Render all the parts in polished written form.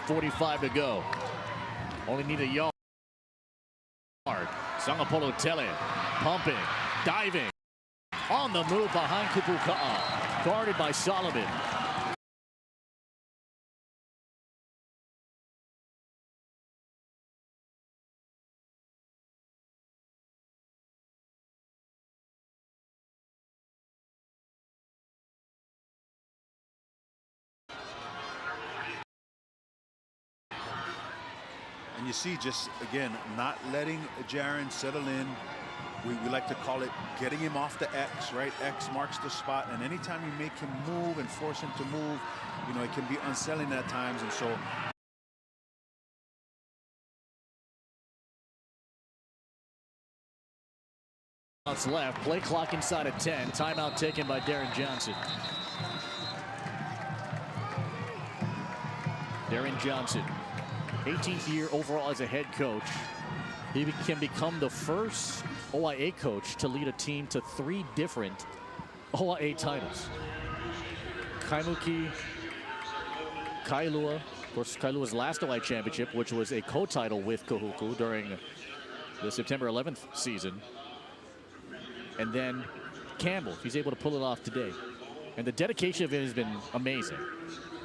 1:45 to go. Only need a yard. Sangapolo Tele pumping, diving, on the move behind Kupuka'a, guarded by Solomon. And you see, just again, not letting Darren settle in. We like to call it getting him off the X, right? X marks the spot, and anytime you make him move and force him to move, you know, it can be unsettling at times. And so left, play clock inside of 10. Timeout taken by Darren Johnson. Darren Johnson, 18th year overall as a head coach. He can become the first OIA coach to lead a team to 3 different OIA titles. Kaimuki, Kailua, of course, Kailua's last OIA championship, which was a co-title with Kahuku during the September 11th season. And then Campbell, he's able to pull it off today. And the dedication of it has been amazing.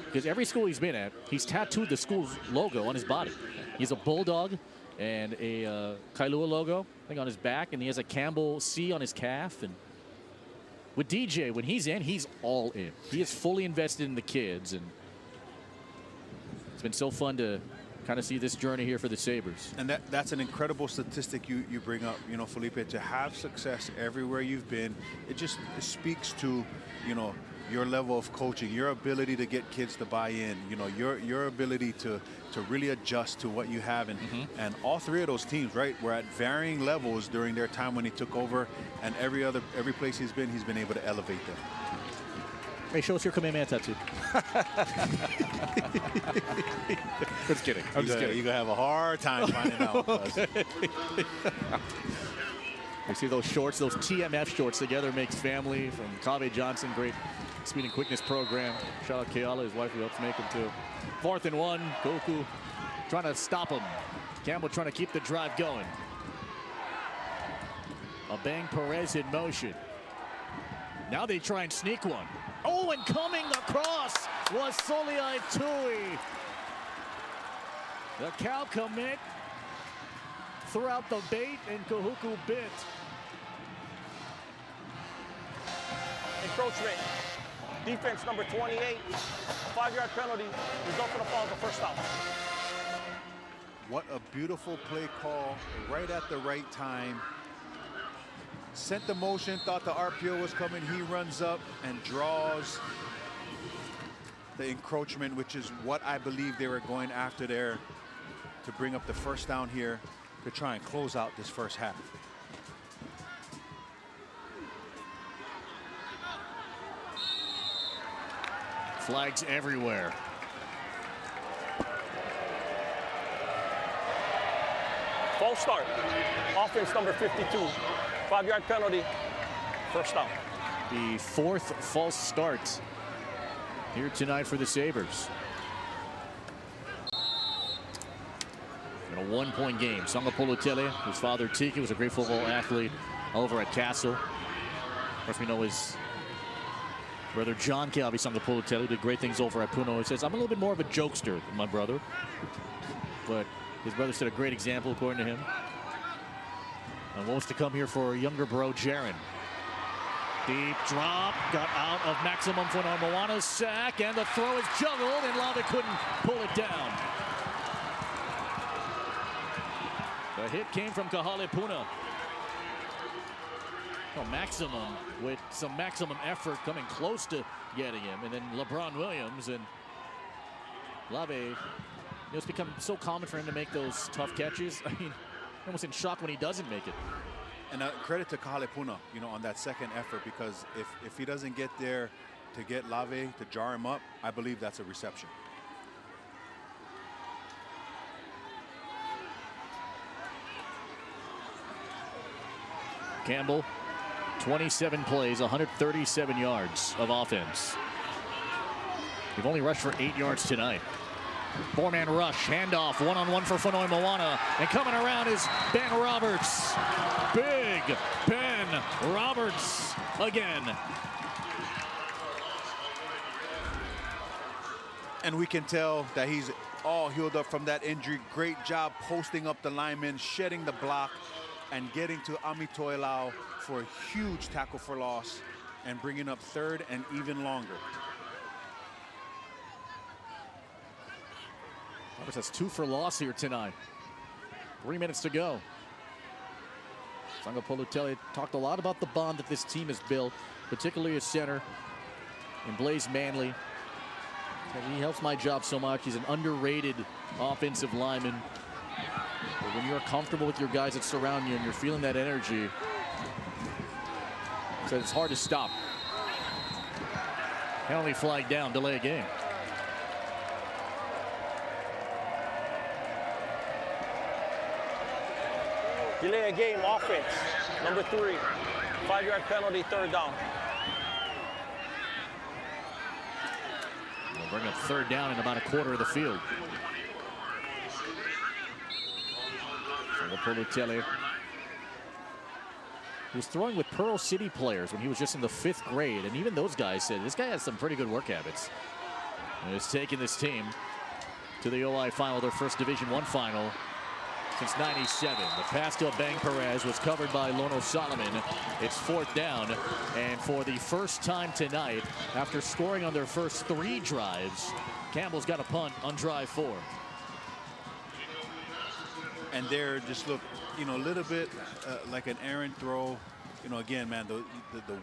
Because every school he's been at, he's tattooed the school's logo on his body. He's a bulldog and a Kailua logo, I think, on his back, and he has a Campbell C on his calf. And with DJ, when he's in, he's all in. He is fully invested in the kids, and it's been so fun to kind of see this journey here for the Sabres. And that's an incredible statistic you bring up, you know, Felipe. To have success everywhere you've been, it speaks to, you know, your level of coaching, your ability to get kids to buy in, you know, your ability to really adjust to what you have. And and all 3 of those teams, right, were at varying levels during their time when he took over, and every place he's been able to elevate them. Hey, show us your Kamehameha tattoo. Just kidding. I'm just kidding. You're gonna have a hard time finding out. You see those shorts, those TMF shorts together makes family, from Kave Johnson, great speed and quickness program. Shout out Keala, his wife, who helps make him too. 4th and 1, Kahuku trying to stop him. Campbell trying to keep the drive going. Abang Perez in motion. Now they try and sneak one. Oh, and coming across was Soliai Tui. The cow commit threw out the bait, and Kahuku bit. Encroachment. Defense number 28. 5-yard penalty. Result of the fall is the first down. What a beautiful play call, right at the right time. Sent the motion, thought the RPO was coming. He runs up and draws the encroachment, which is what I believe they were going after there, to bring up the first down here to try and close out this first half. Flags everywhere. False start. Offense number 52. 5-yard penalty. First down. The 4th false start here tonight for the Sabres. In a 1-point game. Sangapolo Tele, his father Tiki was a great football athlete over at Castle. Of course, we know his brother John Calvi Sangapolo Tele did great things over at Puno. He says, I'm a little bit more of a jokester than my brother. But his brother set a great example, according to him. And what was to come here for younger bro Darren. Deep drop, got out of Maximum Funor Moana's sack, and the throw is juggled, and Lava couldn't pull it down. The hit came from Kahale Puna. Well, Maximum with some maximum effort coming close to getting him, and then LeBron Williams, and Lave. It's become so common for him to make those tough catches. I mean, almost in shock when he doesn't make it. And credit to Kahale Puna, you know, on that second effort, because if he doesn't get there to get Lave to jar him up, I believe that's a reception. Campbell, 27 plays, 137 yards of offense. We've only rushed for 8 yards tonight. Four-man rush, handoff, one-on-one for Fanoi Moana. And coming around is Ben Roberts. Big Ben Roberts again. And we can tell that he's all healed up from that injury. Great job posting up the lineman, shedding the block, and getting to Ami Toilau for a huge tackle for loss and bringing up third and even longer. Roberts has 2 for loss here tonight. 3 minutes to go. Sango Polutele talked a lot about the bond that this team has built, particularly at center, and Blaze Manley. He helps my job so much. He's an underrated offensive lineman. But when you're comfortable with your guys that surround you and you're feeling that energy, so it's hard to stop. Penalty flag down, delay a game. Delay a game, offense, number 3. 5-yard penalty, 3rd down. We'll bring up 3rd down in about a quarter of the field. Polutele, he was throwing with Pearl City players when he was just in the 5th grade, and even those guys said this guy has some pretty good work habits. And he's taken this team to the OIA final, their first Division I final since '97. The pass to Bang Perez was covered by Lono Solomon. It's 4th down, and for the first time tonight, after scoring on their first 3 drives, Campbell's got a punt on drive 4. And there just look, you know, a little bit like an errant throw. You know, again, man, the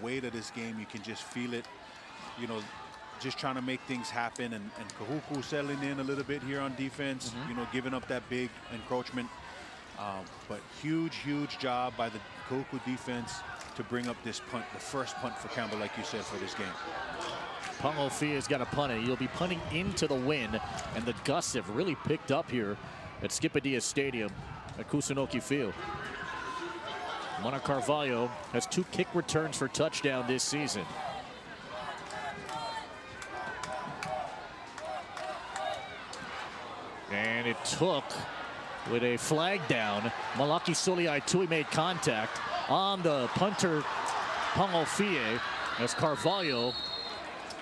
weight of this game, you can just feel it. You know, just trying to make things happen. And Kahuku settling in a little bit here on defense, you know, giving up that big encroachment. But huge job by the Kahuku defense to bring up this punt, the first punt for Campbell, like you said, for this game. Pang'ofia's got a punt, and he'll be punting into the wind. And the gusts have really picked up here at Skipadia Stadium at Kusunoki Field. Mana Carvalho has 2 kick returns for touchdown this season. And it took, with a flag down, Malaki Suliai-Tui made contact on the punter Pang'ofia as Carvalho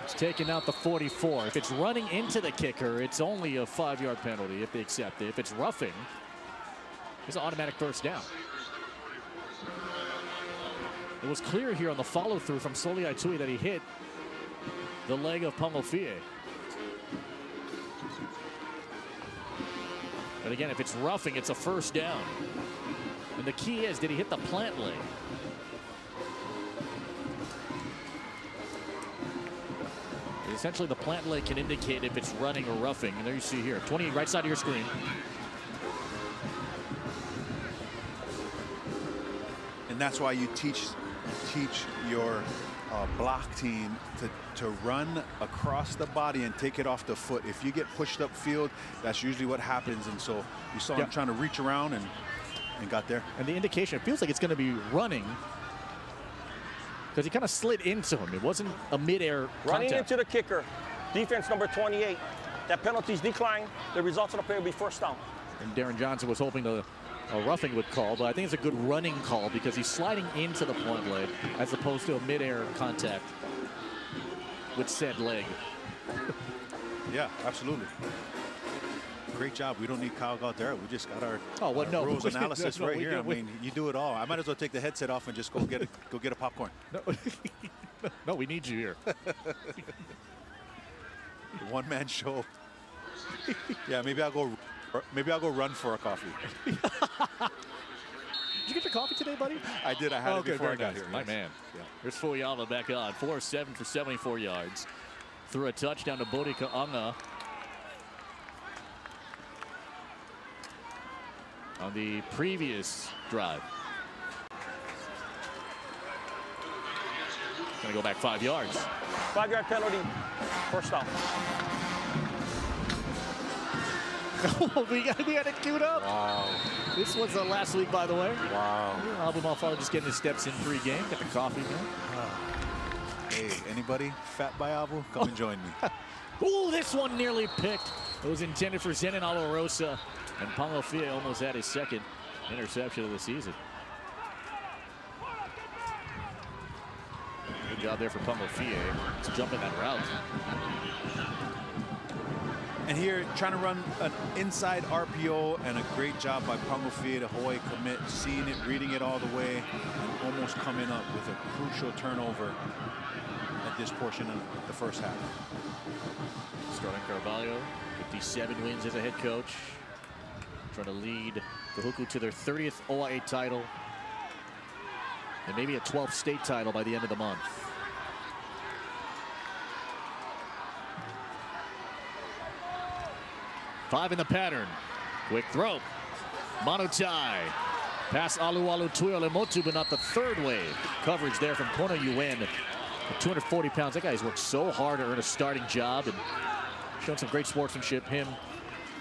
is taking out the 44. If it's running into the kicker, it's only a 5-yard penalty if they accept it. If it's roughing, it's an automatic first down. It was clear here on the follow-through from Suliai-Tui that he hit the leg of Pang'ofia. But again, if it's roughing, it's a first down. And the key is, did he hit the plant leg? Essentially, the plant leg can indicate if it's running or roughing. And there you see here, 20 right side of your screen. And that's why you teach your block team to run across the body and take it off the foot. If you get pushed upfield, that's usually what happens. And so you saw him trying to reach around and got there. And the indication, it feels like it's going to be running, because he kind of slid into him. It wasn't a midair Running contact. into the kicker, defense number 28. That penalty's declined. The results of the play will be first down. And Darren Johnson was hoping a roughing would call, but I think it's a good running call because he's sliding into the point leg as opposed to a midair contact with said leg. Yeah, absolutely. Great job. We don't need Kyle Galdera. We just got our rules analysis right here. I mean, you do it all. I might as well take the headset off and just go get a popcorn. No, we need you here. One-man show. Yeah, maybe I'll go run for a coffee. Did you get your coffee today, buddy? I did. I had it before I got here. My man. Yeah. Here's Fuyama back on. 4-7 for 74 yards. Threw a touchdown to Bodhi Ka'anga on the previous drive. Gonna go back 5 yards. 5-yard penalty, first down. we had it queued up. Wow. This was last week, by the way. Wow. Abu Malfala just getting his steps in pre-game. Got the coffee, man. Hey, anybody fat by Abu? Come and join me. Ooh, this one nearly picked It was intended for Zenon Alarosa, and Pangofia almost had his second interception of the season. Good job there for Pangofia to jump in that route. And here, trying to run an inside RPO, and a great job by Pangofia, the Hawaii commit, seeing it, reading it all the way, and almost coming up with a crucial turnover at this portion of the first half. Starting Carvalho, 57 wins as a head coach, trying to lead Kahuku to their 30th OIA title, and maybe a 12th state title by the end of the month. Five in the pattern. Quick throw. Manutai. Pass Alualu Tuilemotu, but not the third wave. Coverage there from Kona Yuen. 240 pounds. That guy's worked so hard to earn a starting job and shown some great sportsmanship. Him,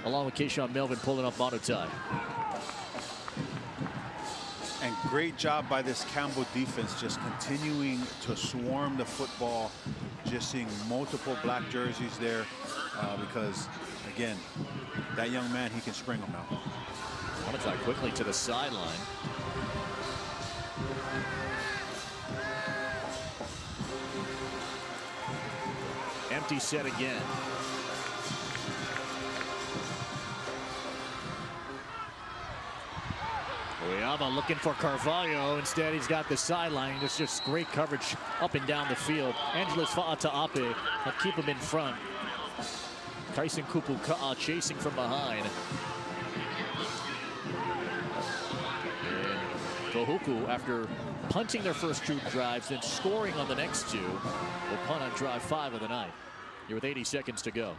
along with Keyshawn Melvin, pulling up Manutai. And great job by this Campbell defense, just continuing to swarm the football. Just seeing multiple black jerseys there because, again, that young man, he can spring them now. Manutai quickly to the sideline. Empty set again. Oyama looking for Carvalho. Instead, he's got the sideline. It's just great coverage up and down the field. Angeles Fa'ata'ape will keep him in front. Kaisen Kupuka'a chasing from behind. And Kahuku, after punting their first two drives, then scoring on the next two, will punt on drive 5 of the night. Here with 80 seconds to go.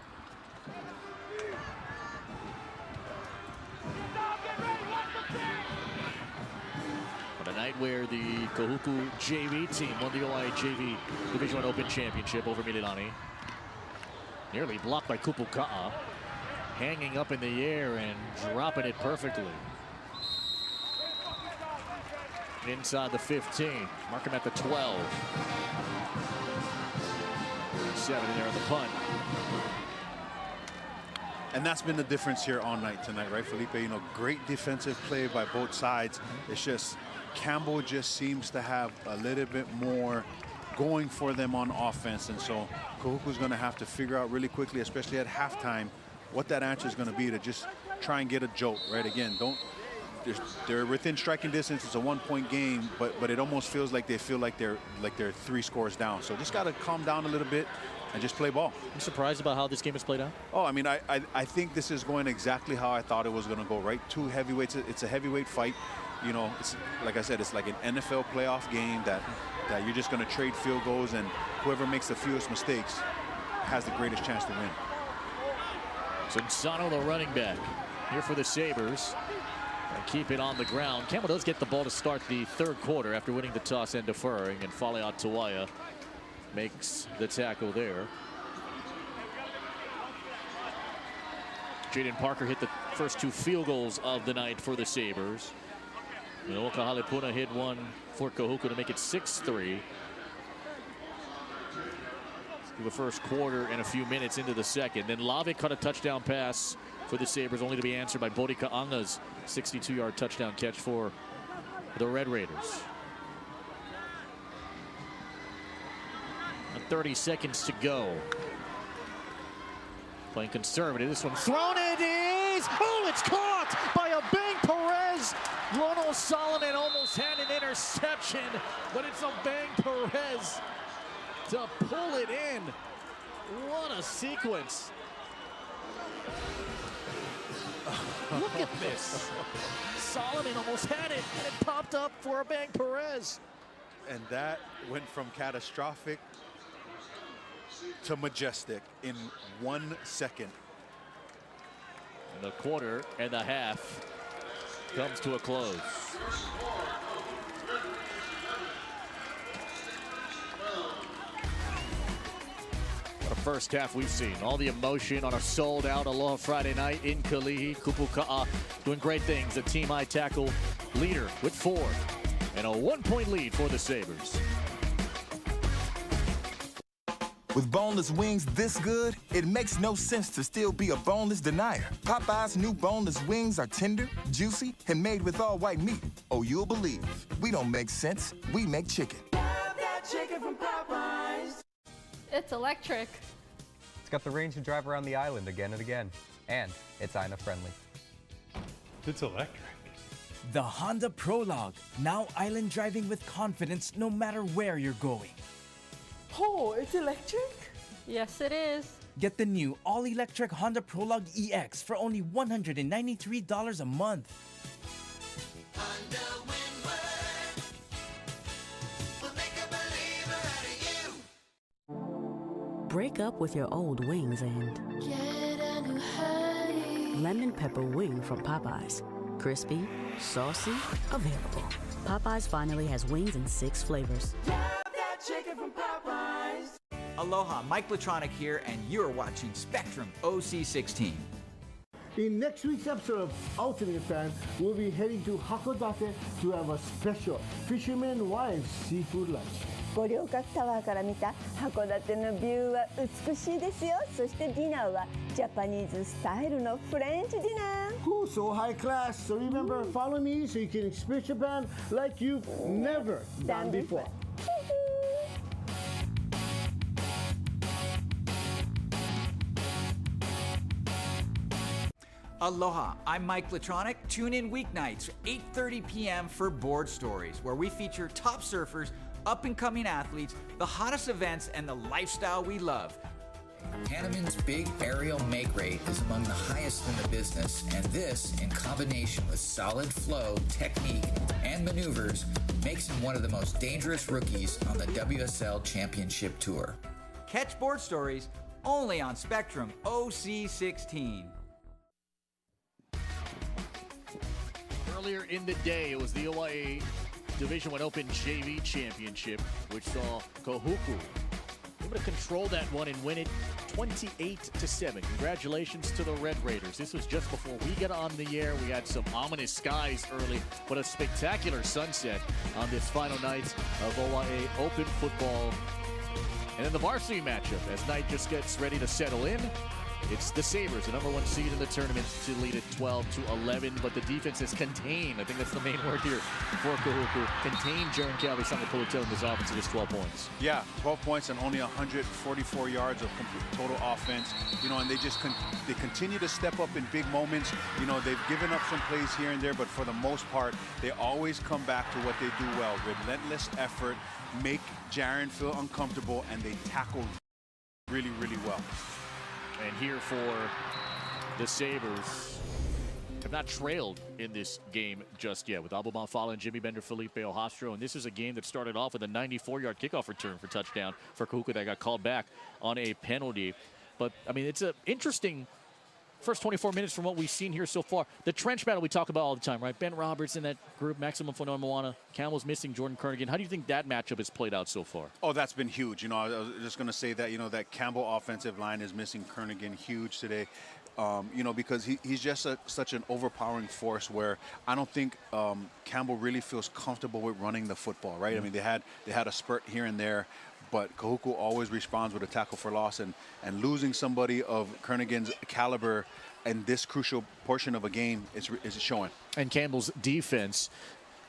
On a night where the Kahuku JV team won the OIA JV Division I Open Championship over Mililani. Nearly blocked by Kupuka'a. Hanging up in the air and dropping it perfectly. Inside the 15. Mark him at the 12. 7 in there on the punt. And that's been the difference here all night tonight, right, Felipe? You know, great defensive play by both sides. It's just Campbell just seems to have a little bit more going for them on offense. And so Kahuku's going to have to figure out really quickly, especially at halftime, what that answer is going to be to just try and get a jolt, right? Again, they're within striking distance. It's a 1-point game, but it almost feels like they're 3 scores down. So just got to calm down a little bit and just play ball. You surprised about how this game has played out? Oh, I mean, I think this is going exactly how I thought it was going to go, right? Two heavyweights. It's a heavyweight fight. You know, it's like I said, it's like an NFL playoff game that you're just going to trade field goals, and whoever makes the fewest mistakes has the greatest chance to win. Sonsano, the running back, here for the Sabres. And keep it on the ground. Campbell does get the ball to start the third quarter after winning the toss and deferring, and Fale'a Tuaia makes the tackle there. Jaden Parker hit the first 2 field goals of the night for the Sabres. And Oka Halepuna hit one for Kahuku to make it 6-3. The first quarter and a few minutes into the second. Then Lave caught a touchdown pass for the Sabres, only to be answered by Bodhi Ka'anga's 62-yard touchdown catch for the Red Raiders. And 30 seconds to go. Playing conservative. This one thrown. It is. Oh, it's caught by a Bang Perez. Ronald Solomon almost had an interception, but it's a Bang Perez to pull it in. What a sequence. Look at this. Solomon almost had it, and it popped up for a Bang Perez. And that went from catastrophic to majestic in 1 second. And the quarter and a half comes to a close. What a first half we've seen. All the emotion on a sold-out Aloha Friday night in Kalihi. Kupuka'a doing great things. The team high tackle leader with 4. And a 1-point lead for the Sabres. With boneless wings this good, it makes no sense to still be a boneless denier. Popeye's new boneless wings are tender, juicy, and made with all white meat. Oh, you'll believe. We don't make sense, we make chicken. Have that chicken from Popeyes. It's electric. It's got the range to drive around the island again and again. And it's INA friendly. It's electric. The Honda Prologue, now island driving with confidence no matter where you're going. Oh, it's electric? Yes, it is. Get the new all-electric Honda Prologue EX for only $193 a month. Honda Windward will make a believer out of you. Break up with your old wings and Get a new honey. lemon pepper wing from Popeyes. Crispy, saucy, available. Popeyes finally has wings in 6 flavors. Chicken from Popeyes. Aloha, Mike Latronic here, and you're watching Spectrum OC16. In next week's episode of Ultimate Fan, we'll be heading to Hakodate to have a special Fisherman Wives seafood lunch. 五稜郭タワーから見た函館のビューは美しいですよ。そしてディナーはジャパニーズスタイルのフレンチディナー。Ooh, so high class. So remember, follow me so you can experience Japan like you've never done before. Aloha, I'm Mike Latronic. Tune in weeknights, 8:30 p.m. for Board Stories, where we feature top surfers, up-and-coming athletes, the hottest events, and the lifestyle we love. Hanneman's big aerial make rate is among the highest in the business, and this, in combination with solid flow, technique, and maneuvers, makes him one of the most dangerous rookies on the WSL Championship Tour. Catch Board Stories only on Spectrum OC16. Earlier in the day, it was the OIA Division I Open JV Championship, which saw Kahuku able to control that one and win it 28-7. Congratulations to the Red Raiders. This was just before we got on the air. We had some ominous skies early, but a spectacular sunset on this final night of OIA Open football. And then the varsity matchup as night just gets ready to settle in. It's the Sabres, the number 1 seed in the tournament, to lead at 12-11, but the defense is contained. I think that's the main word here for Kahuku. Contained Jaron Calvi Sangapulutel in this offense to just 12 points. Yeah, 12 points and only 144 yards of total offense. You know, and they continue to step up in big moments. You know, they've given up some plays here and there, but for the most part, they always come back to what they do well. Relentless effort, make Jaron feel uncomfortable, and they tackle really, really well. And here for the Sabres, have not trailed in this game just yet with Abu Bonfala and Jimmy Bender, Felipe Ojastro. And this is a game that started off with a 94-yard kickoff return for touchdown for Kahuku that got called back on a penalty. But, I mean, it's an interesting first 24 minutes from what we've seen here so far. The trench battle we talk about all the time, right? Ben Roberts in that group, Maximum Fonoa Moana, Campbell's missing, Jordan Kernigan. How do you think that matchup has played out so far? Oh, that's been huge. You know, I was just going to say that, you know, that Campbell offensive line is missing Kernigan huge today. You know, because he's just such an overpowering force where I don't think Campbell really feels comfortable with running the football, right? I mean, they had a spurt here and there, but Kahuku always responds with a tackle for loss, and losing somebody of Kernigan's caliber in this crucial portion of a game is showing. And Campbell's defense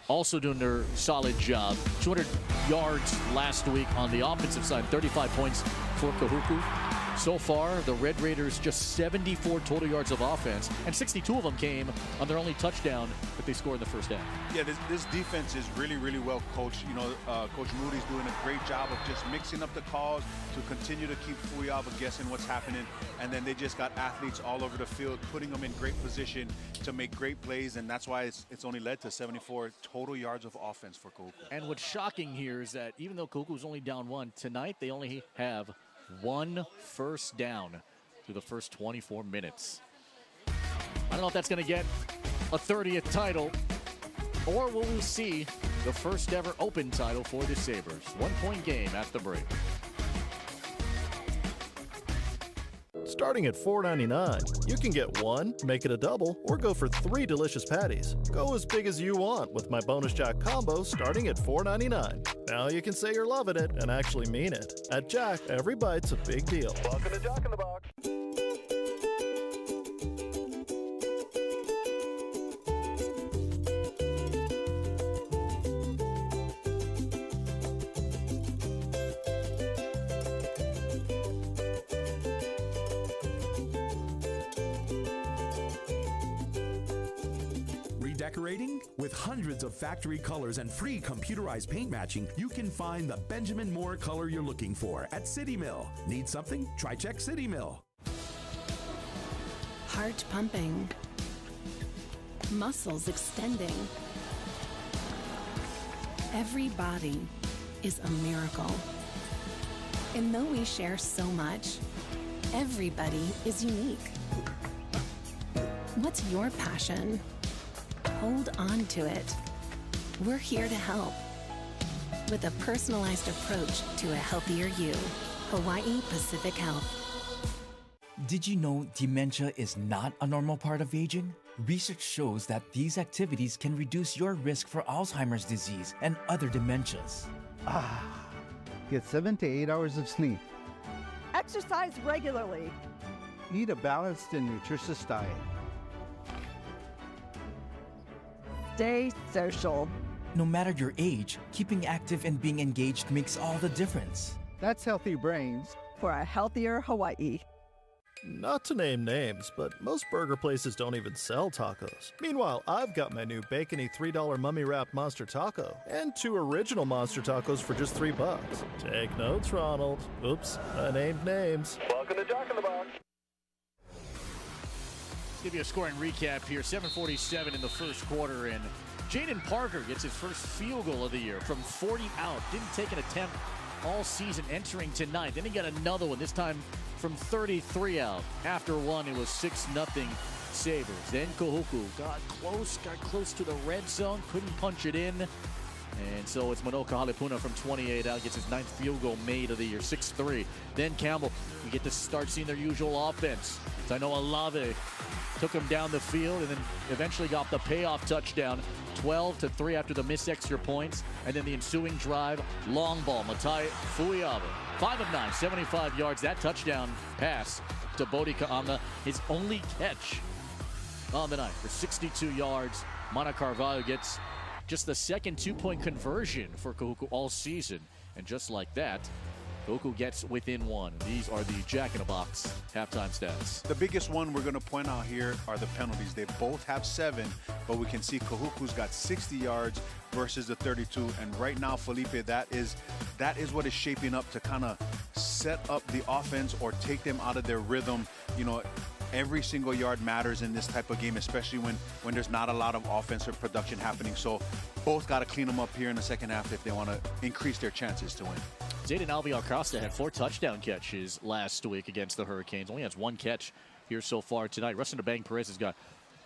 also doing their solid job. 200 yards last week on the offensive side, 35 points for Kahuku. So far, the Red Raiders just 74 total yards of offense, and 62 of them came on their only touchdown that they scored in the first half. Yeah, this defense is really, really well coached. You know, Coach Moody's doing a great job of just mixing up the calls to continue to keep Fuyaba guessing what's happening. And then they just got athletes all over the field, putting them in great position to make great plays, and that's why it's only led to 74 total yards of offense for Kahuku. And what's shocking here is that even though Kahuku was only down 1, tonight they only have 1 first down through the first 24 minutes. I don't know if that's going to get a 30th title, or will we see the first ever open title for the Sabres? 1-point game at the break. starting at $4.99. You can get one, make it a double, or go for 3 delicious patties. Go as big as you want with my Bonus Jack combo starting at $4.99. Now you can say you're loving it and actually mean it. At Jack, every bite's a big deal. Welcome to Jack in the Box. Redecorating? With hundreds of factory colors and free computerized paint matching, you can find the Benjamin Moore color you're looking for at City Mill. Need something? Try check City Mill. Heart pumping. Muscles extending. Every body is a miracle. And though we share so much, everybody is unique. What's your passion? Hold on to it. We're here to help with a personalized approach to a healthier you. Hawaii Pacific Health. Did you know dementia is not a normal part of aging? Research shows that these activities can reduce your risk for Alzheimer's disease and other dementias. Get 7 to 8 hours of sleep. Exercise regularly. Eat a balanced and nutritious diet. Stay social. No matter your age, keeping active and being engaged makes all the difference. That's Healthy Brains. For a healthier Hawaii. Not to name names, but most burger places don't even sell tacos. Meanwhile, I've got my new bacony $3 mummy wrapped monster taco and 2 original monster tacos for just $3. Take notes, Ronald. Oops, I named names. Welcome to Jack in the Box. Give you a scoring recap here. 7:47 in the first quarter, and Jaden Parker gets his first field goal of the year from 40 out. Didn't take an attempt all season entering tonight. Then he got another one, this time from 33 out. After one, it was 6-0 Sabres. Then Kahuku got close to the red zone, couldn't punch it in. And so it's Manoka Halepuna from 28 out, gets his 9th field goal made of the year, 6-3. Then Campbell, we get to start seeing their usual offense. Tainoa Olave took him down the field and then eventually got the payoff touchdown, 12-3 after the missed extra points. And then the ensuing drive, long ball, Matai Fuiava, 5 of 9, 75 yards. That touchdown pass to Bodhi Ka'ama, his only catch on the night for 62 yards. Mana Carvalho gets just the second 2-point conversion for Kahuku all season. And just like that, Kahuku gets within one. These are the Jack in the Box halftime stats. The biggest one we're going to point out here are the penalties. They both have 7, but we can see Kahuku's got 60 yards versus the 32. And right now, Felipe, that is what is shaping up to kind of set up the offense or take them out of their rhythm. You know, every single yard matters in this type of game, especially when there's not a lot of offensive production happening. So both got to clean them up here in the second half if they want to increase their chances to win. Zayden Albiol-Costa had 4 touchdown catches last week against the Hurricanes. Only has 1 catch here so far tonight. Rustin Abang-Perez has got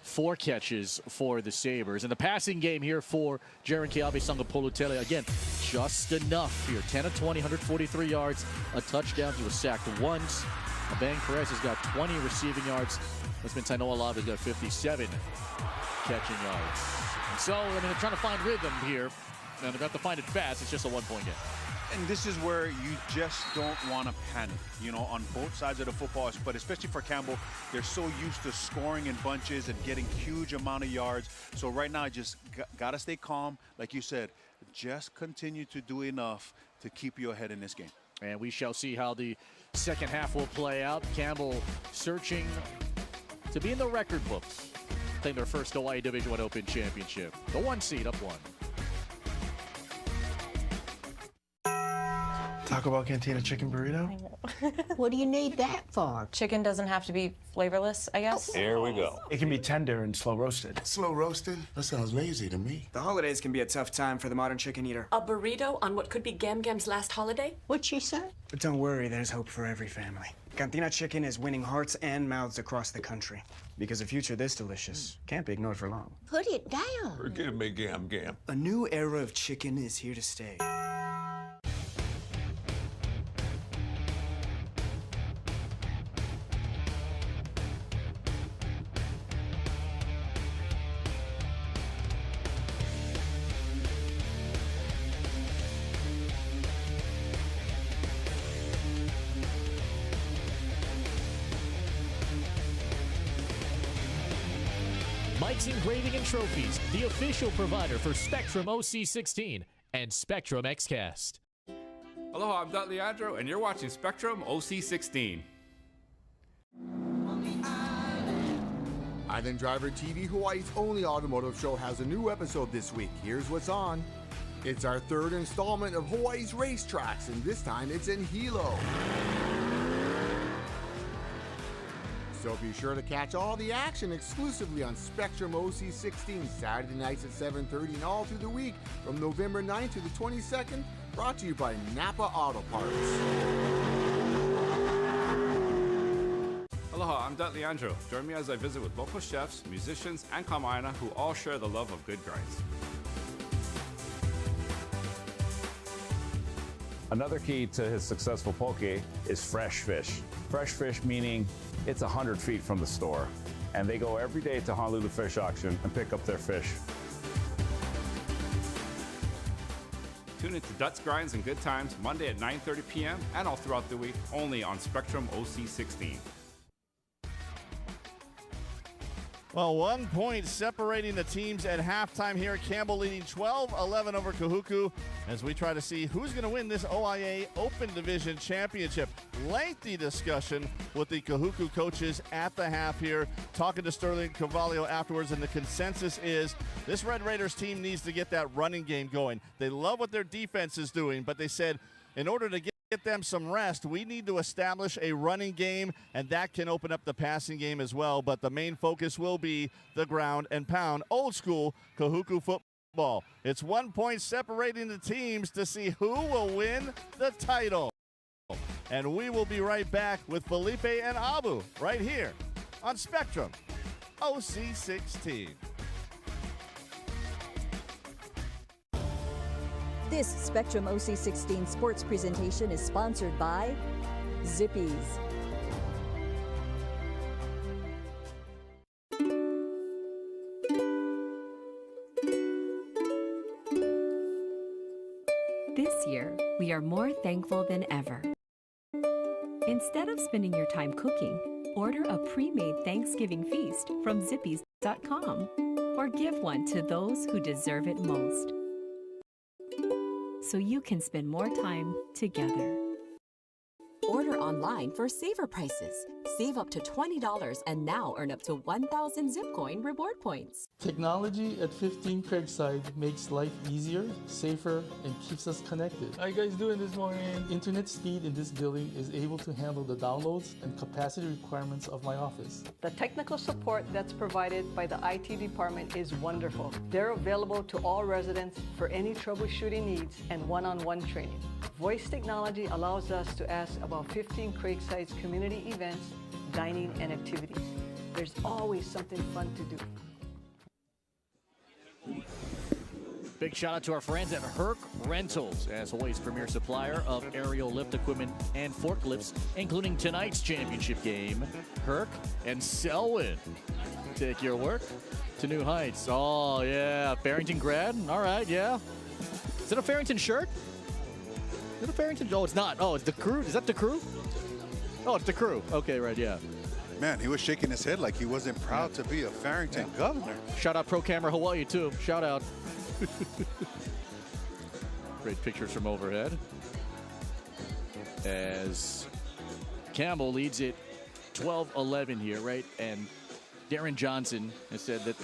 4 catches for the Sabres. And the passing game here for Jaren Keabe Sangapolutele, again, just enough here. 10 of 20, 143 yards, a touchdown. He was sacked once. Abang-Perez has got 20 receiving yards. That's been Tainoa Olave has got 57 catching yards. And so, I mean, they're trying to find rhythm here. And they're going to have to find it fast. It's just a 1-point game. And this is where you just don't want to panic, you know, on both sides of the football. But especially for Campbell, they're so used to scoring in bunches and getting huge amount of yards. So right now, just got to stay calm. Like you said, just continue to do enough to keep you ahead in this game. And we shall see how the second half will play out. Campbell searching to be in the record books, playing their first OIA Division I Open Championship. The 1 seed up 1. Taco Bell Cantina chicken burrito? What do you need that for? Chicken doesn't have to be flavorless, I guess. Here we go. It can be tender and slow roasted. Slow roasted? That sounds lazy to me. The holidays can be a tough time for the modern chicken eater. A burrito on what could be Gam Gam's last holiday? What'd she say? But don't worry, there's hope for every family. Cantina chicken is winning hearts and mouths across the country. Because a future this delicious can't be ignored for long. Put it down. Forgive me, Gam Gam. A new era of chicken is here to stay. Mike's Engraving and Trophies, the official provider for Spectrum OC16 and Spectrum XCast. Aloha, I'm Dot Leandro, and you're watching Spectrum OC16. Island Driver TV Hawaii's only automotive show has a new episode this week. Here's what's on. It's our third installment of Hawaii's racetracks, and this time it's in Hilo. So be sure to catch all the action exclusively on Spectrum OC16 Saturday nights at 7:30 and all through the week from November 9th to the 22nd, brought to you by Napa Auto Parts. Aloha, I'm Dot Leandro. Join me as I visit with local chefs, musicians, and kamaina who all share the love of good grinds. Another key to his successful poke is fresh fish. Fresh fish meaning it's 100 feet from the store, and they go every day to Honolulu Fish Auction and pick up their fish. Tune into Dut's Grinds and Good Times Monday at 9:30 p.m. and all throughout the week, only on Spectrum OC16. Well, 1 point separating the teams at halftime here. Campbell leading 12-11 over Kahuku as we try to see who's going to win this OIA Open Division Championship. Lengthy discussion with the Kahuku coaches at the half here, talking to Sterling Carvalho afterwards, and the consensus is this Red Raiders team needs to get that running game going. They love what their defense is doing, but they said in order to get them some rest, we need to establish a running game, and that can open up the passing game as well. But the main focus will be the ground and pound, old school Kahuku football. It's 1 point separating the teams to see who will win the title. And we will be right back with Felipe and Abu right here on Spectrum OC16. This Spectrum OC16 sports presentation is sponsored by Zippies. This year, we are more thankful than ever. Instead of spending your time cooking, order a pre-made Thanksgiving feast from Zippies.com or give one to those who deserve it most, so you can spend more time together. Order online for saver prices. Save up to $20 and now earn up to 1,000 Zipcoin reward points. Technology at 15 Craigside makes life easier, safer, and keeps us connected. How you guys doing this morning? Internet speed in this building is able to handle the downloads and capacity requirements of my office. The technical support that's provided by the IT department is wonderful. They're available to all residents for any troubleshooting needs and one-on-one training. Voice technology allows us to ask about 15 Craigside's community events, dining, and activities. There's always something fun to do. Big shout out to our friends at Herc Rentals, as Hawaii's premier supplier of aerial lift equipment and forklifts, including tonight's championship game. Herc and Selwyn take your work to new heights. Oh, yeah. Farrington grad. All right, yeah. Is it a Farrington shirt? Is it a Farrington? Oh, it's not. Oh, it's the crew. Is that the crew? Oh, it's the crew. Okay, right, yeah. Man, he was shaking his head like he wasn't proud to be a Farrington governor. Shout out Pro Camera Hawaii, too. Shout out. Great pictures from overhead. As Campbell leads it 12-11 here, right? And Darren Johnson has said that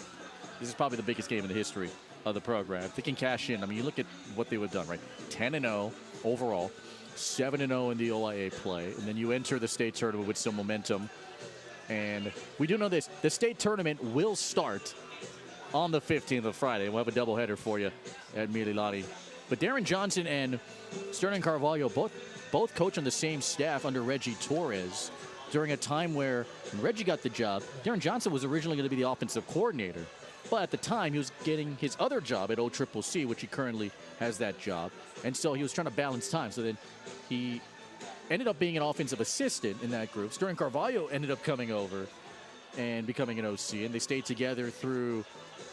this is probably the biggest game in the history of the program. If they can cash in, I mean, you look at what they would have done, right? 10-0 overall, 7-0 in the OIA play, and then you enter the state tournament with some momentum. And we do know this, the state tournament will start on the 15th of Friday. We'll have a doubleheader for you at Mililani. But Darren Johnson and Sterling Carvalho both coach on the same staff under Reggie Torres during a time where when Reggie got the job, Darren Johnson was originally going to be the offensive coordinator. But at the time, he was getting his other job at OCCC, which he currently has that job. And so he was trying to balance time. So then he ended up being an offensive assistant in that group. Sterling Carvalho ended up coming over and becoming an OC. And they stayed together through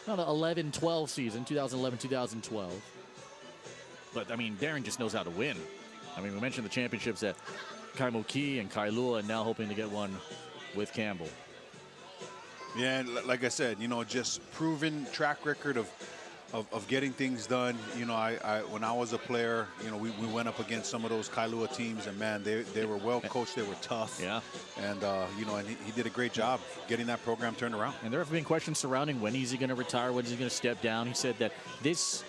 the 11-12 season, 2011-2012. But, I mean, Darren just knows how to win. I mean, we mentioned the championships at Kaimuki and Kailua, and now hoping to get one with Campbell. Yeah, and like I said, just proven track record of getting things done. I when I was a player, we went up against some of those Kailua teams, and man, they were well coached, they were tough. Yeah. And and he did a great job getting that program turned around. And there have been questions surrounding when is he going to retire, when is he going to step down. He said that this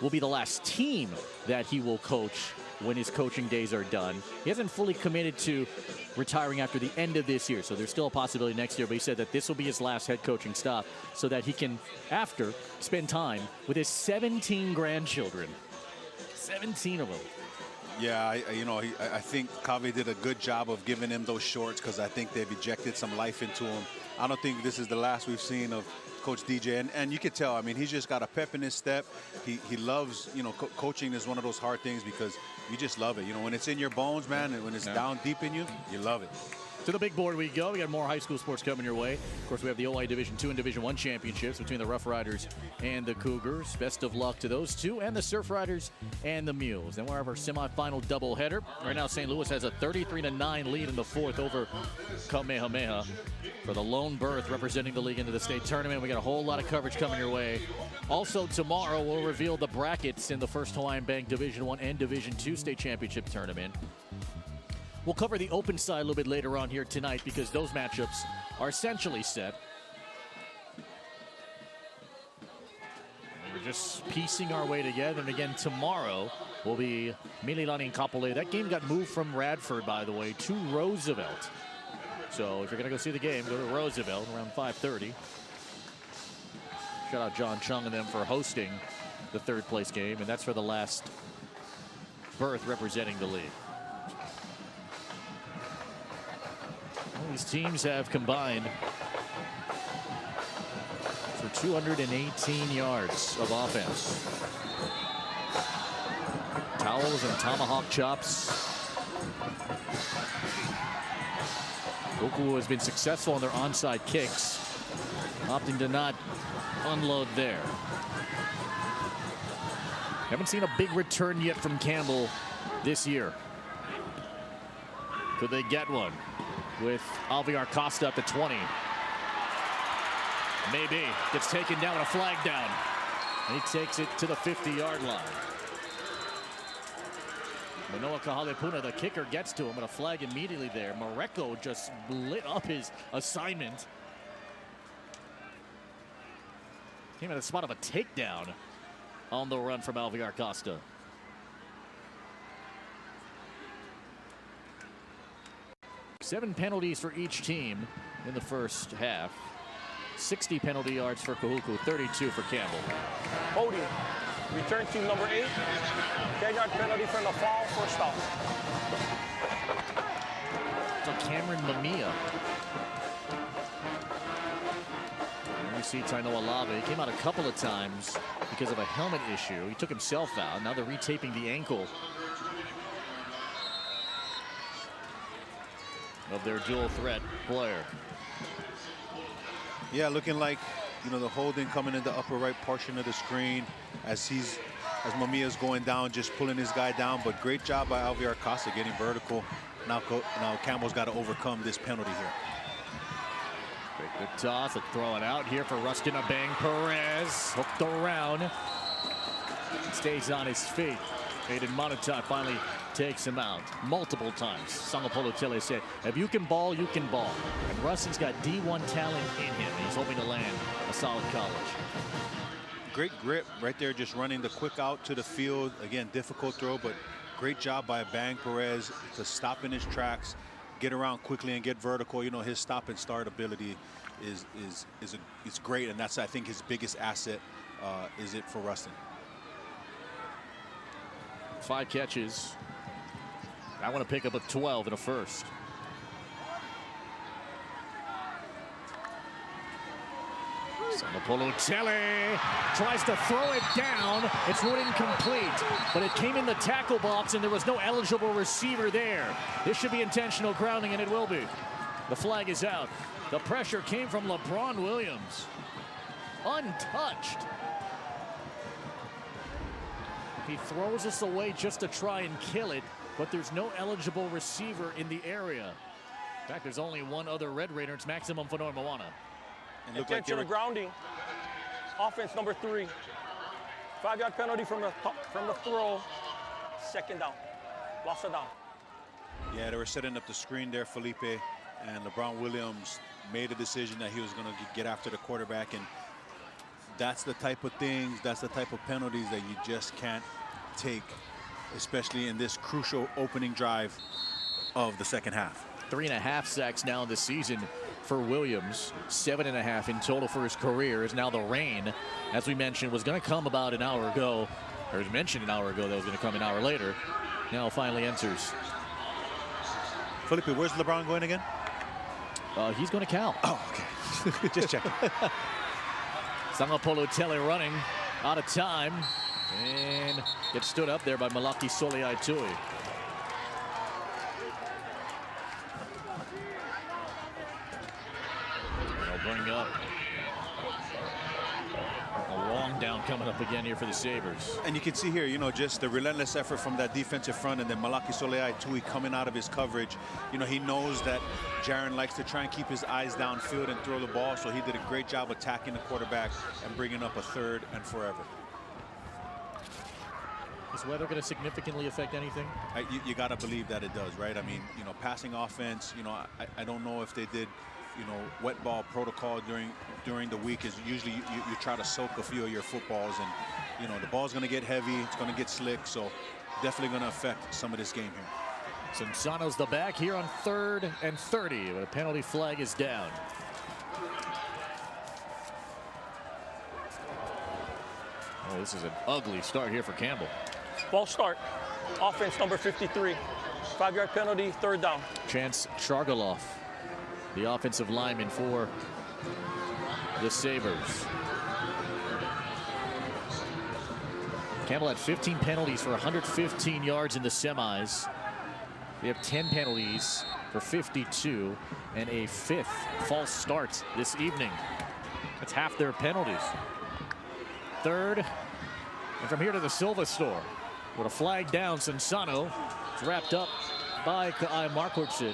will be the last team that he will coach when his coaching days are done. He hasn't fully committed to retiring after the end of this year, so there's still a possibility next year, but he said that this will be his last head coaching stop so that he can, after, spend time with his 17 grandchildren. 17 of them. Yeah, I think Kave did a good job of giving him those shorts because I think they've injected some life into him. I don't think this is the last we've seen of Coach DJ, and you could tell, I mean, he's just got a pep in his step. He loves, coaching is one of those hard things because you just love it. When it's in your bones, man, and when it's down deep in you, you love it. To the big board we go. We got more high school sports coming your way. Of course, we have the OIA Division II and Division I championships between the Rough Riders and the Cougars. Best of luck to those two, and the Surf Riders and the Mules. Then we'll have our semifinal doubleheader. Right now, St. Louis has a 33-9 lead in the fourth over Kamehameha for the lone berth representing the league into the state tournament. We got a whole lot of coverage coming your way. Also, tomorrow we'll reveal the brackets in the first Hawaiian Bank Division I and Division II state championship tournament. We'll cover the open side a little bit later on here tonight because those matchups are essentially set. We're just piecing our way together. And again, tomorrow will be Mililani and Kapolei. That game got moved from Radford, by the way, to Roosevelt. So if you're going to go see the game, go to Roosevelt around 5:30. Shout out John Chung and them for hosting the third place game. And that's for the last berth representing the league. These teams have combined for 218 yards of offense. Towels and tomahawk chops. Kahuku has been successful on their onside kicks, opting to not unload there. Haven't seen a big return yet from Campbell this year. Could they get one? With Alviar Costa at the 20. Maybe. Gets taken down with a flag down. And he takes it to the 50-yard line. Manoa Kahalepuna, the kicker, gets to him, and a flag immediately there. Mareko just lit up his assignment. Came at the spot of a takedown on the run from Alviar Costa. Seven penalties for each team in the first half. 60 penalty yards for Kahuku, 32 for Campbell. Holding. Return team number 8. 10-yard penalty from the fall, first off. So Cameron Mamiya. And we see Taino Alave. He came out a couple of times because of a helmet issue. He took himself out. Now they're retaping the ankle of their dual threat player. Yeah, looking like, the holding coming in the upper right portion of the screen as Mamiya's going down, just pulling his guy down. But great job by Alviar Costa getting vertical. Now Campbell's got to overcome this penalty here. Good toss, a throw it out here for Rustin Abang Perez. Hooked around. Stays on his feet. Aiden Monotot finally takes him out multiple times. Sangapolo Tele said, if you can ball, you can ball. And Rustin's got D1 talent in him. He's hoping to land a solid college. Great grip right there, just running the quick out to the field. Again, difficult throw, but great job by Bang Perez to stop in his tracks, get around quickly and get vertical. His stop and start ability is great, and that's, I think, his biggest asset is it for Rustin. 5 catches. I want to pick up a 12 in a first. Sangapolo Tele tries to throw it down. It's ruled incomplete, but it came in the tackle box and there was no eligible receiver there. This should be intentional grounding, and it will be. The flag is out. The pressure came from LeBron Williams. Untouched. He throws us away just to try and kill it, but there's no eligible receiver in the area. In fact, there's only one other Red Raider. It's Maximum Fanor Moana. And looked like Intentional grounding. Offense number 3. 5-yard penalty from the throw. Second down. Loss of down. Yeah, they were setting up the screen there, Felipe, and LeBron Williams made a decision that he was going to get after the quarterback, and that's the type of things, that's the type of penalties that you just can't take, especially in this crucial opening drive of the second half. 3.5 sacks now in the season for Williams. 7.5 in total for his career. Is now the rain, as we mentioned, was going to come about an hour ago, or was mentioned an hour ago that was going to come an hour later. Now finally enters. Felipe, where's LeBron going again? He's going to Cal. Oh, okay. Just checking. Sangapolo Tele running out of time and gets stood up there by Malaki Soliai Tui. They'll bring up a long down coming up again here for the Sabres. And you can see here, you know, just the relentless effort from that defensive front, and then Malaki Soliai Tui coming out of his coverage. You know, he knows that Darren likes to try and keep his eyes downfield and throw the ball, so he did a great job attacking the quarterback and bringing up a third and forever. Is weather going to significantly affect anything? You got to believe that it does, right? I mean, you know, passing offense, you know, I don't know if they did, you know, wet ball protocol during the week. Is usually you try to soak a few of your footballs, and, you know, the ball's going to get heavy, it's going to get slick, so definitely going to affect some of this game here. Cinsano's the back here on 3rd and 30, but a penalty flag is down. Oh, this is an ugly start here for Campbell. Ball start. Offense number 53. 5-yard penalty, 3rd down. Chance Chargaloff, the offensive lineman for the Sabres. Campbell had 15 penalties for 115 yards in the semis. They have 10 penalties for 52 and a 5th false start this evening. That's half their penalties. 3rd, and from here to the Silva store. With a flag down, Cinsano. It's wrapped up by Kai Markwartson.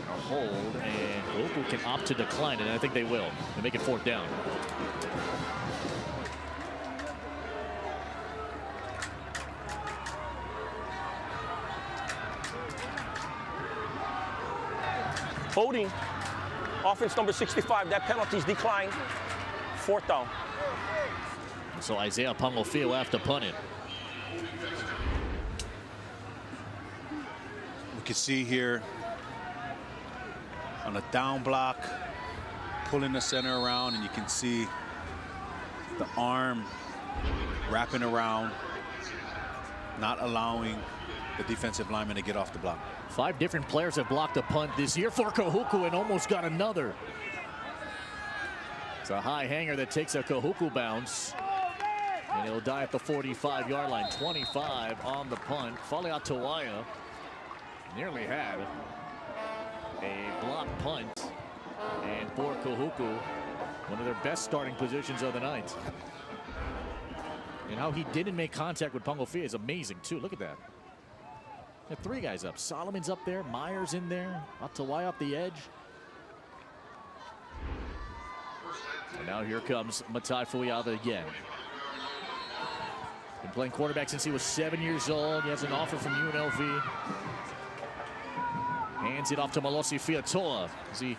A hold, and Kahuku can opt to decline it, and I think they will. They make it 4th down. Holding. Offense number 65. That penalty's declined. 4th down. So Isaiah Pangofio will have to punt it. We can see here on a down block, pulling the center around, and you can see the arm wrapping around, not allowing the defensive lineman to get off the block. 5 different players have blocked a punt this year for Kahuku and almost got another. It's a high hanger that takes a Kahuku bounce. And it'll die at the 45-yard line. 25 on the punt. Falia Tawaya nearly had a block punt. And for Kahuku, one of their best starting positions of the night. And how he didn't make contact with Pangofia is amazing, too. Look at that. Got 3 guys up. Solomon's up there. Myers in there. Tawaya up the edge. And now here comes Matai Fuiava again. Been playing quarterback since he was 7 years old. He has an offer from UNLV. Hands it off to Malosi Fiatola as he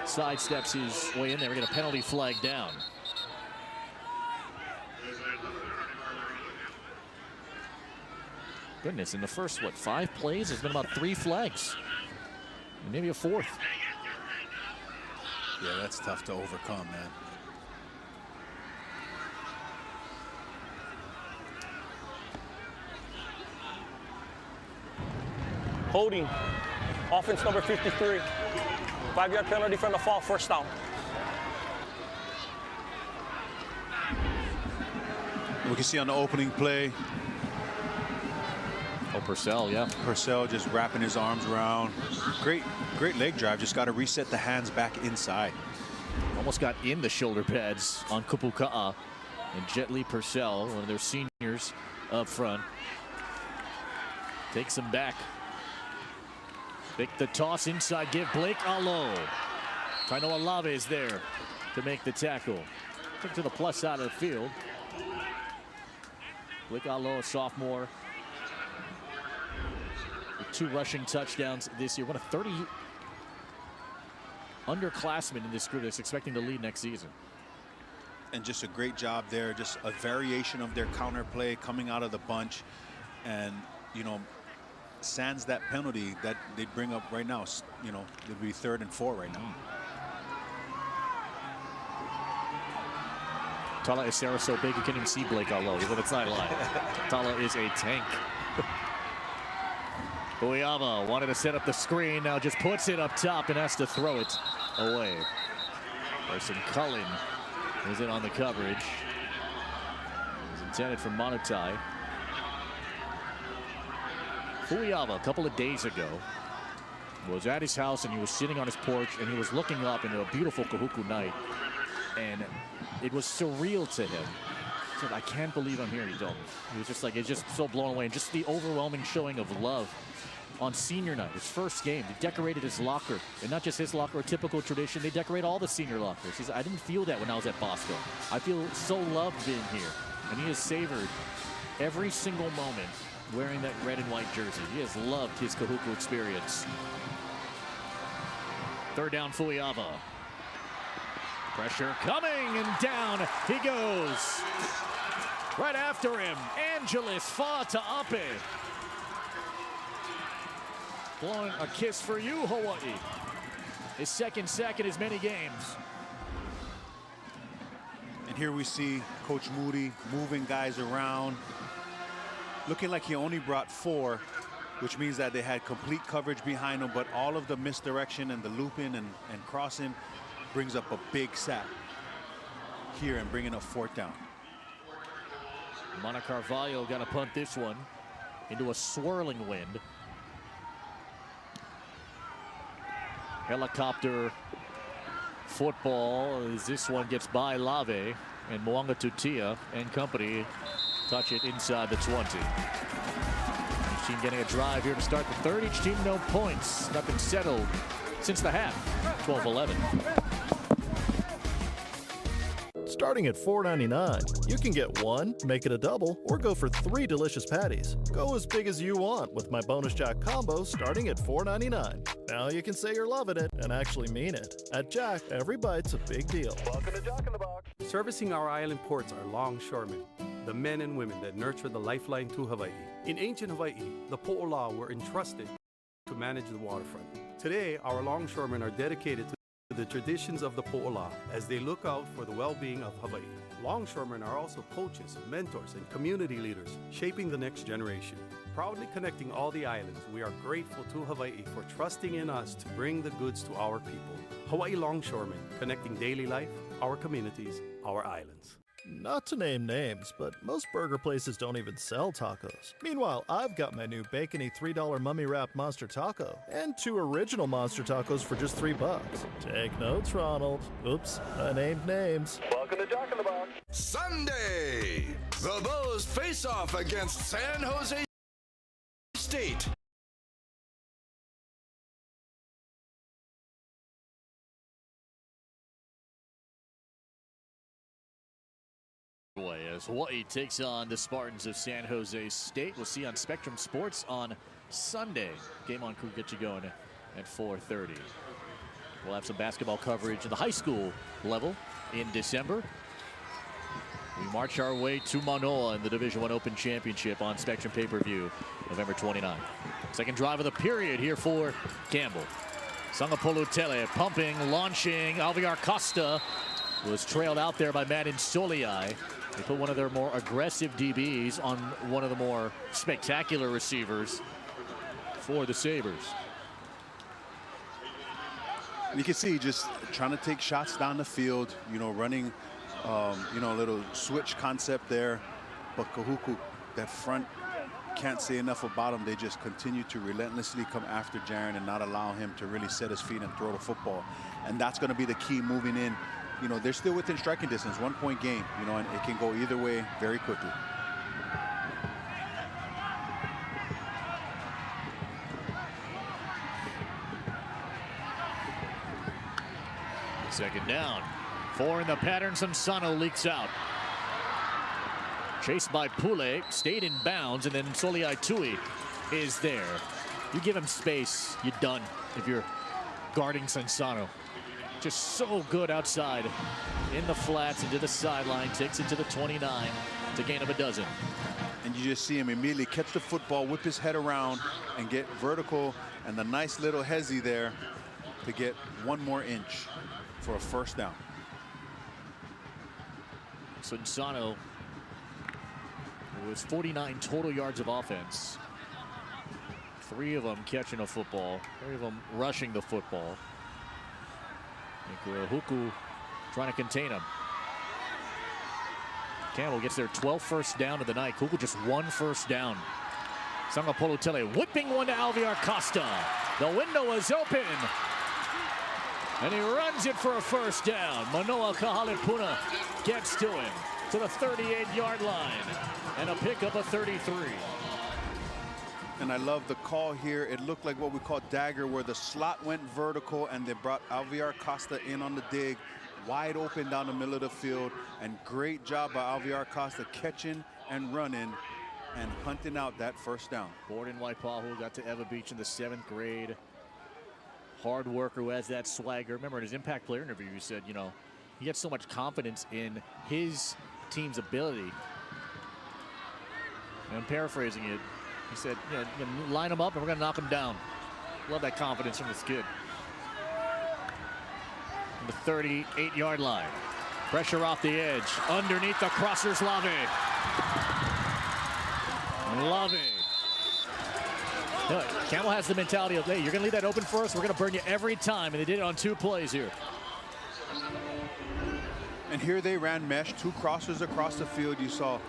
sidesteps his way in there. We get a penalty flag down. Goodness, in the first, 5 plays, there's been about 3 flags. And maybe a 4th. Yeah, that's tough to overcome, man. Holding. Offense number 53. 5-yard penalty from the fall, 1st down. We can see on the opening play. Oh, Purcell, yeah. Purcell just wrapping his arms around. Great leg drive. Just got to reset the hands back inside. almost got in the shoulder pads on Kupuka'a. And Jet Li Purcell, one of their seniors up front, takes him back. Pick the toss inside, give Blake Alo. Taino Alave is there to make the tackle. Took to the plus side of the field. Blake Alo, a sophomore, with 2 rushing touchdowns this year. One of 30 underclassmen in this group that's expecting to lead next season. And just a great job there. Just a variation of their counter play coming out of the bunch. And, you know, sans that penalty that they bring up right now, you know, it'll be 3rd and 4 right now. Tala is Sarah so big you can't even see Blake Alo, even it's not live. Tala is a tank. Uyama wanted to set up the screen, now just puts it up top and has to throw it away. Carson Cullen is in on the coverage. It was intended for Monotai. Fuyama, a couple of days ago, was at his house and he was sitting on his porch and he was looking up into a beautiful Kahuku night. And it was surreal to him. He said, I can't believe I'm here, he told me. He was just like, it's just so blown away. And just the overwhelming showing of love on senior night, his first game. They decorated his locker. And not just his locker, a typical tradition. They decorate all the senior lockers. He said, I didn't feel that when I was at Bosco. I feel so loved being here. And he has savored every single moment wearing that red and white jersey. He has loved his Kahuku experience. 3rd down, Fuyava. Pressure coming, and down he goes. Right after him, Angeles Fa'ata'ape. Blowing a kiss for you, Hawaii. His 2nd sack in as many games. And here we see Coach Moody moving guys around. Looking like he only brought 4, which means that they had complete coverage behind him, but all of the misdirection and the looping and crossing brings up a big sack here and bringing up 4th down. Mana Carvalho got to punt this one into a swirling wind. Helicopter football as this one gets by Lave, and Moanga Tutia and company touch it inside the 20. Each team getting a drive here to start the 3rd. Each team no points. Nothing settled since the half. 12-11. Starting at $4.99, you can get 1, make it a double, or go for 3 delicious patties. Go as big as you want with my Bonus Jack combo starting at $4.99. Now you can say you're loving it and actually mean it. At Jack, every bite's a big deal. Welcome to Jack in the Box. Servicing our island ports are longshoremen, the men and women that nurture the lifeline to Hawaii. In ancient Hawaii, the po'ola were entrusted to manage the waterfront. Today, our longshoremen are dedicated to the traditions of the po'ola as they look out for the well-being of Hawaii. Longshoremen are also coaches, mentors, and community leaders, shaping the next generation. Proudly connecting all the islands, we are grateful to Hawaii for trusting in us to bring the goods to our people. Hawaii Longshoremen, connecting daily life, our communities, our islands. Not to name names, but most burger places don't even sell tacos. Meanwhile, I've got my new bacony $3 mummy wrapped monster taco and 2 original monster tacos for just $3. Take notes, Ronald. Oops, I named names. Welcome to Jack in the Box. Sunday, the Bulls face off against San Jose State. As Hawaii takes on the Spartans of San Jose State. We'll see on Spectrum Sports on Sunday. Game on Crew get you going at 4:30. We'll have some basketball coverage at the high school level in December. We march our way to Manoa in the Division I Open Championship on Spectrum pay-per-view November 29. Second drive of the period here for Campbell. Sangapolu Tele pumping, launching. Alviar Costa was trailed out there by Madden Soliai. They put one of their more aggressive DBs on one of the more spectacular receivers for the Sabres. You can see just trying to take shots down the field, you know, running, you know, a little switch concept there. But Kahuku, that front, can't say enough about him. They just continue to relentlessly come after Darren and not allow him to really set his feet and throw the football. And that's going to be the key moving in you know, they're still within striking distance, 1-point game, you know, and it can go either way very quickly. Second down. 4 in the pattern. Sansano leaks out. Chased by Pule, stayed in bounds, and then Soliai Tui is there. You give him space, you're done if you're guarding Sansano. Just so good outside in the flats and to the sideline, takes it to the 29. It's a gain of a dozen. And you just see him immediately catch the football, whip his head around, and get vertical, and the nice little hezzy there to get 1 more inch for a first down. Sansano was 49 total yards of offense. 3 of them catching a football, 3 of them rushing the football. Kahuku trying to contain him. Campbell gets their 12th first down of the night. Kahuku just 1 first down. Sangapolutele whipping one to Alviar Costa. The window is open. And he runs it for a first down. Manoa Kahalepuna gets to him to the 38-yard line. And a pickup of 33. And I love the call here. It looked like what we call dagger, where the slot went vertical and they brought Alviar Costa in on the dig, wide open down the middle of the field. And great job by Alviar Costa catching and running and hunting out that first down. Born in Waipahu, got to Eva Beach in the 7th grade. Hard worker who has that swagger. Remember in his impact player interview, he said, you know, he gets so much confidence in his team's ability. And I'm paraphrasing it. He said, you know, line them up and we're going to knock them down. Love that confidence from this kid. On the 38-yard line. Pressure off the edge. Underneath the crossers, Lave. Campbell has the mentality of, hey, you're going to leave that open for us. We're going to burn you every time. And they did it on 2 plays here. And here they ran mesh, 2 crossers across the field. You saw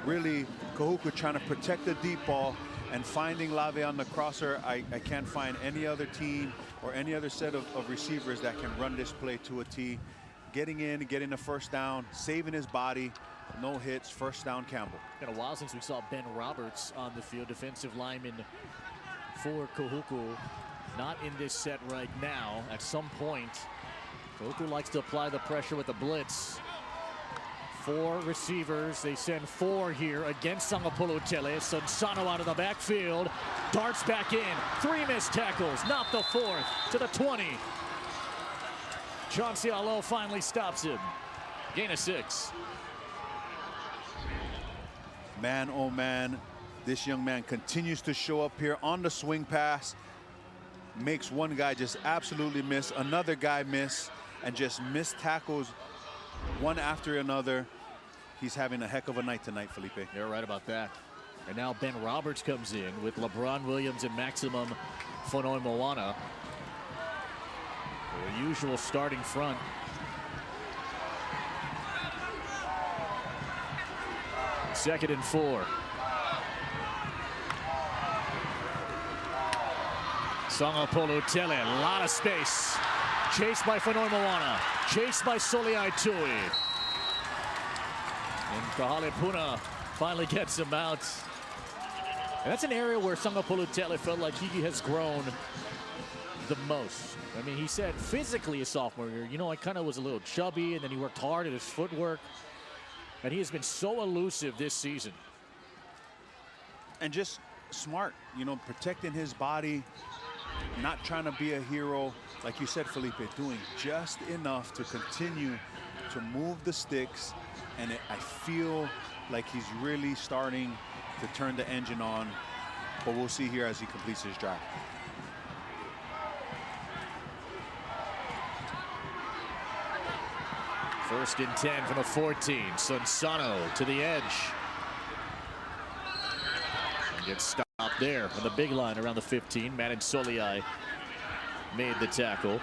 really Kahuku trying to protect the deep ball and finding Lave on the crosser. I can't find any other team or any other set of receivers that can run this play to a T. Getting in, getting the first down, saving his body. No hits, first down Campbell. Been a while since we saw Ben Roberts on the field, defensive lineman for Kahuku. Not in this set right now. At some point, Kahuku likes to apply the pressure with the blitz. 4 receivers. They send 4 here against Sangapolutele. Sansano out of the backfield. Darts back in. 3 missed tackles. Not the 4th. To the 20. Chauncey Alo finally stops him. Gain of 6. Man, oh man, this young man continues to show up here on the swing pass. Makes one guy just absolutely miss, another guy miss, and just missed tackles one after another. He's having a heck of a night tonight, Felipe. You're right about that. And now Ben Roberts comes in with LeBron Williams and Maximum Fonoi Moana. The usual starting front. Second and 4. Sangapolutele, a lot of space. Chased by Fonoi Moana. Chased by Soliai Tui. And Kahalepuna finally gets him out. And that's an area where Sangapolutele felt like he has grown the most. I mean, he said physically his sophomore year, you know, I kind of was a little chubby, and then he worked hard at his footwork. And he has been so elusive this season. And just smart, you know, protecting his body, not trying to be a hero. Like you said, Felipe, doing just enough to continue to move the sticks. And I feel like he's really starting to turn the engine on. But we'll see here as he completes his drive. First and 10 from the 14. Sansano to the edge. And gets stopped there on the big line around the 15. Madden Soliai made the tackle.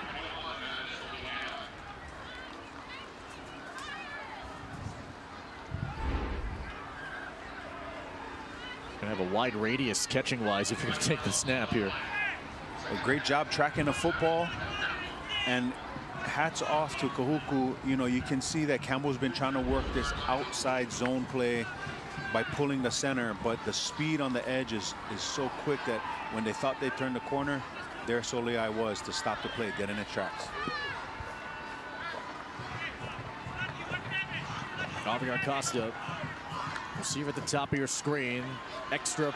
Gonna have a wide radius catching wise if you're gonna take the snap here. A great job tracking the football and hats off to Kahuku. You know, you can see that Campbell's been trying to work this outside zone play by pulling the center, but the speed on the edge is so quick that when they thought they turned the corner, there Soliai was to stop the play, dead in its tracks. Javier Costa, receiver at the top of your screen. Extra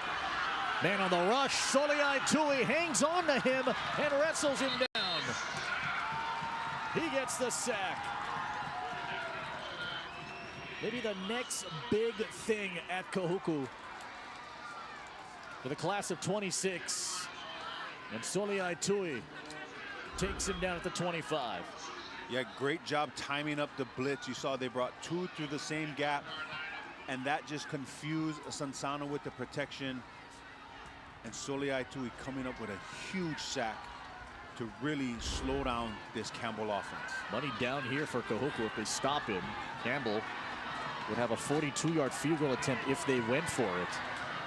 man on the rush. Soliai Tui hangs on to him and wrestles him down. He gets the sack. Maybe the next big thing at Kahuku for the class of 26. And Soliai Tui takes him down at the 25. Yeah, great job timing up the blitz. You saw they brought two through the same gap, and that just confused Sansano with the protection. And Soliai Tui coming up with a huge sack to really slow down this Campbell offense. Money down here for Kahuku if they stop him. Campbell would have a 42-yard field goal attempt if they went for it.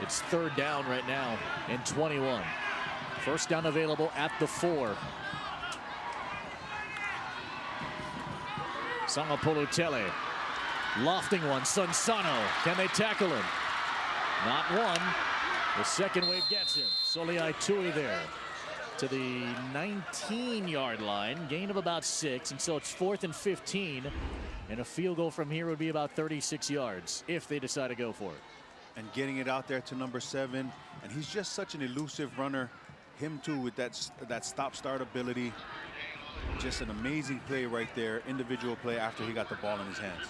It's third down right now and 21. First down available at the 4. Sangapolutele lofting one. Sansano, can they tackle him? Not one. The second wave gets him. Soliai Tui there to the 19-yard line, gain of about 6, and so it's 4th and 15, and a field goal from here would be about 36 yards if they decide to go for it. And getting it out there to number 7, and he's just such an elusive runner. Him too with that stop-start ability. Just an amazing play right there, individual play after he got the ball in his hands.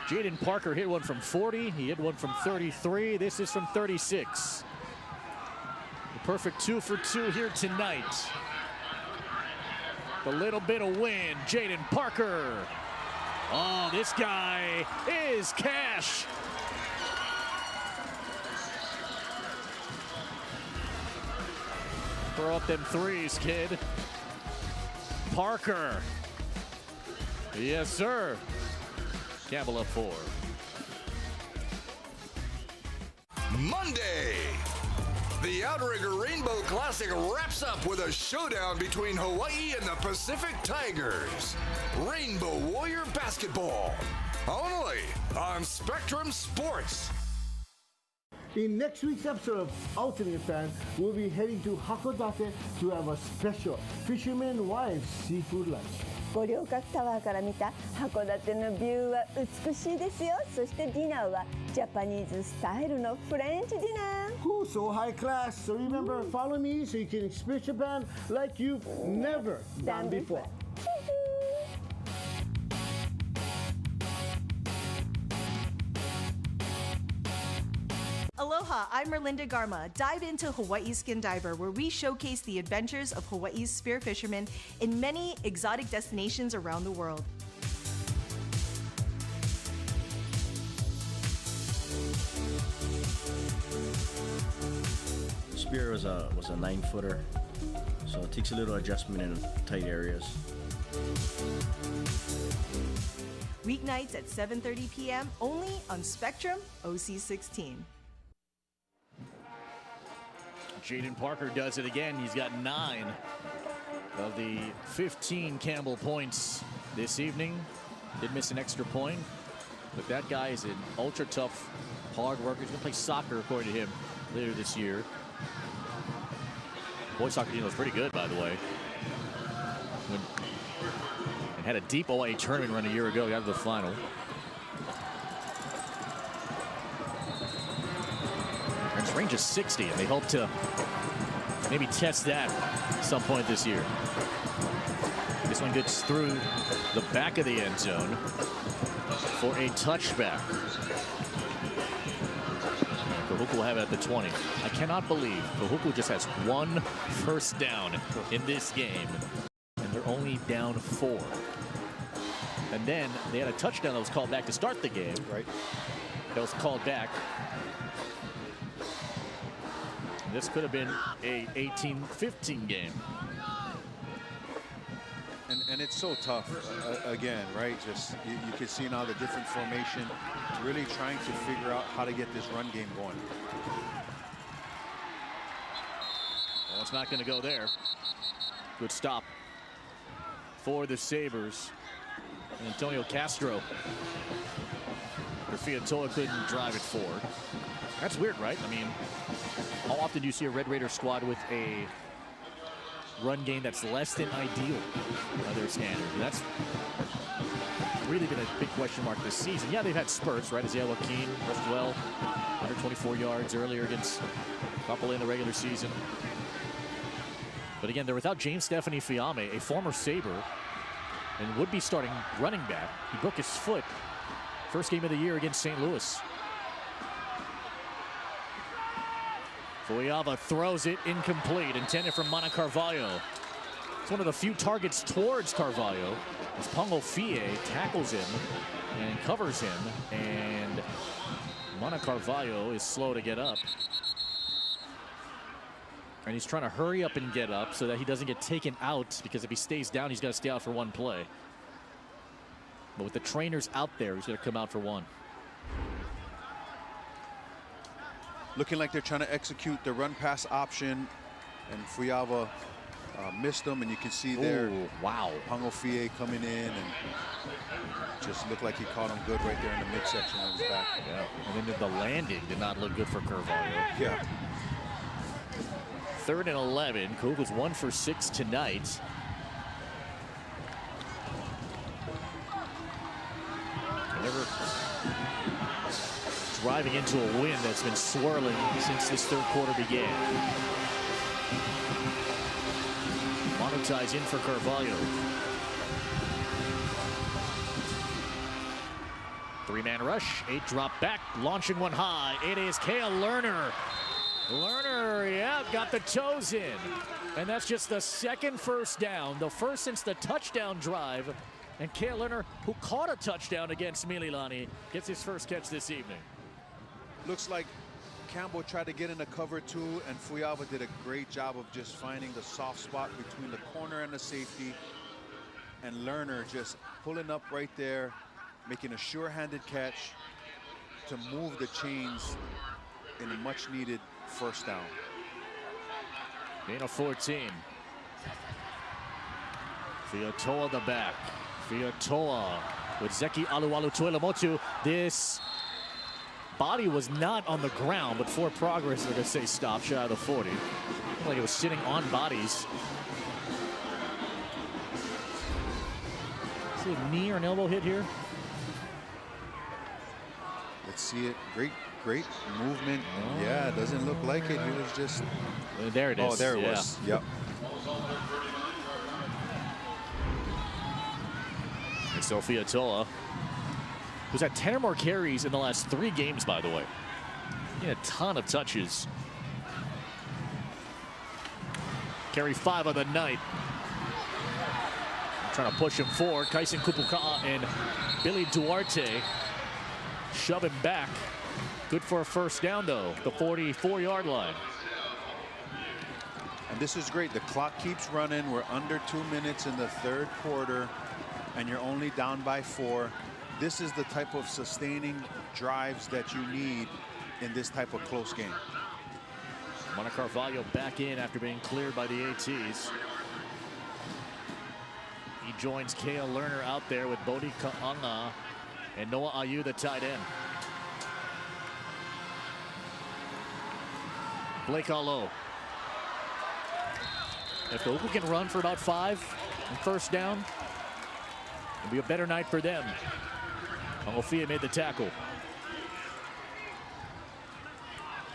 Jaden Parker hit one from 40. He hit one from 33. This is from 36. The perfect 2 for 2 here tonight. The little bit of wind. Jaden Parker. Oh, this guy is cash. Throw up them threes, kid. Parker. Yes, sir. Campbell up 4. Monday, the Outrigger Rainbow Classic wraps up with a showdown between Hawaii and the Pacific Tigers. Rainbow Warrior Basketball, only on Spectrum Sports. In next week's episode of Ultimate Fan, we'll be heading to Hakodate to have a special Fisherman Wives seafood lunch. 五稜郭タワーから見た函館のビューは美しいですよ。そしてディナーはジャパニーズスタイルのフレンチディナー。Ooh, so high class. So remember, follow me so you can experience Japan like you've never done before. Aloha, I'm Merlinda Garma. Dive into Hawaii Skin Diver, where we showcase the adventures of Hawaii's spear fishermen in many exotic destinations around the world. Spear was a 9-footer, so it takes a little adjustment in tight areas. Weeknights at 7:30 p.m. only on Spectrum OC16. Jaden Parker does it again. He's got 9 of the 15 Campbell points this evening. Did miss an extra point, but that guy is an ultra tough, hard worker. He's gonna play soccer, according to him, later this year. Boys soccer team was pretty good, by the way. And had a deep OIA tournament run a year ago. Got to the final. And his range is 60, and they hope to maybe test that at some point this year. This one gets through the back of the end zone for a touchback. Kahuku will have it at the 20. I cannot believe Kahuku just has 1 first down in this game, and they're only down 4. And then they had a touchdown that was called back to start the game. Right. That was called back. This could have been a 18-15 game. And it's so tough, again, right? Just you can see now the different formation, really trying to figure out how to get this run game going. Well, it's not going to go there. Good stop. for the Sabres. And Antonio Castro. Fiatoa couldn't drive it forward. That's weird, right? I mean, how often do you see a Red Raider squad with a run game that's less than ideal by their standard? That's really been a big question mark this season. Yeah, they've had spurts, right? Isaiah Joaquin rushed well, 124 yards earlier against Campbell in the regular season. But again, they're without James Stephanie Fiame, a former Sabre, and would be starting running back. He broke his foot first game of the year against St. Louis. Fuyava throws it incomplete, intended for Mana Carvalho. It's one of the few targets towards Carvalho as Pongo Fie tackles him and covers him, and Mana Carvalho is slow to get up. And he's trying to hurry up and get up so that he doesn't get taken out, because if he stays down, he's got to stay out for one play. But with the trainers out there, he's going to come out for one. Looking like they're trying to execute the run-pass option, and Fuyava missed them, and you can see there. Ooh, wow. Pongo Fie coming in, and just looked like he caught him good right there in the midsection of his back. Yeah, and then the landing did not look good for Carvalho. Yeah. 3rd and 11. Kahuku's 1 for 6 tonight. Never driving into a wind that's been swirling since this 3rd quarter began. Monetize in for Carvalho. 3-man rush, 8 drop back, launching one high. It is Kale Lerner. Lerner, yeah, got the toes in. And that's just the 2nd first down, the first since the touchdown drive. And Kale Lerner, who caught a touchdown against Mililani, gets his first catch this evening. Looks like Campbell tried to get in a cover 2, and Fuyava did a great job of just finding the soft spot between the corner and the safety. And Lerner just pulling up right there, making a sure-handed catch to move the chains in a much-needed first down. Gain of 14. Fiatoa the back. Fiatoa with Zeki Alualu Tuilamotu. This body was not on the ground, but for progress, they're going to say stop, shy of the 40. Like it was sitting on bodies. See a knee or an elbow hit here? Let's see it. Great movement. Oh. Yeah, it doesn't look like it. He was just... There it is. Oh, there it was. Yep. And so Fiatoa, who's had 10 or more carries in the last 3 games, by the way. He had a ton of touches. Carry 5 of the night. Trying to push him forward. Kaisen Kupuka'a and Billy Duarte shove him back. Good for a first down, though. The 44-yard line. And this is great. The clock keeps running. We're under 2 minutes in the 3rd quarter, and you're only down by 4. This is the type of sustaining drives that you need in this type of close game. Mana Carvalho back in after being cleared by the ATs. He joins Kale Lerner out there with Bodhi Ka'anga and Noah Ayu, the tight end. Blake Allo. If Kahuku can run for about 5 and first down, it'll be a better night for them. Ofia made the tackle,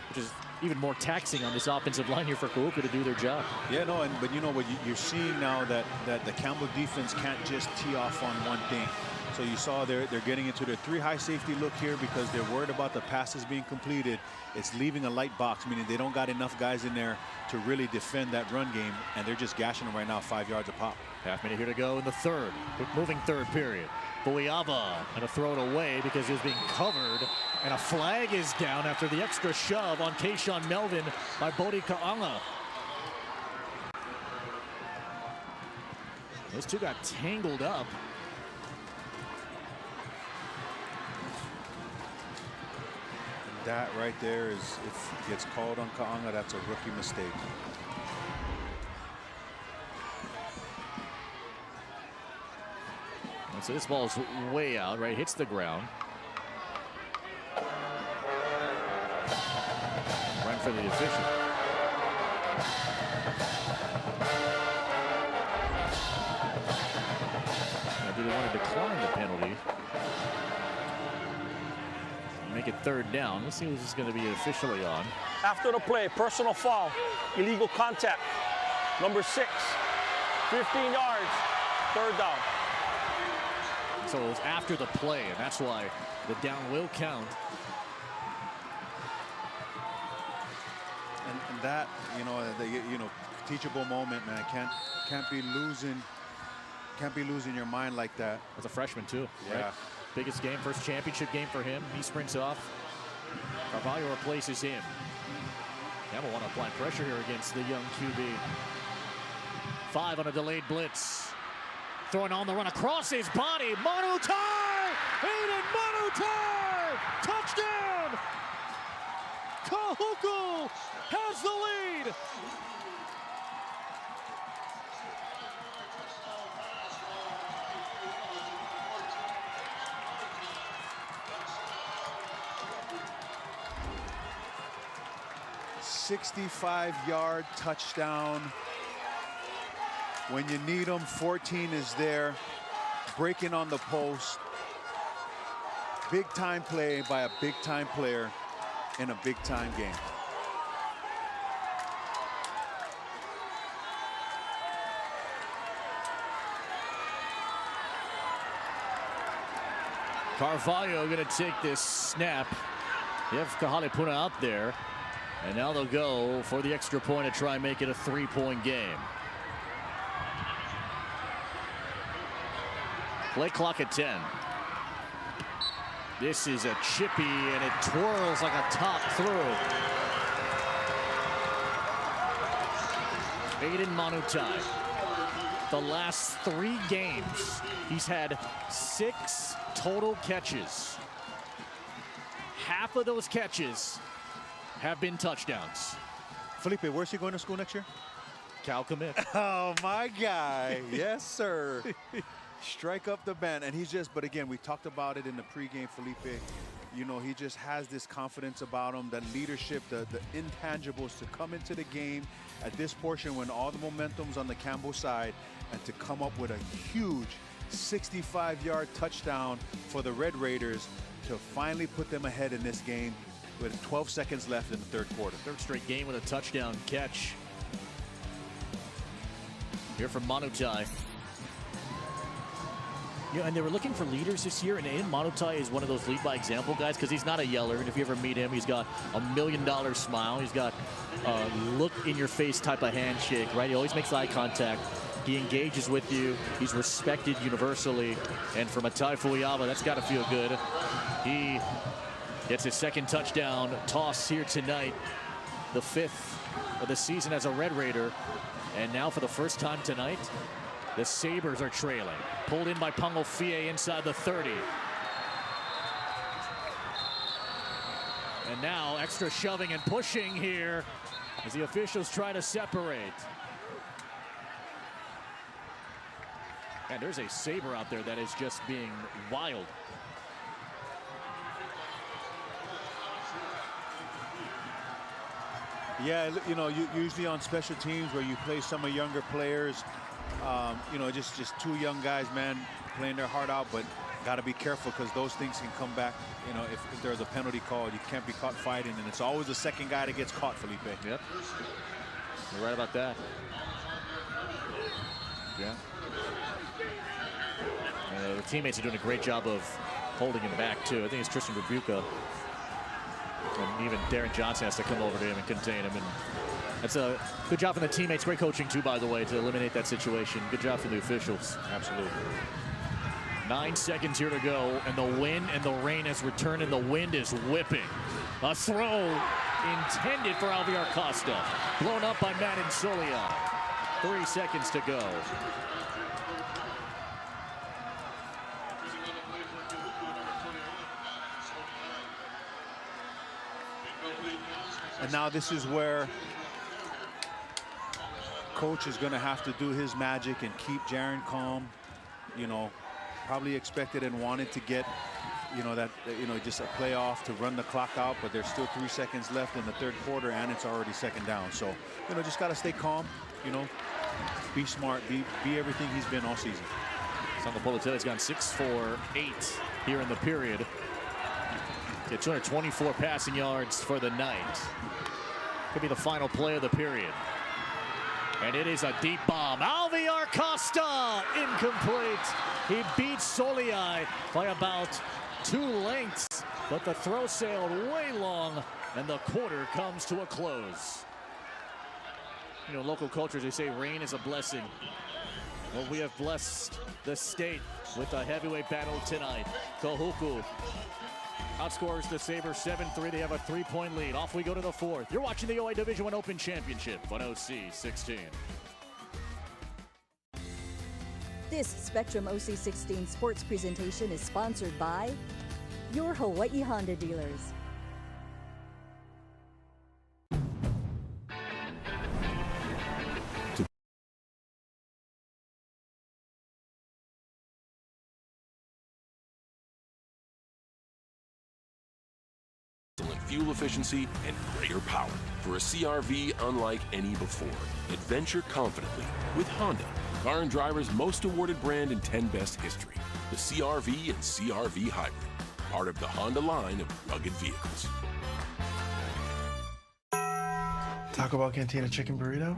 which is even more taxing on this offensive line here for Kahuku to do their job. Yeah, no, but you know what you're seeing now, that the Campbell defense can't just tee off on one thing. So you saw they're getting into their 3 high safety look here because they're worried about the passes being completed. It's leaving a light box, meaning they don't got enough guys in there to really defend that run game, and they're just gashing them right now 5 yards a pop. Half minute here to go in the 3rd, quick moving 3rd period. Fuyava gonna throw it away because he was being covered, and a flag is down after the extra shove on Kayshawn Melvin by Bodhi Ka'anga. Those two got tangled up. That right there is, if it gets called on Ka'anga, that's a rookie mistake. So this ball's way out, right? Hits the ground. Right for the official. Now, do they want to decline the penalty? Make it third down. Let's see who's this going to be officially on. After the play, personal foul, illegal contact. Number 6, 15 yards, third down. So it was after the play, and that's why the down will count. And that, teachable moment, man. Can't be losing your mind like that. As a freshman too, yeah. Right? Biggest game, first championship game for him. He sprints off. Carvalho replaces him. Campbell want to apply pressure here against the young QB. 5 on a delayed blitz. Throwing on the run across his body. Manutai! Hayden Manutai! Touchdown! Kahuku has the lead. '65-yard touchdown. When you need them, 14 is there, breaking on the post. Big time play by a big time player in a big time game. Carvalho going to take this snap. You have Kahalepuna out there. And now they'll go for the extra point to try and make it a 3-point game. Play clock at 10. This is a chippy, and it twirls like a top through. Hayden Manutai. The last 3 games, he's had 6 total catches. Half of those catches have been touchdowns. Felipe, where's he going to school next year? Cal commit. Oh, my guy. Yes, sir. Strike up the band. And he's just, but again, we talked about it in the pregame, Felipe. You know, he just has this confidence about him, that leadership, the intangibles to come into the game at this portion when all the momentum's on the Campbell side, and to come up with a huge 65-yard touchdown for the Red Raiders to finally put them ahead in this game with 12 seconds left in the third quarter. Third straight game with a touchdown catch. Here from Manutai. Yeah, and they were looking for leaders this year, and Aiden Manutai is one of those lead by example guys because he's not a yeller. And if you ever meet him, he's got a $1 million smile. He's got a look in your face type of handshake, right? He always makes eye contact. He engages with you. He's respected universally. And for Matai Fuiava, that's got to feel good. He gets his second touchdown toss here tonight, the 5th of the season as a Red Raider. And now for the first time tonight, the Sabres are trailing. Pulled in by Pangofie inside the 30. And now extra shoving and pushing here as the officials try to separate. And there's a Sabre out there that is just being wild. Yeah, you know, usually on special teams where you play some of younger players, you know, just 2 young guys, man, playing their heart out, but got to be careful because those things can come back. You know, if there's a penalty call, you can't be caught fighting, and it's always the second guy that gets caught, Felipe. Yep, you're right about that. Yeah. The teammates are doing a great job of holding him back, too. I think it's Tristan Rebuka. And even Darren Johnson has to come over to him and contain him. And that's a good job from the teammates. Great coaching, too, by the way, to eliminate that situation. Good job from the officials. Absolutely. 9 seconds here to go, and the wind and the rain has returned, and the wind is whipping. A throw intended for Alviar Costa. Blown up by Matt Insolia. 3 seconds to go. And now this is where coach is going to have to do his magic and keep Jaren calm. You know, probably expected and wanted to get, just a playoff to run the clock out, but there's still 3 seconds left in the third quarter, and it's already second down. So, just got to stay calm, be smart, be everything he's been all season. Sango Politelli's gone 6 for 8 here in the period. Get 224 passing yards for the night. Could be the final play of the period. And it is a deep bomb. Alviar Costa, incomplete. He beats Soliai by about 2 lengths, but the throw sailed way long, and the quarter comes to a close. Local cultures, they say rain is a blessing. Well, we have blessed the state with a heavyweight battle tonight. Kahuku outscores the Sabres 7-3. They have a 3-point lead. Off we go to the fourth. You're watching the OIA Division I Open Championship on OC 16. This Spectrum OC 16 sports presentation is sponsored by your Hawaii Honda dealers. Fuel efficiency and greater power for a CR-V unlike any before. Adventure confidently with Honda, car and driver's most awarded brand in 10 Best history. The CR-V and CR-V Hybrid, part of the Honda line of rugged vehicles. Taco Bell Cantina chicken burrito?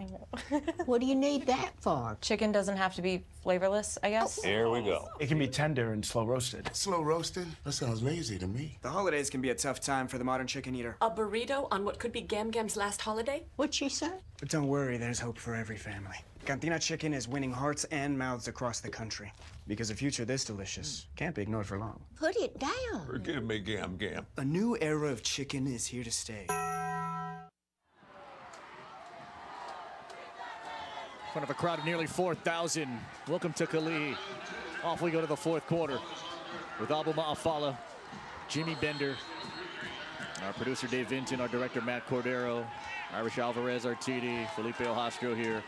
What do you need that for? Chicken doesn't have to be flavorless, I guess. Here we go. It can be tender and slow roasted. Slow roasted? That sounds lazy to me. The holidays can be a tough time for the modern chicken eater. A burrito on what could be Gam Gam's last holiday? What'd she say? But don't worry, there's hope for every family. Cantina chicken is winning hearts and mouths across the country. Because a future this delicious can't be ignored for long. Put it down. Forgive me, Gam Gam. A new era of chicken is here to stay. In front of a crowd of nearly 4,000. Welcome to Kalihi. Off we go to the fourth quarter with Abu Ma'afala, Jimmy Bender, our producer Dave Vinton, our director Matt Cordero, Irish Alvarez, our TD, Felipe Ojastro here.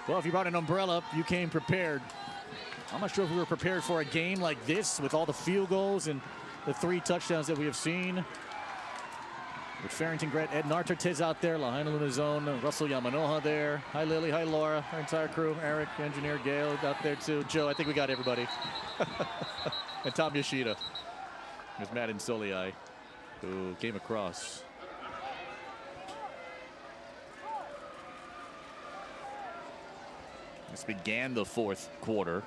Well, if you brought an umbrella, you came prepared. I'm not sure if we were prepared for a game like this with all the field goals and the 3 touchdowns that we have seen. With Farrington, Grant, Ed Nartartez out there, Lahaina Lunazone, Russell Yamanoha there. Hi, Lily. Hi, Laura. Our entire crew. Eric, engineer, Gail out there, too. Joe, I think we got everybody. And Tom Yoshida. There's Matt Soliai, who came across. This began the fourth quarter.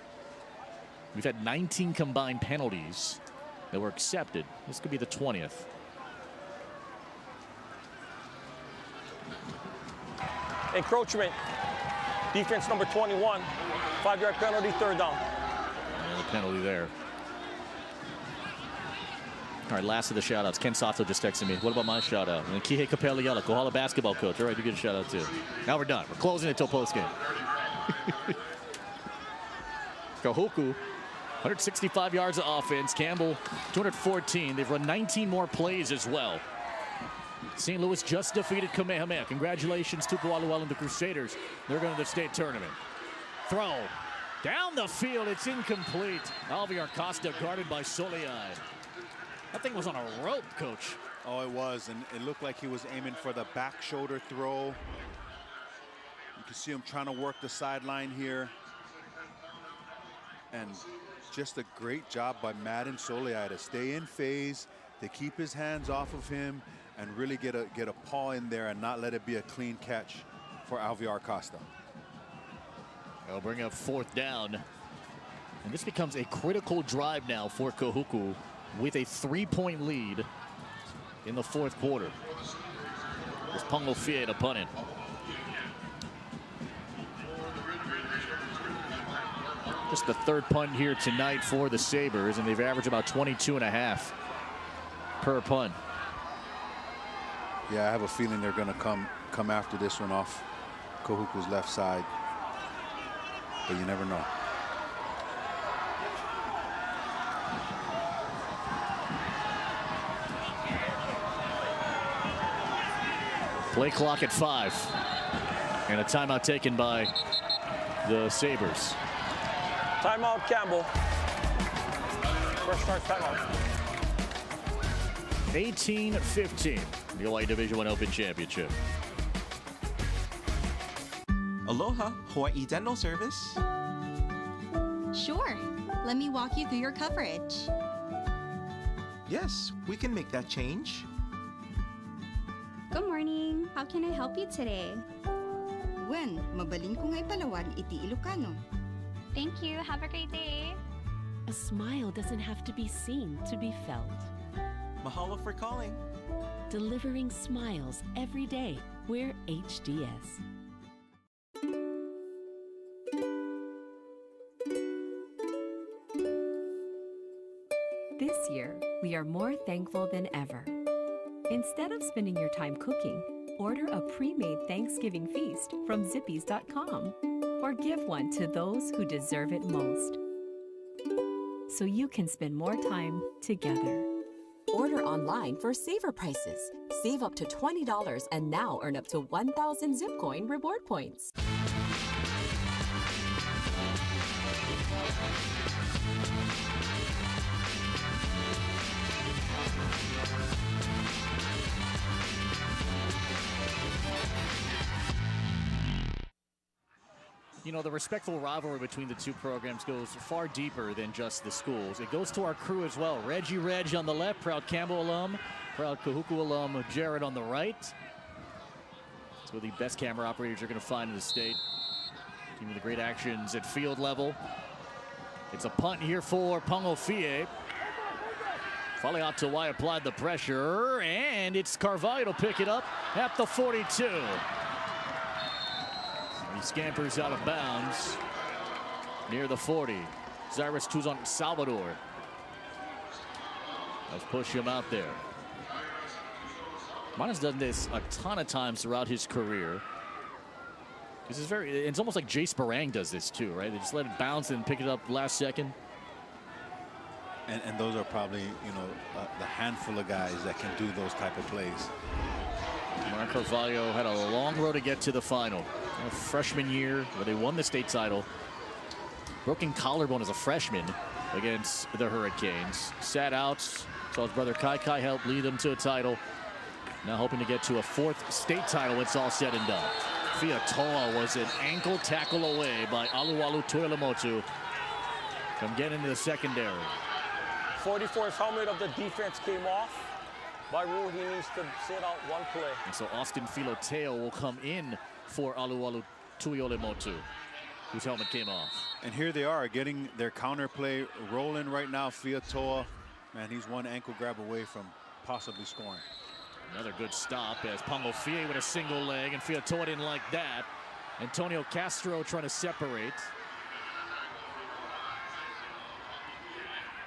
We've had 19 combined penalties that were accepted. This could be the 20th. Encroachment. Defense number 21. 5-yard penalty, third down. And a penalty there. All right, last of the shout-outs. Ken Sato just texted me. What about my shout-out? And Kihei Kapeliala, Kohala basketball coach. All right, you get a shout-out too. Now we're done. We're closing it till postgame. Kahuku, 165 yards of offense. Campbell, 214. They've run 19 more plays as well. St. Louis just defeated Kamehameha. Congratulations to Pualual and the Crusaders. They're going to the state tournament. Throw. Down the field. It's incomplete. Alviar Costa guarded by Soliai. That thing was on a rope, Coach. Oh, it was. And it looked like he was aiming for the back shoulder throw. You can see him trying to work the sideline here. And just a great job by Madden Soliai to stay in phase, to keep his hands off of him, and really get a paw in there and not let it be a clean catch for Alviar Costa. They'll bring up fourth down. And this becomes a critical drive now for Kahuku with a 3-point lead in the fourth quarter. It's Pongo Fie to punt it. Just the third punt here tonight for the Sabres, and they've averaged about 22.5 per punt. Yeah, I have a feeling they're going to come after this one off Kahuku's left side, but you never know. Play clock at 5, and a timeout taken by the Sabres. Timeout, Campbell. First start timeout. 18-15, the OIA Division I Open Championship. Aloha, Hawaii Dental Service. Sure. Let me walk you through your coverage. Yes, we can make that change. Good morning. How can I help you today? Wen, mabalin ko nga'y Palawan, iti Ilocano. Thank you. Have a great day. A smile doesn't have to be seen to be felt. Mahalo for calling. Delivering smiles every day. We're HDS. This year, we are more thankful than ever. Instead of spending your time cooking, order a pre-made Thanksgiving feast from Zippies.com or give one to those who deserve it most, so you can spend more time together. Order online for saver prices. Save up to $20 and now earn up to 1,000 Zipcoin reward points. You know, the respectful rivalry between the two programs goes far deeper than just the schools. It goes to our crew as well. Reggie Reg on the left, proud Campbell alum, proud Kahuku alum, Jared on the right. It's where the best camera operators are going to find in the state. Team of the great actions at field level. It's a punt here for Pangofie. Faleato'Wai applied the pressure, and it's Carvalho to pick it up at the 42. He scampers out of bounds near the 40. Cyrus Tuzon Salvador. Let's push him out there. Mana's done this a ton of times throughout his career. This is it's almost like Jace Barang does this too, right? They just let it bounce and pick it up last second. And those are probably, you know, the handful of guys that can do those type of plays. Mark Carvalho had a long road to get to the final. A freshman year where they won the state title. Broken collarbone as a freshman against the Hurricanes. Sat out, saw his brother Kai Kai help lead them to a title. Now hoping to get to a fourth state title when it's all said and done. Fiatoa was an ankle tackle away by Alualu Tuilamotu from getting into the secondary. 44's helmet of the defense came off. By rule, he needs to sit out one play. And so Austin Filoteo will come in for Alualu Tuilamotu, whose helmet came off. And here they are getting their counter play rolling right now. Fiatoa, man, he's one ankle grab away from possibly scoring. Another good stop as Pangofie with a single leg, and Fiatoa didn't like that. Antonio Castro trying to separate.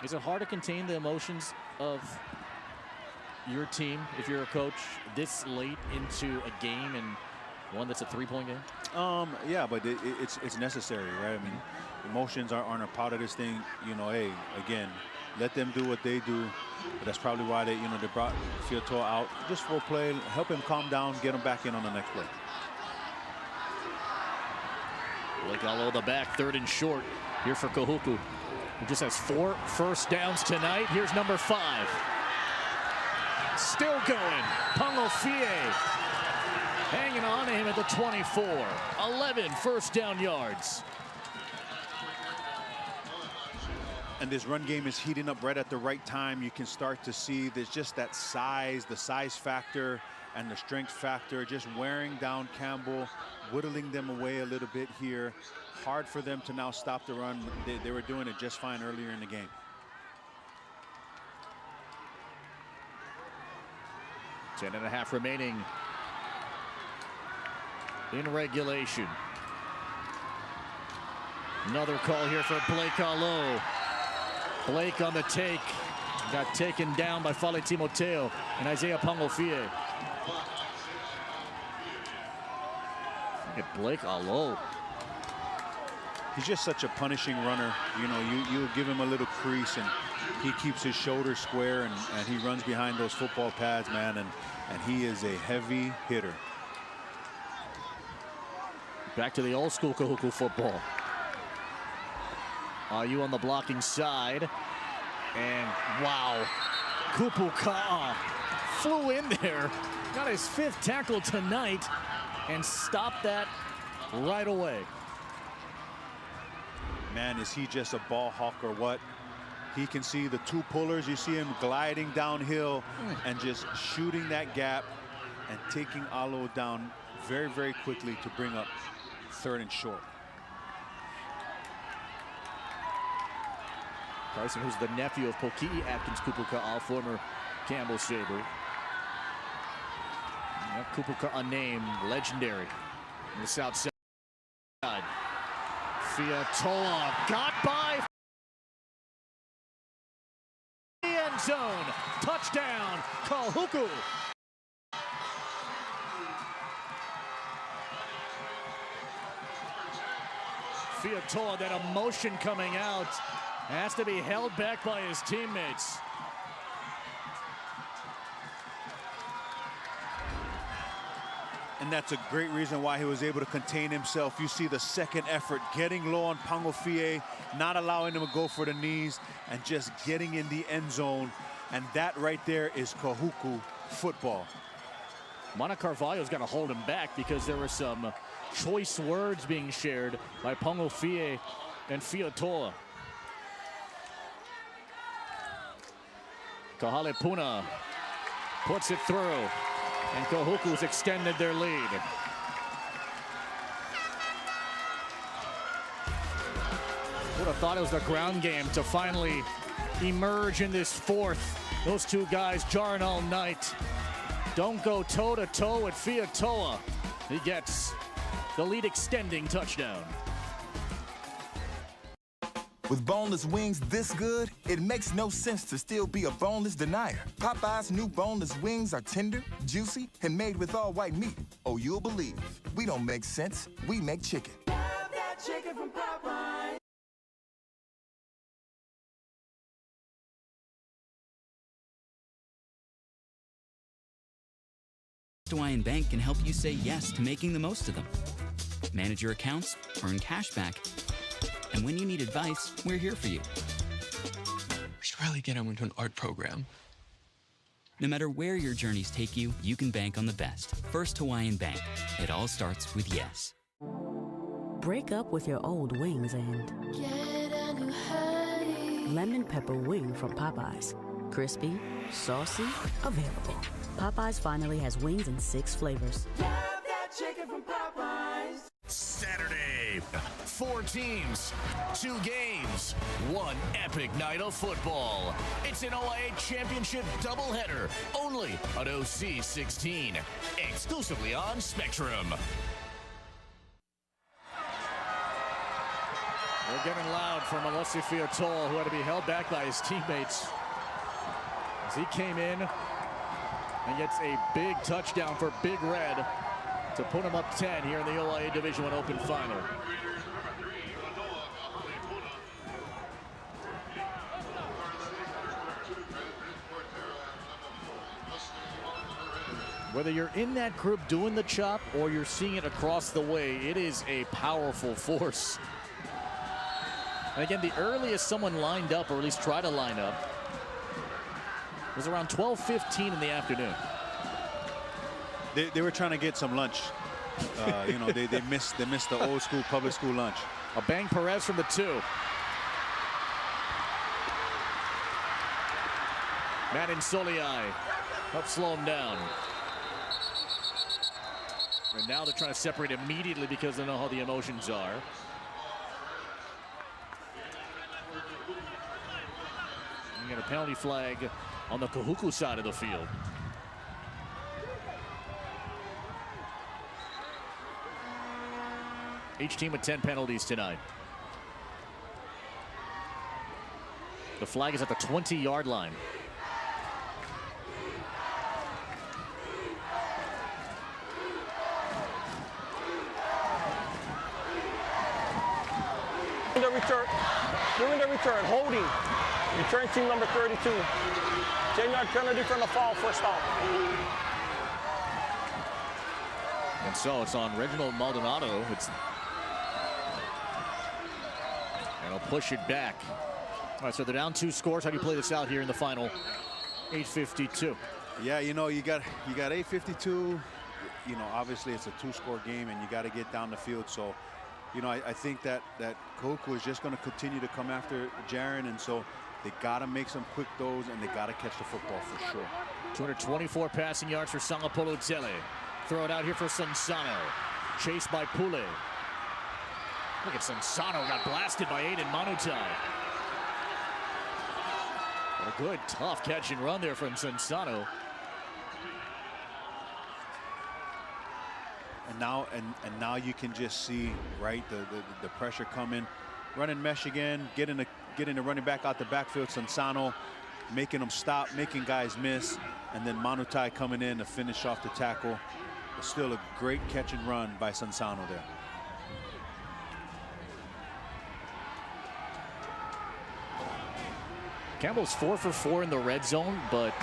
Is it hard to contain the emotions of your team if you're a coach this late into a game, and one that's a three-point game? Yeah, but it's necessary, right? I mean, emotions aren't a part of this thing. You know, hey, again, let them do what they do. But that's probably why they brought Fiatoa out just for play, help him calm down, get him back in on the next play. Look all the back, 3rd and short here for Kahuku, who just has 4 first downs tonight. Here's number 5. Still going. Pangofie hanging on to him at the 24. 11 first down yards. And this run game is heating up right at the right time. You can start to see there's just that size, the size factor and the strength factor, just wearing down Campbell, whittling them away a little bit here. Hard for them to now stop the run. They were doing it just fine earlier in the game. Ten and a half remaining in regulation. Another call here for Blake Allo. Blake on the take. Got taken down by Fale Timoteo and Isaiah Pangofie. Look at Blake Allo. He's just such a punishing runner. You know, you give him a little crease and he keeps his shoulders square and he runs behind those football pads, man, and he is a heavy hitter. Back to the old school Kahuku football. You on the blocking side. And wow, Kupu Ka'a flew in there, got his 5th tackle tonight, and stopped that right away. Man, is he just a ball hawk or what? He can see the 2 pullers. You see him gliding downhill and just shooting that gap and taking Alo down very, very quickly to bring up 3rd and short. Carson, who's the nephew of Poki'i Atkins Kupu Ka'a, former Campbell Sabre. That Kupu Ka'a name, legendary on the south side. Fiatoa got by the end zone. Touchdown, Kahuku. Fiatoa, that emotion coming out, has to be held back by his teammates. And that's a great reason why he was able to contain himself. You see the second effort, getting low on Pangofie, not allowing him to go for the knees, and just getting in the end zone. And that right there is Kahuku football. Mana Carvalho's got to hold him back because there were some choice words being shared by Pangofie and Fiatoa. Kahalepuna puts it through, and Kahuku's extended their lead. Would have thought it was the ground game to finally emerge in this 4th. Those 2 guys jarring all night. Don't go toe-to-toe with Fiatoa. He gets the lead extending touchdown. With boneless wings this good, it makes no sense to still be a boneless denier. Popeye's new boneless wings are tender, juicy, and made with all white meat. Oh, you'll believe. We don't make sense, we make chicken. Love that chicken from Popeye. Hawaiian Bank can help you say yes to making the most of them. Manage your accounts, earn cash back, and when you need advice, we're here for you. We should really get him into an art program. No matter where your journeys take you, you can bank on the best. First Hawaiian Bank. It all starts with yes. Break up with your old wings and Get a new honey. lemon pepper wing from Popeyes. Crispy, saucy, available. Popeyes finally has wings in 6 flavors. Love that chicken from Popeyes. Saturday, 4 teams, 2 games, 1 epic night of football. It's an OIA championship doubleheader, only on OC 16, exclusively on Spectrum. They're getting loud from Alessi Fiatoa, who had to be held back by his teammates as he came in and gets a big touchdown for Big Red to put him up 10 here in the OIA Division I Open Final. Whether you're in that group doing the chop or you're seeing it across the way, it is a powerful force. And again, the earliest someone lined up, or at least tried to line up, was around 12:15 in the afternoon. They were trying to get some lunch. You know, they missed the old school public school lunch. A bang Perez from the 2. Matt Insoliai helped slow him down. And now they're trying to separate immediately because they know how the emotions are. You got a penalty flag on the Kahuku side of the field. Each team with 10 penalties tonight. The flag is at the 20-yard line. During the return, holding. Return team number 32. 10-yard penalty from the foul, first down. And so it's on Reginald Maldonado. And I'll push it back. All right, so they're down 2 scores. How do you play this out here in the final 8:52? Yeah, you know, you got 8:52. You know, obviously it's a 2-score game, and you got to get down the field. So, you know, I think that Kahuku is just going to continue to come after Darren, and so they got to make some quick throws, and they got to catch the football for sure. 224 passing yards for Sangapolo Tele. Throw it out here for Sansano. Chased by Pule. Look at Sansano, got blasted by Aiden Manutai. A good, tough catch and run there from Sansano. And now you can just see, right, the pressure coming. Running mesh again, getting the running back out the backfield. Sansano making them stop, making guys miss, and then Manutai coming in to finish off the tackle. But still a great catch and run by Sansano there. Campbell's 4 for 4 in the red zone, but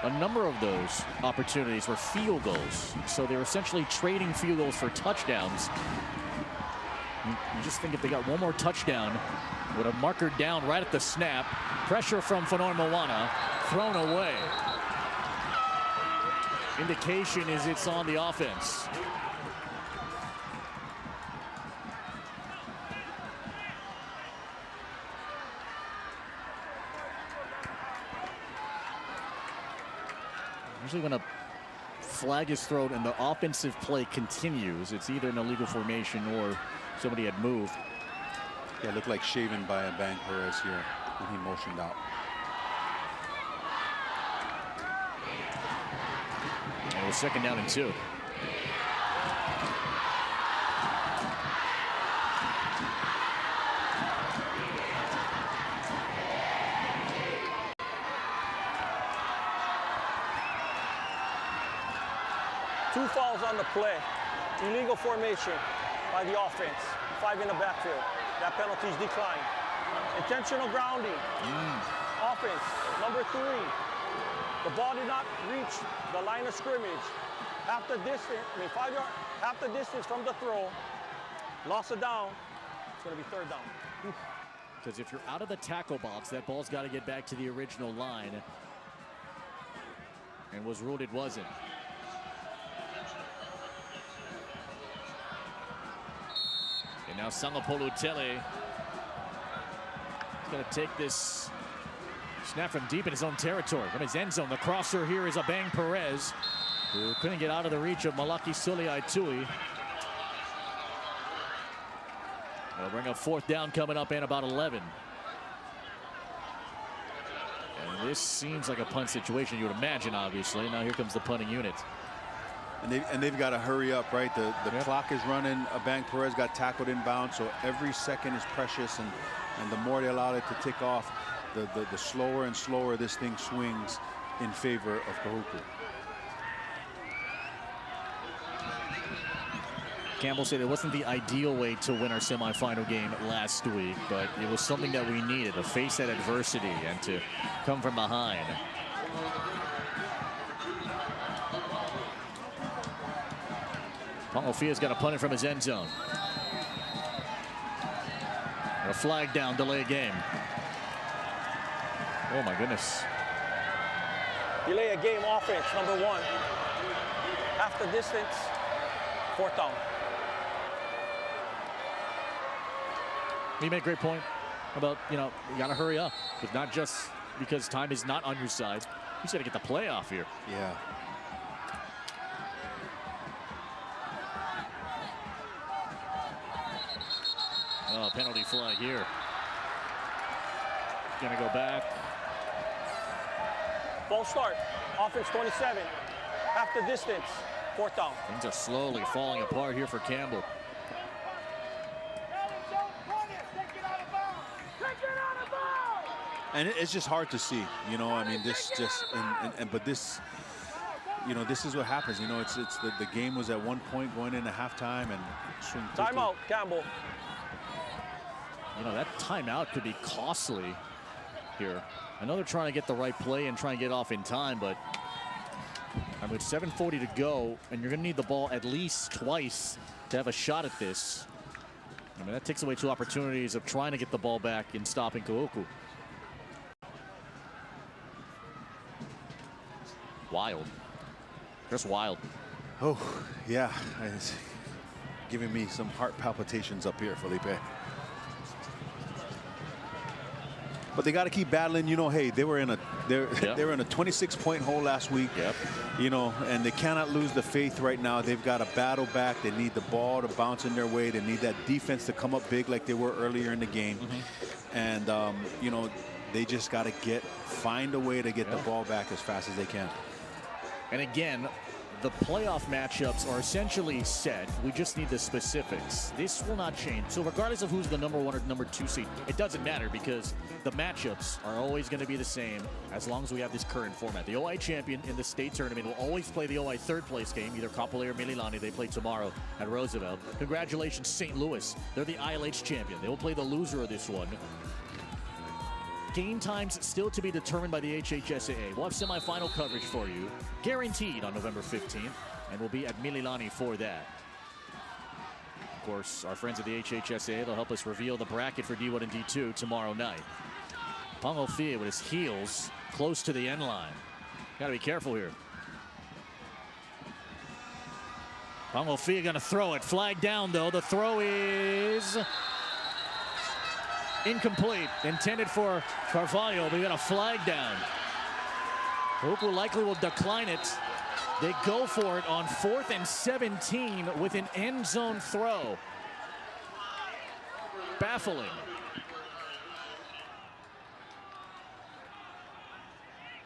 a number of those opportunities were field goals. So they're essentially trading field goals for touchdowns. You just think if they got one more touchdown, with a marker down right at the snap, pressure from Fanor Moana, thrown away. Indication is it's on the offense. Usually when a flag is thrown and the offensive play continues, it's either an illegal formation or somebody had moved. Yeah, it looked like shaven by a Bang Perez here when he motioned out. And it was 2nd down and 2. Two fouls on the play. Illegal formation by the offense. 5 in the backfield. That penalty is declined. Intentional grounding. Offense, number 3. The ball did not reach the line of scrimmage. Half the distance, 5 yards, half the distance from the throw. Loss of down. It's going to be 3rd down. Because if you're out of the tackle box, that ball's got to get back to the original line. And was ruled it wasn't. And now Sangapolo Tele is going to take this snap from deep in his own territory. From his end zone, the crosser here is Abang Perez, who couldn't get out of the reach of Malaki Suliaitui. They'll bring up 4th down coming up in about 11. And this seems like a punt situation, you would imagine, obviously. Now here comes the punting unit. And they've got to hurry up, right? The clock is running. Abang Perez got tackled inbound, so every second is precious, and the more they allow it to tick off, the slower and slower this thing swings in favor of Kahuku. Campbell said it wasn't the ideal way to win our semifinal game last week, but it was something that we needed, to face that adversity and to come from behind. Pangofia's got to punt it from his end zone. A flag down, delay game. Oh my goodness. Delay a game offense, number 1. Half the distance, 4th down. You made a great point about, you got to hurry up. But not just because time is not on your side. You just got to get the play off here. Yeah. Oh, penalty flag here. Gonna go back. False start. Offense 27. Half the distance. 4th down. Things are slowly falling apart here for Campbell. And it's just hard to see, I mean, this just, but this, this is what happens. It's the game was at one point going into halftime and swing. Timeout, Campbell. That timeout could be costly here. I know they're trying to get the right play and try and get off in time, but I mean, 7:40 to go, and you're going to need the ball at least twice to have a shot at this. I mean, that takes away 2 opportunities of trying to get the ball back and stopping Kahuku. Wild. Just wild. Oh, yeah. It's giving me some heart palpitations up here, Felipe. But they got to keep battling. You know, hey, they were in a they were in a 26-point hole last week. Yep. You know, and they cannot lose the faith right now. They've got to battle back. They need the ball to bounce in their way. They need that defense to come up big like they were earlier in the game. And you know, they just got to find a way to get the ball back as fast as they can. And again, the playoff matchups are essentially set. We just need the specifics. This will not change. So regardless of who's the number 1 or number 2 seed, it doesn't matter because the matchups are always going to be the same as long as we have this current format. The OIA champion in the state tournament will always play the OIA third place game, either Kapolei or Mililani. They play tomorrow at Roosevelt. Congratulations, St. Louis. They're the ILH champion. They will play the loser of this one. Game times still to be determined by the HHSAA. We'll have semifinal coverage for you, guaranteed on November 15th, and we'll be at Mililani for that. Of course, our friends at the HHSAA, they'll help us reveal the bracket for D1 and D2 tomorrow night. Pangofia with his heels close to the end line. Got to be careful here. Pangofia going to throw it. Flag down, though. The throw is incomplete. Intended for Carvalho, but we got a flag down. Kahuku likely will decline it. They go for it on 4th and 17 with an end zone throw. Baffling.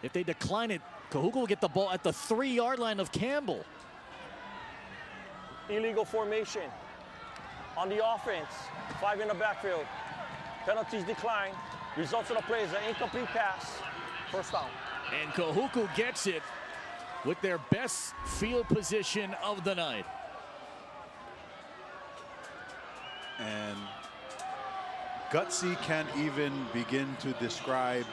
If they decline it, Kahuku will get the ball at the 3-yard line of Campbell. Illegal formation on the offense. 5 in the backfield. Penalties decline. Results of the play is an incomplete pass. First down. And Kahuku gets it with their best field position of the night. And Gutsy can't even begin to describe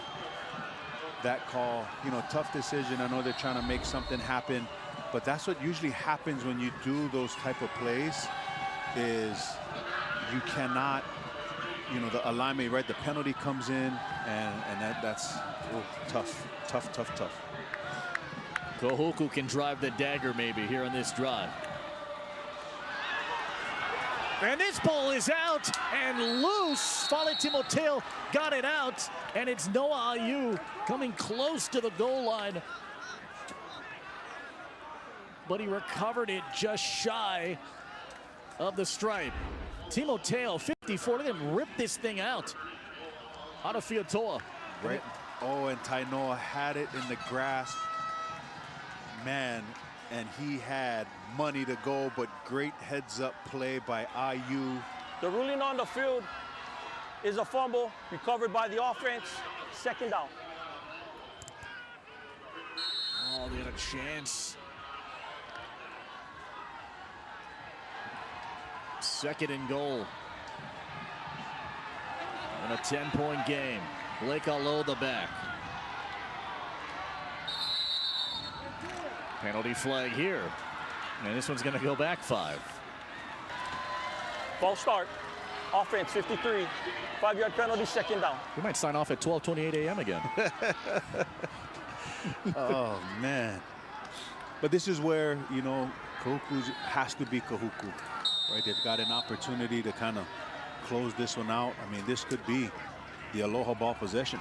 that call. You know, tough decision. I know they're trying to make something happen, but that's what usually happens when you do those type of plays is you cannot, you know, the alignment, right? The penalty comes in, and that's tough. Kahuku can drive the dagger maybe here on this drive. And this ball is out and loose. Fale Timoteo got it out, and it's Noah Ayu coming close to the goal line. But he recovered it just shy of the stripe. Timoteo, 54, look at him rip this thing out of Fiotoa. Right. Oh, and Tainoa had it in the grasp. Man, and he had money to go, but great heads-up play by Ayu. The ruling on the field is a fumble recovered by the offense. Second down. Oh, they had a chance. Second and goal. In a 10-point game. Blake Alo the back. Penalty flag here. And this one's going to go back 5. False start. Offense 53. 5-yard penalty, second down. We might sign off at 12:28 a.m. again. Oh, man. But this is where, you know, Kahuku has to be Kahuku. Right? They've got an opportunity to kind of close this one out. I mean, this could be the Aloha ball possession.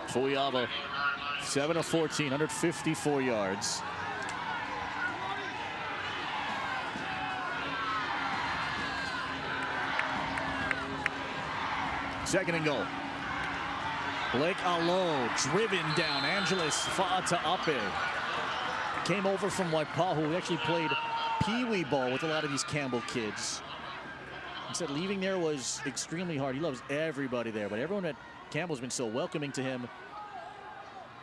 Fuyava, 7 of 14, 154 yards. Second and goal. Blake Alo driven down. Angeles Fa'ata'ape came over from Waipahu. He actually played pee-wee ball with a lot of these Campbell kids. He said leaving there was extremely hard. He loves everybody there, but everyone at Campbell's been so welcoming to him.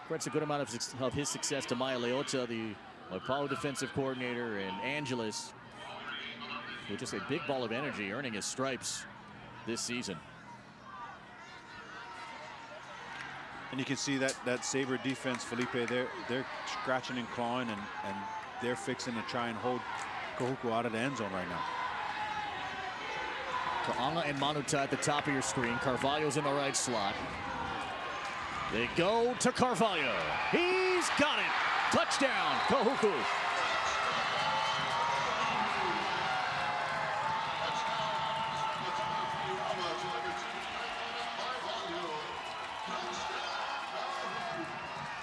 Credits a good amount of his success to Maya Leota, the Waipahu defensive coordinator, and Angeles, with just a big ball of energy, earning his stripes this season. And you can see that Sabre defense, Felipe, they're scratching and clawing, and they're fixing to try and hold Kahuku out of the end zone right now. Ka'anga and Manuta at the top of your screen. Carvalho's in the right slot. They go to Carvalho. He's got it. Touchdown, Kahuku.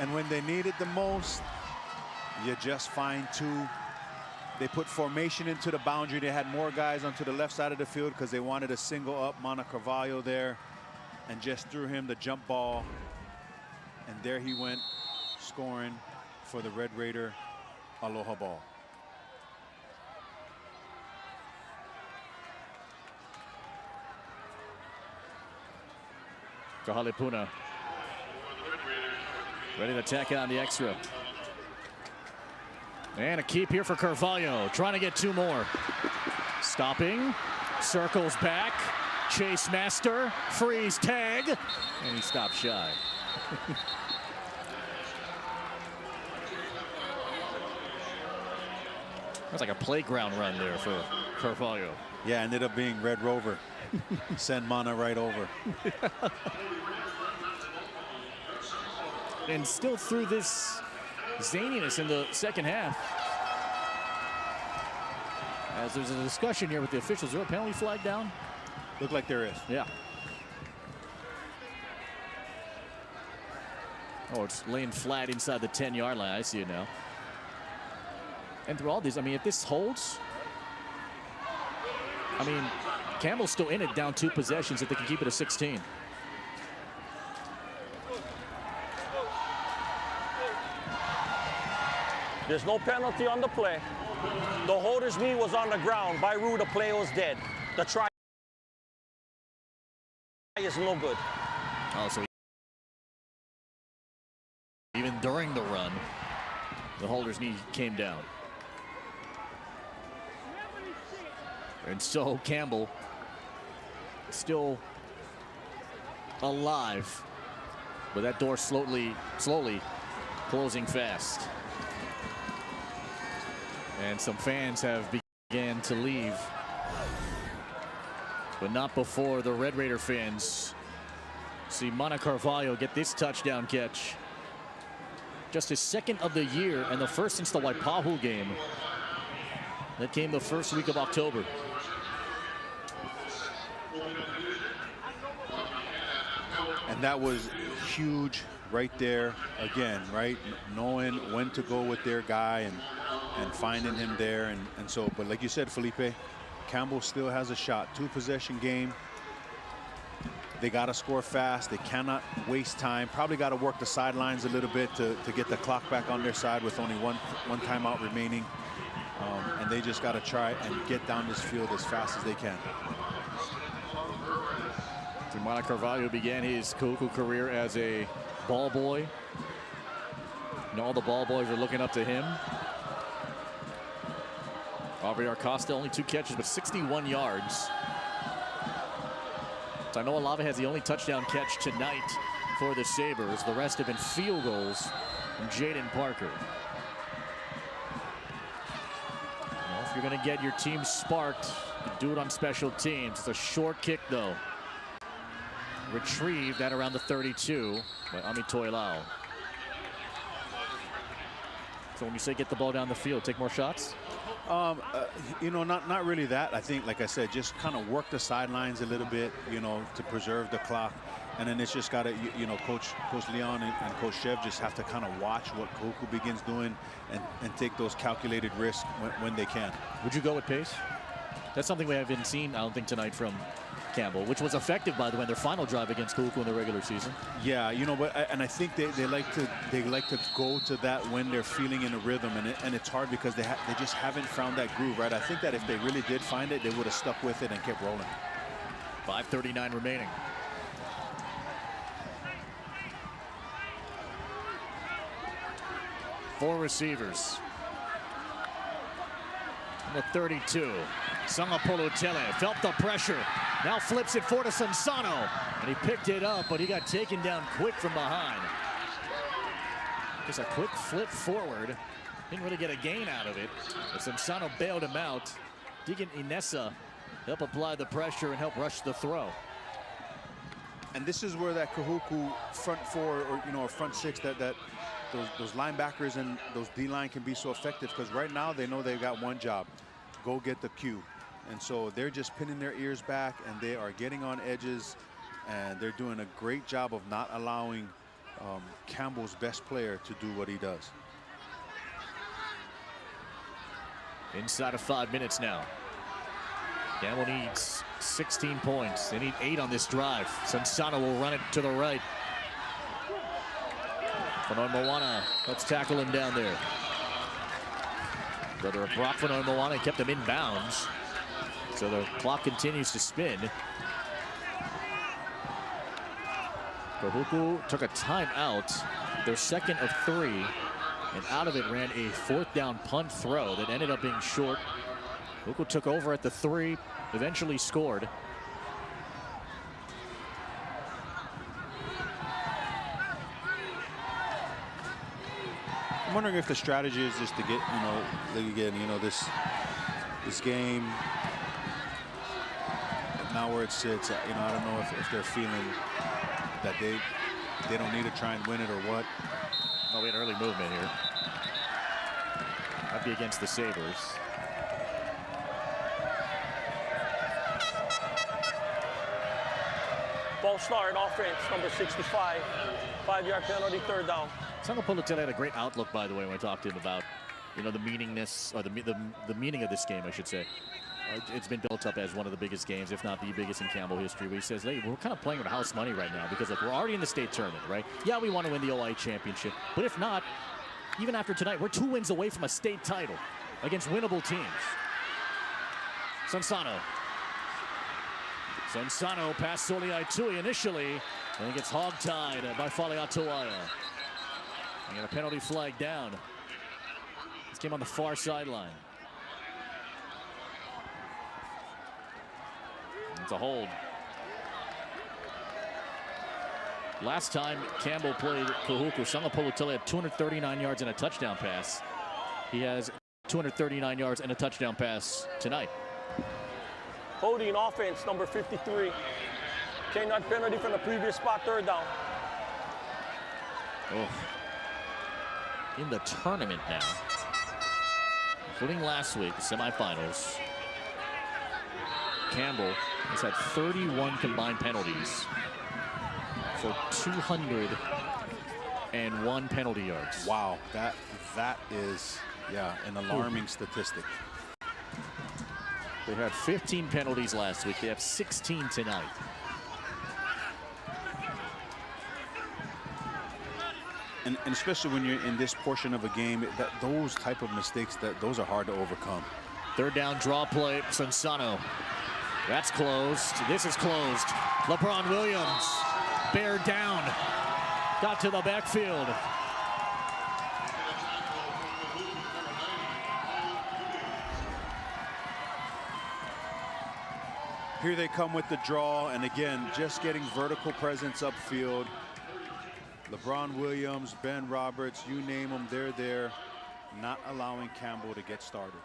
And when they need it the most, you just find two. They put formation into the boundary. They had more guys onto the left side of the field because they wanted to single up Mana Carvalho there, and just threw him the jump ball. And there he went, scoring for the Red Raider Aloha ball. Kahalepuna ready to tack it on the extra. And a keep here for Carvalho, trying to get two more. Stopping, circles back, chase master, freeze tag, and he stopped shy. That's like a playground run there for Carvalho. Yeah, ended up being Red Rover. Send Mana right over. And still through this zaniness in the second half. As there's a discussion here with the officials. Is there a penalty flag down? Look like there is. Yeah. Oh, it's laying flat inside the 10-yard line. I see it now. And through all these, I mean, if this holds, I mean, Campbell's still in it, down 2 possessions if they can keep it at 16. There's no penalty on the play. The holder's knee was on the ground. By rule, the play was dead. The try is no good. Also, even during the run, the holder's knee came down. And so Campbell still alive, but that door slowly closing fast. And some fans have began to leave, but not before the Red Raider fans see Mana Carvalho get this touchdown catch. Just his second of the year and the first since the Waipahu game. That came the first week of October. And that was huge right there again, right? Knowing when to go with their guy and finding him there. And so, but like you said, Felipe, Campbell still has a shot. 2-possession game. They got to score fast. They cannot waste time. Probably got to work the sidelines a little bit to get the clock back on their side with only one timeout remaining. And they just got to try and get down this field as fast as they can. Mana Carvalho began his Kahuku career as a ball boy. And all the ball boys are looking up to him. Aubrey Acosta, only 2 catches, but 61 yards. So I know Olave has the only touchdown catch tonight for the Sabres. The rest have been field goals from Jaden Parker. Well, if you're going to get your team sparked, you do it on special teams. It's a short kick, though. Retrieved at around the 32 by Ami Toilao. So when you say get the ball down the field, take more shots? You know, not really that. I think, like I said, just kind of work the sidelines a little bit, you know, to preserve the clock. And then it's just got to, you know, Coach Leon and Coach Chev just have to kind of watch what Kahuku begins doing and take those calculated risks when they can. Would you go with pace? That's something we haven't seen, I don't think, tonight from Campbell, which was effective, by the way, in their final drive against Kahuku in the regular season. Yeah, you know, but I think they like to go to that when they're feeling in a rhythm, and it's hard because they just haven't found that groove, right? I think that if they really did find it, they would have stuck with it and kept rolling. 5:39 remaining. Four receivers. The 32. Sangapolutele felt the pressure. Now flips it for to Sansano. And he picked it up, but he got taken down quick from behind. Just a quick flip forward. Didn't really get a gain out of it. But Sansano bailed him out. Deegan Inessa helped apply the pressure and help rush the throw. And this is where that Kahuku front four, or front six, those linebackers and those D-line can be so effective, because right now they know they've got one job: go get the cue. And so they're just pinning their ears back, and they are getting on edges, and they're doing a great job of not allowing Campbell's best player to do what he does. Inside of 5 minutes now. Campbell needs 16 points. They need 8 on this drive. Sansano will run it to the right. Fanoy Moana, let's tackle him down there. Brother of Brock Fanoy Moana kept him in bounds. So the clock continues to spin. Kahuku took a timeout, their second of 3, and out of it ran a 4th down punt throw that ended up being short. Kahuku took over at the 3, eventually scored. I'm wondering if the strategy is just to get, this game now where it sits. I don't know if they're feeling that they don't need to try and win it or what. Oh, we had early movement here. That'd be against the Sabres. Ball start, offense, number 65. 5-yard penalty, 3rd down. Sangapolutele had a great outlook, by the way, when I talked to him about, the meaningness, or the meaning of this game, I should say. It's been built up as one of the biggest games, if not the biggest in Campbell history. Where he says, hey, we're kind of playing with house money right now because we're already in the state tournament, right? Yeah, we want to win the OIA championship, but if not, even after tonight, we're 2 wins away from a state title against winnable teams. Sansano past Soliai-Tui initially, and he gets hog-tied by Faleatuaia. And got a penalty flag down. This came on the far sideline. It's a hold. Last time Campbell played Kahuku, Sangapolutele had 239 yards and a touchdown pass. He has 239 yards and a touchdown pass tonight. Holding, offense, number 53. 10-yard penalty from the previous spot, 3rd down. Oh. In the tournament now, including last week, the semifinals, Campbell has had 31 combined penalties for 201 penalty yards. Wow, that is, an alarming statistic. They had 15 penalties last week. They have 16 tonight. And especially when you're in this portion of a game, those type of mistakes, those are hard to overcome. 3rd down draw play, Sansano. That's closed. This is closed. LeBron Williams, bear down. Got to the backfield. Here they come with the draw, and again, just getting vertical presence upfield. LeBron Williams, Ben Roberts, you name them, they're there, not allowing Campbell to get started.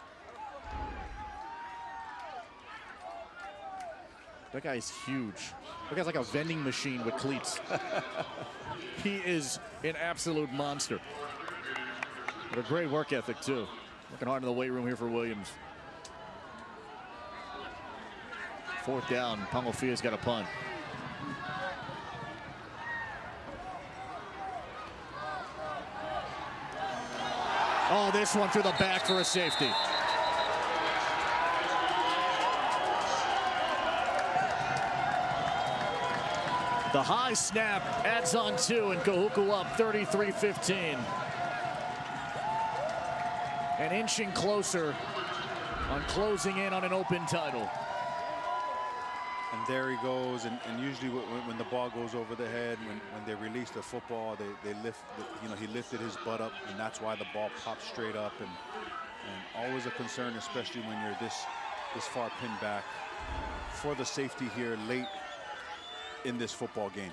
That guy is huge. That guy's like a vending machine with cleats. He is an absolute monster. But a great work ethic, too. Working hard in the weight room here for Williams. 4th down, Pangofia's got a punt. Oh, this one through the back for a safety. The high snap adds on 2, and Kahuku up 33-15. And inching closer on closing in on an open title. And there he goes, and usually when the ball goes over the head, when they release the football, they lift, he lifted his butt up, and that's why the ball popped straight up, and And always a concern, especially when you're this far pinned back, for the safety here late in this football game.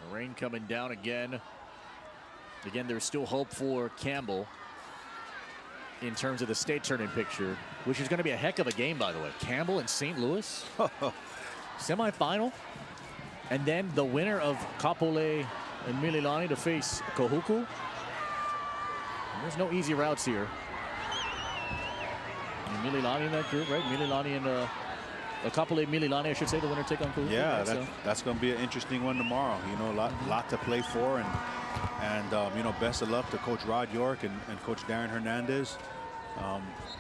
The rain coming down again. Again, there's still hope for Campbell in terms of the state tournament picture, which is going to be a heck of a game, by the way. Campbell and St. Louis semifinal, and then the winner of Kapolei and Mililani to face Kahuku. And there's no easy routes here. And Mililani in that group, right? Mililani and Kapolei Mililani, I should say, the winner take on Kahuku. Yeah, right? that's going to be an interesting one tomorrow. You know, a lot to play for, and you know, best of luck to Coach Rod York and Coach Darren Hernandez,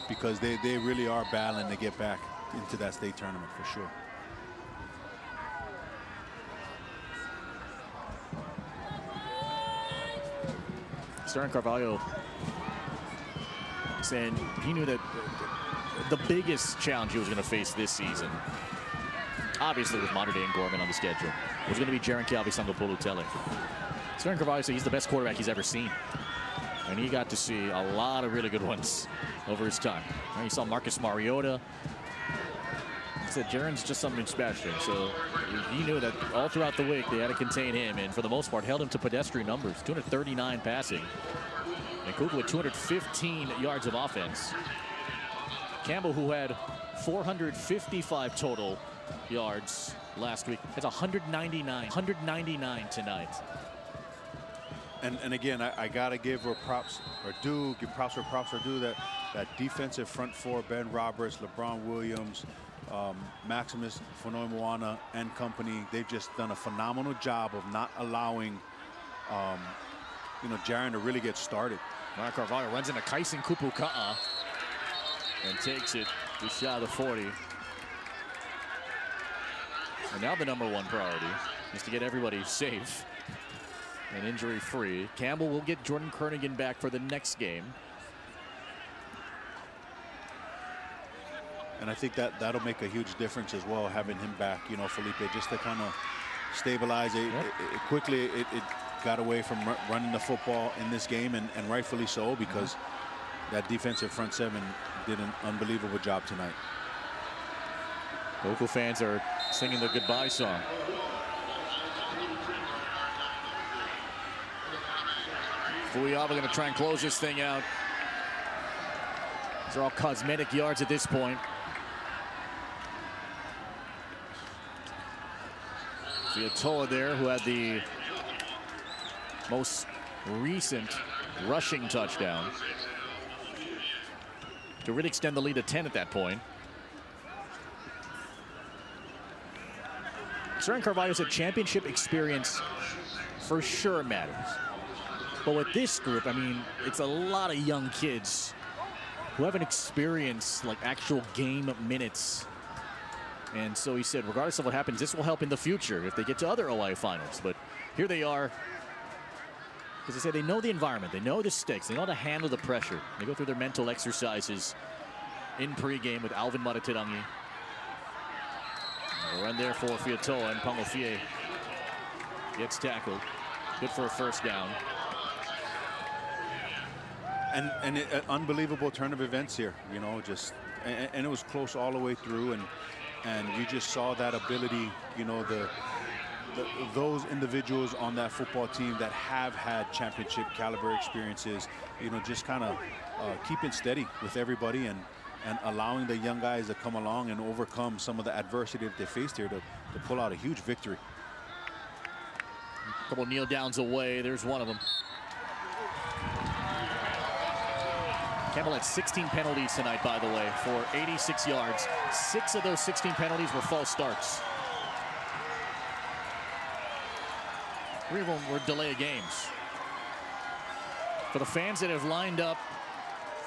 because they really are battling to get back into that state tournament for sure. Darren Carvalho saying he knew that the biggest challenge he was going to face this season, obviously with Mater Dei and Gorman on the schedule, was going to be Jaron Calvi Sangapolu Tele. Darren Carvalho said he's the best quarterback he's ever seen. And he got to see a lot of really good ones over his time. And he saw Marcus Mariota. He said Jaron's just something special. So he knew that all throughout the week they had to contain him, and for the most part held him to pedestrian numbers. 239 passing. And Kuku with 215 yards of offense. Campbell, who had 455 total yards last week, has 199 tonight. And again, I gotta give her props, or give props where props are due. That defensive front four: Ben Roberts, LeBron Williams, Maximus Fonoy Moana and company. They've just done a phenomenal job of not allowing, you know, Jaron to really get started. Mark Carvalho runs into Kaisen Kupuka'a and takes it to shy of the 40. And now the #1 priority is to get everybody safe and injury-free. Campbell will get Jordan Kernigan back for the next game. And I think that'll make a huge difference as well, having him back, you know, Felipe, just to kind of stabilize it. Yep. Quickly, it got away from running the football in this game, and rightfully so, because that defensive front seven did an unbelievable job tonight. Local fans are singing the goodbye song. Fuyaba going to try and close this thing out. These are all cosmetic yards at this point. Fiatoa there, who had the most recent rushing touchdown to really extend the lead to 10 at that point. Darren Carvalho said championship experience for sure matters. But with this group, I mean, it's a lot of young kids who haven't experienced like actual game minutes. And so he said, regardless of what happens, this will help in the future if they get to other OIA finals. But here they are. As I say, they know the environment, they know the stakes, they know how to handle the pressure. They go through their mental exercises in pregame with Alvin Maratirangi. A run there for Fiatoa, and Pangofie gets tackled. Good for a first down. And an unbelievable turn of events here, you know, just, and it was close all the way through, and you just saw that ability, you know, those individuals on that football team that have had championship caliber experiences, you know, just kind of keeping steady with everybody and allowing the young guys to come along and overcome some of the adversity that they faced here to pull out a huge victory. A couple kneel downs away. There's one of them. Campbell had 16 penalties tonight, by the way, for 86 yards. 6 of those 16 penalties were false starts. 3 of them were delay of games. For the fans that have lined up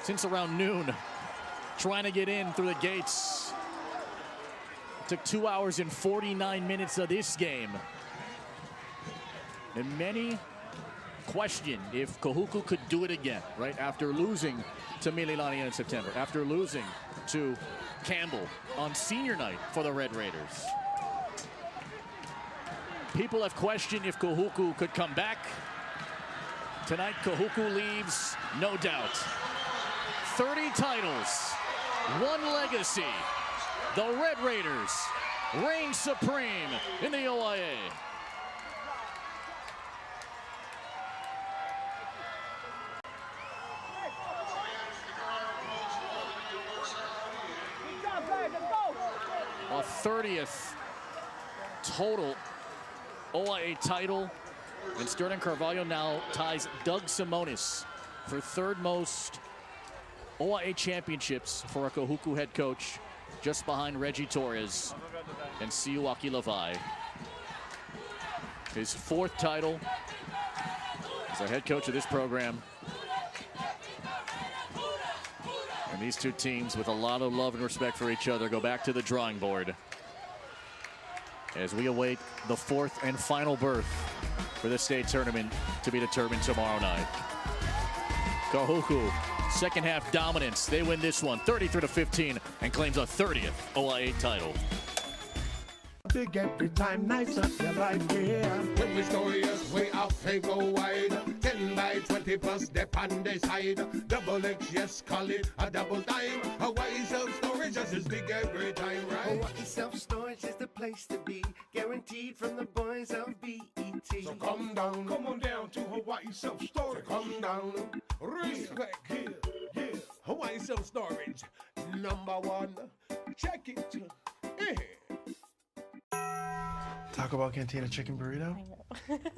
since around noon, trying to get in through the gates, it took 2 hours and 49 minutes of this game. And many question if Kahuku could do it again, right? After losing to Mililani in September, after losing to Campbell on senior night for the Red Raiders. People have questioned if Kahuku could come back. Tonight, Kahuku leaves, no doubt. 30 titles, 1 legacy. The Red Raiders reign supreme in the OIA. A 30th total OIA title. And Sterling Carvalho now ties Doug Simonis for 3rd most OIA championships for a Kahuku head coach, just behind Reggie Torres and Siuaki Levi. His 4th title as a head coach of this program. And these two teams, with a lot of love and respect for each other, go back to the drawing board as we await the 4th and final berth for the state tournament to be determined tomorrow night. Kahuku, second half dominance. They win this one 33-15 and claims a 30th OIA title. Big every time, nice up your life, yeah. When we stories way out, they go wide. 10 by 20 plus, they're on their side. Double X, yes, call it a double time. Hawaii self-storage just as big every time, right? Hawaii self-storage is the place to be. Guaranteed from the boys of BET. So come on down to Hawaii self-storage. So come down, respect, yeah. Hawaii self-storage, #1. Check it, yeah. Taco Bell Cantina chicken burrito?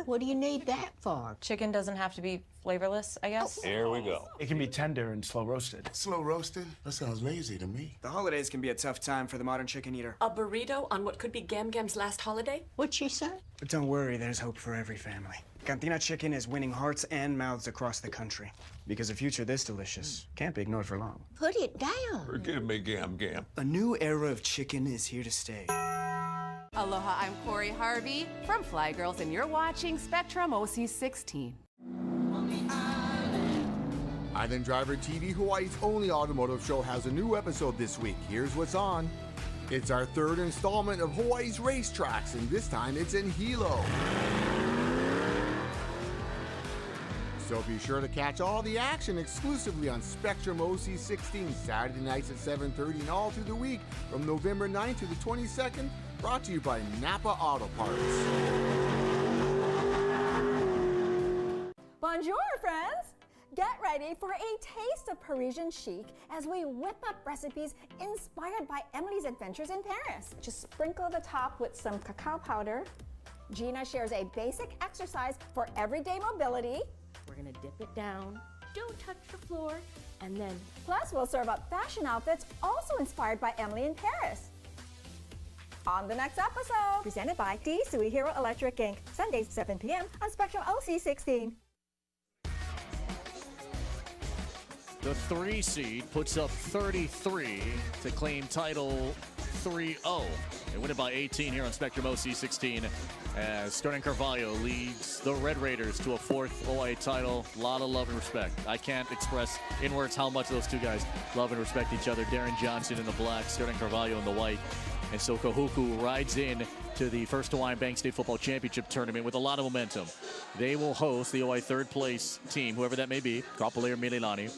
What do you need that for? Chicken doesn't have to be flavorless, I guess. Here we go. It can be tender and slow roasted. Slow roasted? That sounds lazy to me. The holidays can be a tough time for the modern chicken eater. A burrito on what could be Gam Gam's last holiday? What'd she say? But don't worry, there's hope for every family. Cantina chicken is winning hearts and mouths across the country. Because a future this delicious can't be ignored for long. Put it down. Forgive me, Gam Gam. A new era of chicken is here to stay. Aloha, I'm Corey Harvey from Fly Girls, and you're watching Spectrum OC16. Island Driver TV, Hawaii's only automotive show, has a new episode this week. Here's what's on. It's our 3rd installment of Hawaii's racetracks, and this time it's in Hilo. So be sure to catch all the action exclusively on Spectrum OC16, Saturday nights at 7:30 and all through the week from November 9th to the 22nd. Brought to you by Napa Auto Parts. Bonjour, friends! Get ready for a taste of Parisian chic as we whip up recipes inspired by Emily's adventures in Paris. Just sprinkle the top with some cacao powder. Gina shares a basic exercise for everyday mobility. We're gonna dip it down, don't touch the floor, and then... Plus, we'll serve up fashion outfits also inspired by Emily in Paris. On the next episode, presented by D Sui Hero Electric Inc. Sundays, 7 p.m. on Spectrum OC16. The 3 seed puts up 33 to claim title 3-0. They win it by 18 here on Spectrum OC16 as Sterling Carvalho leads the Red Raiders to a 4th OIA title. A lot of love and respect. I can't express in words how much those two guys love and respect each other. Darren Johnson in the black, Sterling Carvalho in the white. And so Kahuku rides in to the first Hawaiian Bank State Football Championship Tournament with a lot of momentum. They will host the OIA 3rd place team, whoever that may be, Kapolei or Mililani.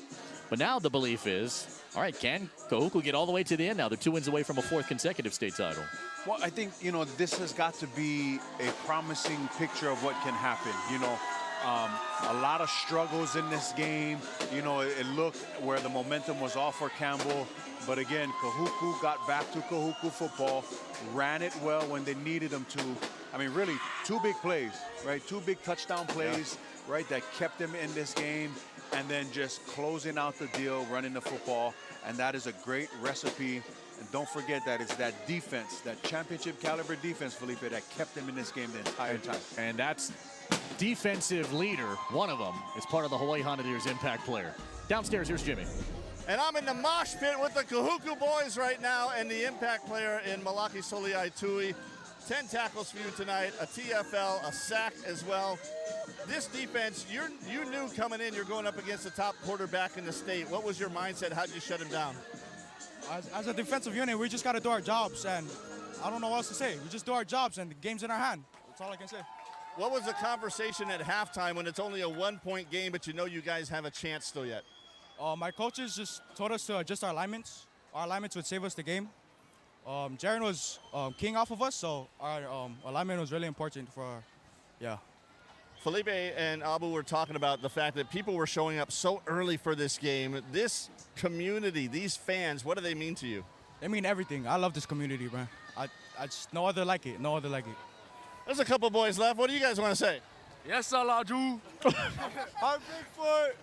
But now the belief is, all right, can Kahuku get all the way to the end now? They're 2 wins away from a 4th consecutive state title. Well, I think, this has got to be a promising picture of what can happen. A lot of struggles in this game. It looked where the momentum was all for Campbell. But again, Kahuku got back to Kahuku football, ran it well when they needed them to. I mean, really, 2 big plays, right? 2 big touchdown plays, right, that kept them in this game. And then just closing out the deal, running the football. And that is a great recipe. And don't forget that it's that defense, that championship caliber defense, Felipe, that kept them in this game the entire time. And that's defensive leader, one of them, is part of the Hawaii Honda-Deers impact player. Downstairs, here's Jimmy. And I'm in the mosh pit with the Kahuku boys right now and the impact player in Malaki Soliai Tui. 10 tackles for you tonight, a TFL, a sack as well. This defense, you knew coming in you're going up against the top quarterback in the state. What was your mindset? How did you shut him down? As a defensive unit, we just got to do our jobs, and I don't know what else to say. We just do our jobs, and the game's in our hand. That's all I can say. What was the conversation at halftime when it's only a 1-point game, but you know you guys have a chance still yet? My coaches just told us to adjust our alignments. Our alignments would save us the game. Darren was king off of us, so our alignment was really important for, yeah. Felipe and Abu were talking about the fact that people were showing up so early for this game. This community, these fans, what do they mean to you? They mean everything. I love this community, man. I just, no other like it, no other like it. There's a couple boys left. What do you guys want to say? Yes, Alaju. I'm Bigfoot.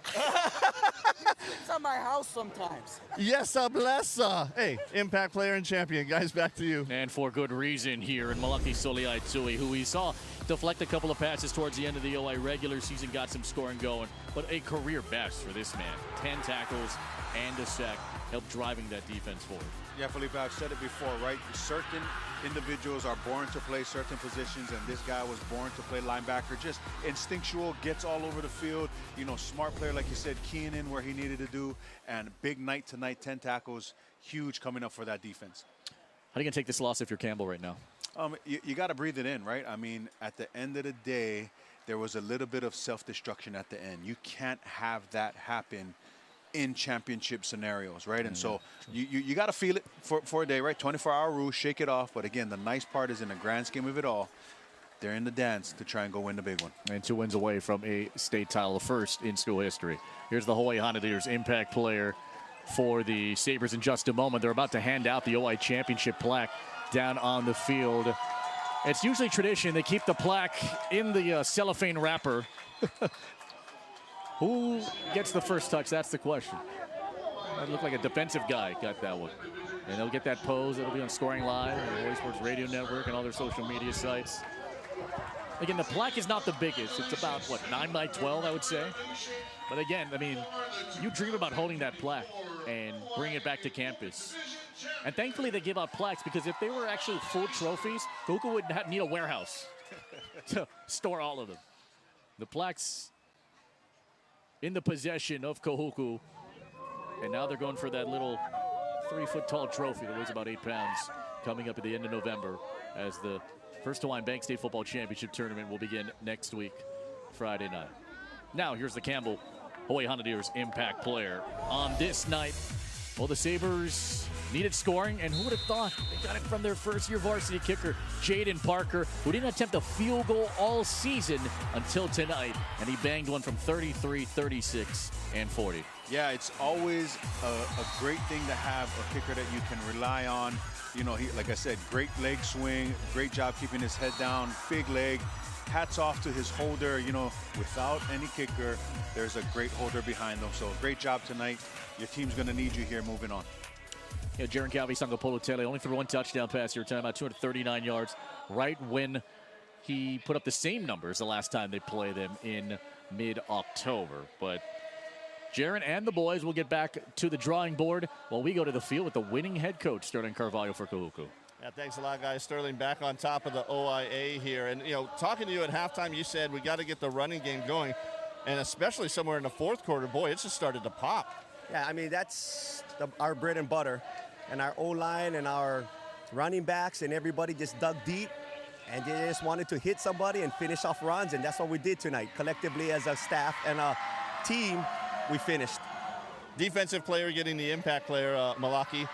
It's at my house sometimes. Yes, bless. Hey, impact player and champion. Guys, back to you. And for good reason here in Malaki Soliai-Tui, who we saw deflect a couple of passes towards the end of the OI regular season, got some scoring going. But a career best for this man. 10 tackles and a sack, helped driving that defense forward. Yeah, Felipe, I've said it before, right? Certain individuals are born to play certain positions, and this guy was born to play linebacker. Just instinctual, gets all over the field. You know, smart player, like you said, keying in where he needed to do, and big night tonight, 10 tackles, huge coming up for that defense. How are you going to take this loss if you're Campbell right now? You got to breathe it in, right? I mean, at the end of the day, there was a little bit of self-destruction at the end. You can't have that happen in championship scenarios, right? And so you got to feel it for a day, right? 24-hour rule, shake it off. But again, the nice part is in the grand scheme of it all, they're in the dance to try and go win the big one. And 2 wins away from a state title, the first in school history. Here's the Hawaii Honda impact player for the Sabres in just a moment. They're about to hand out the OI championship plaque down on the field. It's usually tradition. They keep the plaque in the cellophane wrapper. Who gets the first touch? That's the question. It looked like a defensive guy got that one. And they'll get that pose. It'll be on Scoring Live, on the Hawaii Sports Radio Network, and all their social media sites. Again, the plaque is not the biggest. It's about, what, 9 by 12, I would say. But again, I mean, you dream about holding that plaque and bring it back to campus. And thankfully, they give out plaques, because if they were actually full trophies, Kahuku would not need a warehouse to store all of them. The plaques in the possession of Kahuku, and now they're going for that little 3-foot-tall trophy that weighs about 8 pounds, coming up at the end of November, as the first Hawaiian Bank State Football Championship Tournament will begin next week, Friday night. Now, here's the Campbell Hawaii Honda impact player on this night. Well, the Sabres needed scoring, and who would have thought they got it from their first-year varsity kicker, Jaden Parker, who didn't attempt a field goal all season until tonight, and he banged one from 33, 36, and 40. Yeah, it's always a great thing to have a kicker that you can rely on. You know, he, like I said, great leg swing, great job keeping his head down, big leg. Hats off to his holder. You know, without any kicker, there's a great holder behind them. So great job tonight. Your team's going to need you here moving on. Yeah, Jaron Calvi Sangapolo-Tele only threw 1 touchdown pass here, time about 239 yards, right when he put up the same numbers the last time they played them in mid-October. But Jaron and the boys will get back to the drawing board while we go to the field with the winning head coach, Sterling Carvalho, for Kahuku. Yeah, thanks a lot, guys. Sterling back on top of the OIA here. And, you know, talking to you at halftime, you said we got to get the running game going, and especially somewhere in the fourth quarter. Boy, it just started to pop. Yeah, I mean, that's our bread and butter. And our O-line and our running backs and everybody just dug deep, and they just wanted to hit somebody and finish off runs, and that's what we did tonight. Collectively as a staff and a team, we finished. Defensive player getting the impact player, Malaki.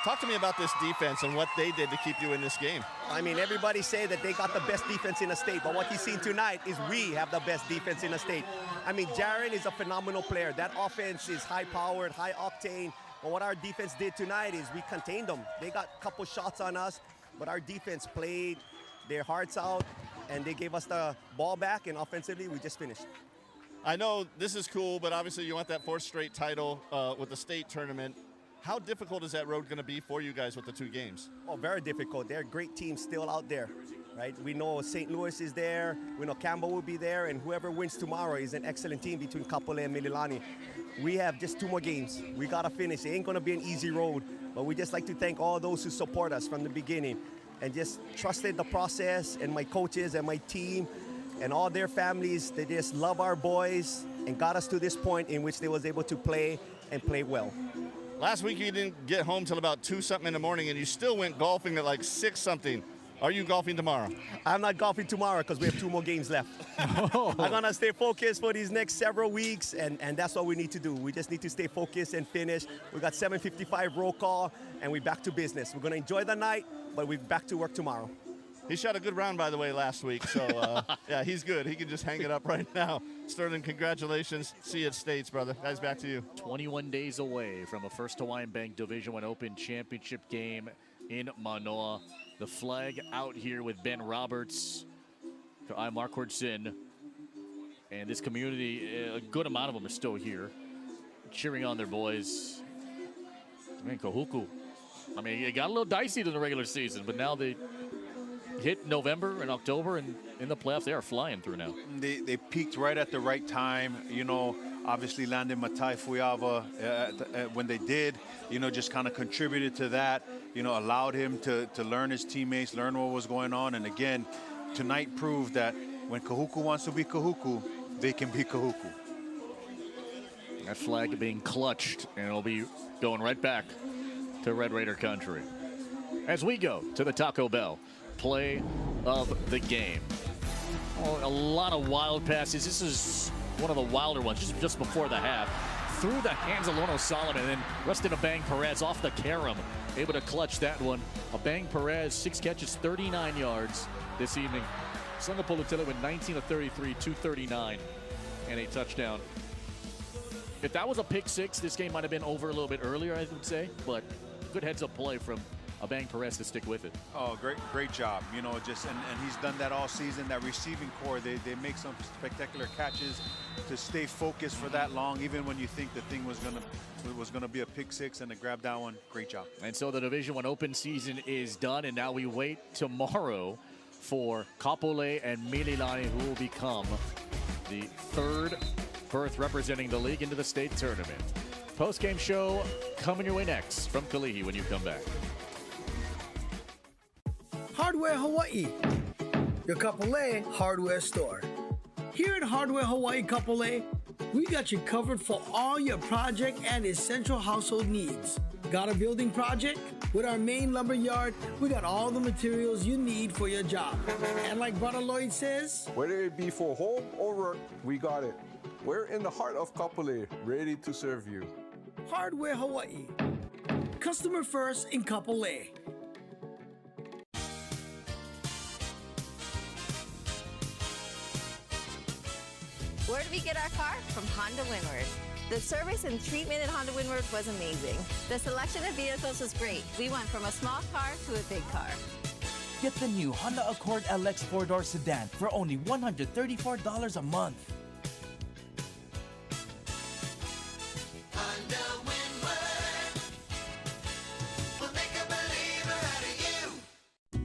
Talk to me about this defense and what they did to keep you in this game. I mean, everybody say that they got the best defense in the state, but what you've seen tonight is we have the best defense in the state. I mean, Darren is a phenomenal player. That offense is high-powered, high-octane. But what our defense did tonight is we contained them. They got a couple shots on us, but our defense played their hearts out, and they gave us the ball back, and offensively, we just finished. I know this is cool, but obviously you want that 4th straight title with the state tournament. How difficult is that road going to be for you guys with the 2 games? Oh, very difficult. There are great teams still out there, right? We know St. Louis is there. We know Campbell will be there, and whoever wins tomorrow is an excellent team between Kapolei and Mililani. We have just 2 more games. We got to finish. It ain't going to be an easy road, but we just like to thank all those who support us from the beginning and just trusted the process, and my coaches and my team and all their families. They just love our boys and got us to this point in which they was able to play and play well. Last week you didn't get home till about 2-something in the morning, and you still went golfing at like 6-something. Are you golfing tomorrow? I'm not golfing tomorrow because we have 2 more games left. I'm going to stay focused for these next several weeks, and that's what we need to do. We just need to stay focused and finish. We got 7:55 roll call, and we're back to business. We're going to enjoy the night, but we're back to work tomorrow. He shot a good round, by the way, last week. So, yeah, he's good. He can just hang it up right now. Sterling, congratulations. See you at States, brother. Guys, back to you. 21 days away from a First Hawaiian Bank Division I Open Championship game in Manoa. The flag out here with Ben Roberts, Mark Sin, and this community, a good amount of them are still here, cheering on their boys. I mean, Kahuku. I mean, it got a little dicey in the regular season, but now they hit November and October, and in the playoffs, they are flying through now. They peaked right at the right time. You know, obviously landing Matai Fuiava when they did, you know, just kind of contributed to that, you know, allowed him to learn his teammates, learn what was going on. And again, tonight proved that when Kahuku wants to be Kahuku, they can be Kahuku. That flag being clutched, and it'll be going right back to Red Raider country. As we go to the Taco Bell play of the game. Oh, a lot of wild passes. This is one of the wilder ones just before the half. Through the hands of Lono Solomon, and then Rustin Abang Perez off the carom, able to clutch that one. Abang Perez, 6 catches, 39 yards this evening. Sunga Polutila went 19 of 33, 239, and a touchdown. If that was a pick 6, this game might have been over a little bit earlier, I would say, but good heads-up play from Abang Perez to stick with it. Oh, great job. You know, and he's done that all season. That receiving core, they make some spectacular catches to stay focused for that long, even when you think the thing was gonna be a pick 6 and to grab that one. Great job. And so the Division I Open season is done, and now we wait tomorrow for Kapolei and Mililani, who will become the 3rd berth representing the league into the state tournament. Post-game show coming your way next from Kalihi when you come back. Hardware Hawaii, your Kapolei hardware store. Here at Hardware Hawaii Kapolei, we got you covered for all your project and essential household needs. Got a building project? With our main lumber yard, we got all the materials you need for your job. And like Brother Lloyd says, whether it be for home or work, we got it. We're in the heart of Kapolei, ready to serve you. Hardware Hawaii, customer first in Kapolei. Where did we get our car? From Honda Windward. The service and treatment at Honda Windward was amazing. The selection of vehicles was great. We went from a small car to a big car. Get the new Honda Accord LX 4-door sedan for only $134 a month.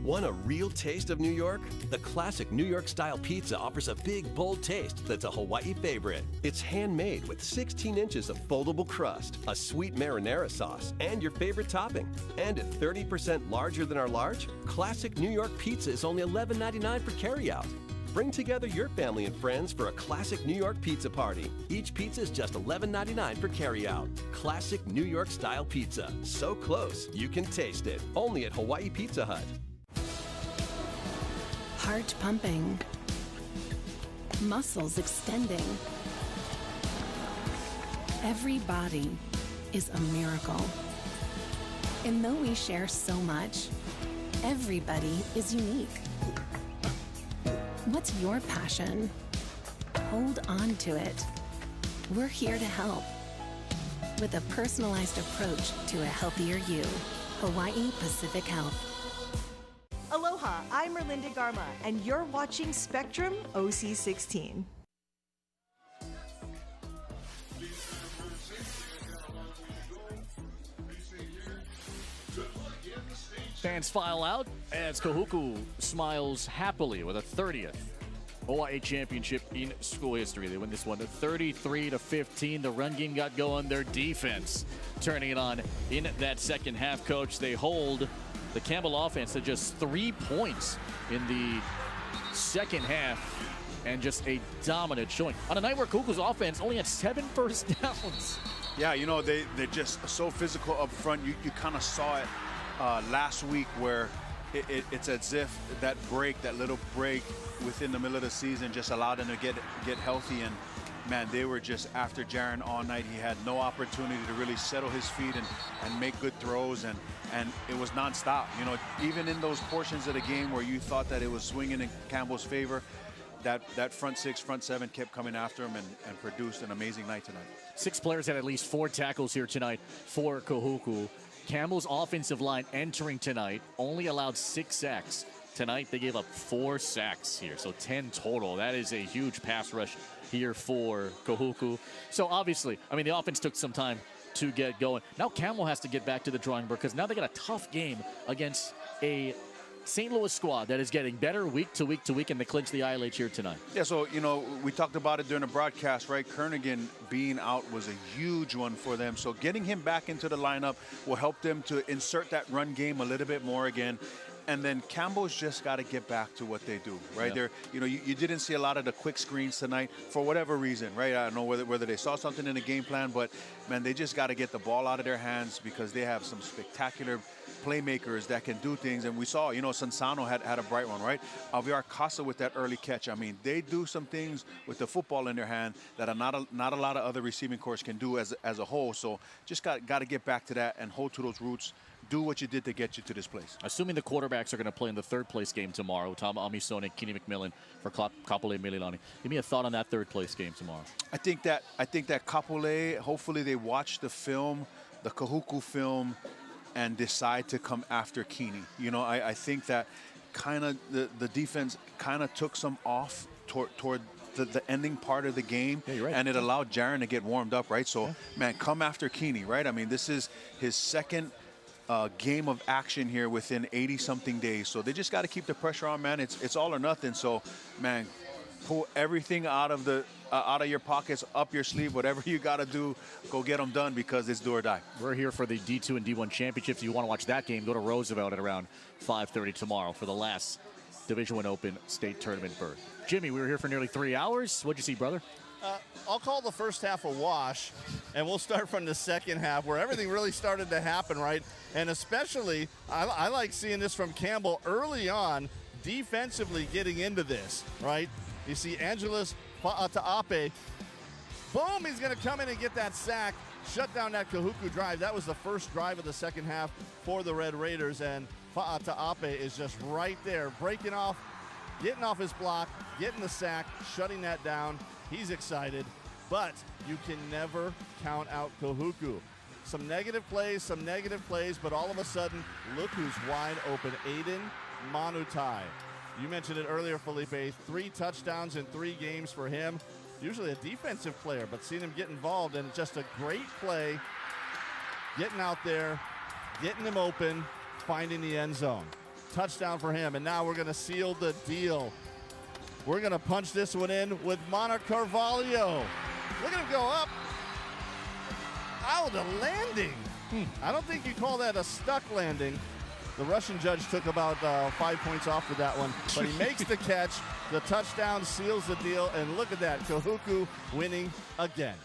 Want a real taste of New York? The classic New York style pizza offers a big, bold taste that's a Hawaii favorite. It's handmade with 16 inches of foldable crust, a sweet marinara sauce, and your favorite topping. And at 30% larger than our large, classic New York pizza is only $11.99 for carryout. Bring together your family and friends for a classic New York pizza party. Each pizza is just $11.99 for carryout. Classic New York style pizza. So close, you can taste it. Only at Hawaii Pizza Hut. Heart pumping, muscles extending. Every body is a miracle. And though we share so much, everybody is unique. What's your passion? Hold on to it. We're here to help with a personalized approach to a healthier you. Hawaii Pacific Health. Aloha, I'm Merlinda Garma, and you're watching Spectrum OC16. Fans file out as Kahuku smiles happily with a 30th OIA championship in school history. They win this one 33-15. The run game got going. Their defense turning it on in that second half, Coach. They hold the Campbell offense to just 3 points in the second half, and just a dominant showing on a night where Kahuku's offense only had 7 first downs. Yeah, you know, they're just so physical up front. You kind of saw it last week where it's as if that break, that little break within the middle of the season just allowed him to get healthy. And man, they were just after Darren all night. He had no opportunity to really settle his feet and make good throws, and it was nonstop. You know, even in those portions of the game where you thought that it was swinging in Campbell's favor, that front six, front seven kept coming after him and produced an amazing night tonight. 6 players had at least 4 tackles here tonight for Kahuku. Campbell's offensive line entering tonight only allowed 6 sacks. Tonight they gave up 4 sacks here, so 10 total. That is a huge pass rush here for Kahuku. So obviously, I mean, the offense took some time to get going. Now Campbell has to get back to the drawing board because now they got a tough game against a St. Louis squad that is getting better week to week to week, and they clinch the ILH here tonight. Yeah, so, you know, we talked about it during the broadcast, right? Kernigan being out was a huge one for them. So getting him back into the lineup will help them to insert that run game a little bit more again. And then Campbell's just got to get back to what they do, right? Yeah. You know, you didn't see a lot of the quick screens tonight for whatever reason, right? I don't know whether they saw something in the game plan, but, man, they just got to get the ball out of their hands because they have some spectacular playmakers that can do things. And we saw, you know, Sansano had a bright one, right? Alviar Casa with that early catch. I mean, they do some things with the football in their hand that are not a lot of other receiving corps can do as a whole. So just got to get back to that and hold to those roots. Do what you did to get you to this place. Assuming the quarterbacks are going to play in the third place game tomorrow, Tom Amisone, Kenny McMillan for Kapolei Mililani. Give me a thought on that third place game tomorrow. I think that Kapolei, hopefully they watch the film, the Kahuku film, and decide to come after Keeney. You know, I think that kind of the defense kind of took some off toward the ending part of the game, yeah, you're right. And it allowed Darren to get warmed up, right? So, man, come after Keeney, right? I mean, this is his second game of action here within 80-something days. So they just got to keep the pressure on, man. It's all or nothing. So, man, pull everything out of your pockets, up your sleeve, whatever you got to do, go get them done because it's do or die. We're here for the D2 and D1 championships. If you want to watch that game, go to Roosevelt at around 5:30 tomorrow for the last Division I Open state tournament berth. Jimmy, we were here for nearly 3 hours. What'd you see, brother? I'll call the first half a wash, and we'll start from the second half where everything really started to happen, right? And especially, I like seeing this from Campbell early on, defensively getting into this, right? You see Angelos Fa'ata'ape. Boom, he's going to come in and get that sack, shut down that Kahuku drive. That was the first drive of the second half for the Red Raiders, and Fa'ata'ape is just right there, breaking off, getting off his block, getting the sack, shutting that down. He's excited, but you can never count out Kahuku. Some negative plays, but all of a sudden, look who's wide open. Aiden Manutai. You mentioned it earlier, Felipe. 3 touchdowns in 3 games for him. Usually a defensive player, but seeing him get involved, and just a great play, getting out there, getting him open, finding the end zone. Touchdown for him, and now we're going to seal the deal. We're going to punch this one in with Mana Carvalho. Look at him go up. Oh, the landing. I don't think you call that a stuck landing. The Russian judge took about 5 points off with that one, but he makes the catch. The touchdown seals the deal, and look at that. Kahuku winning again.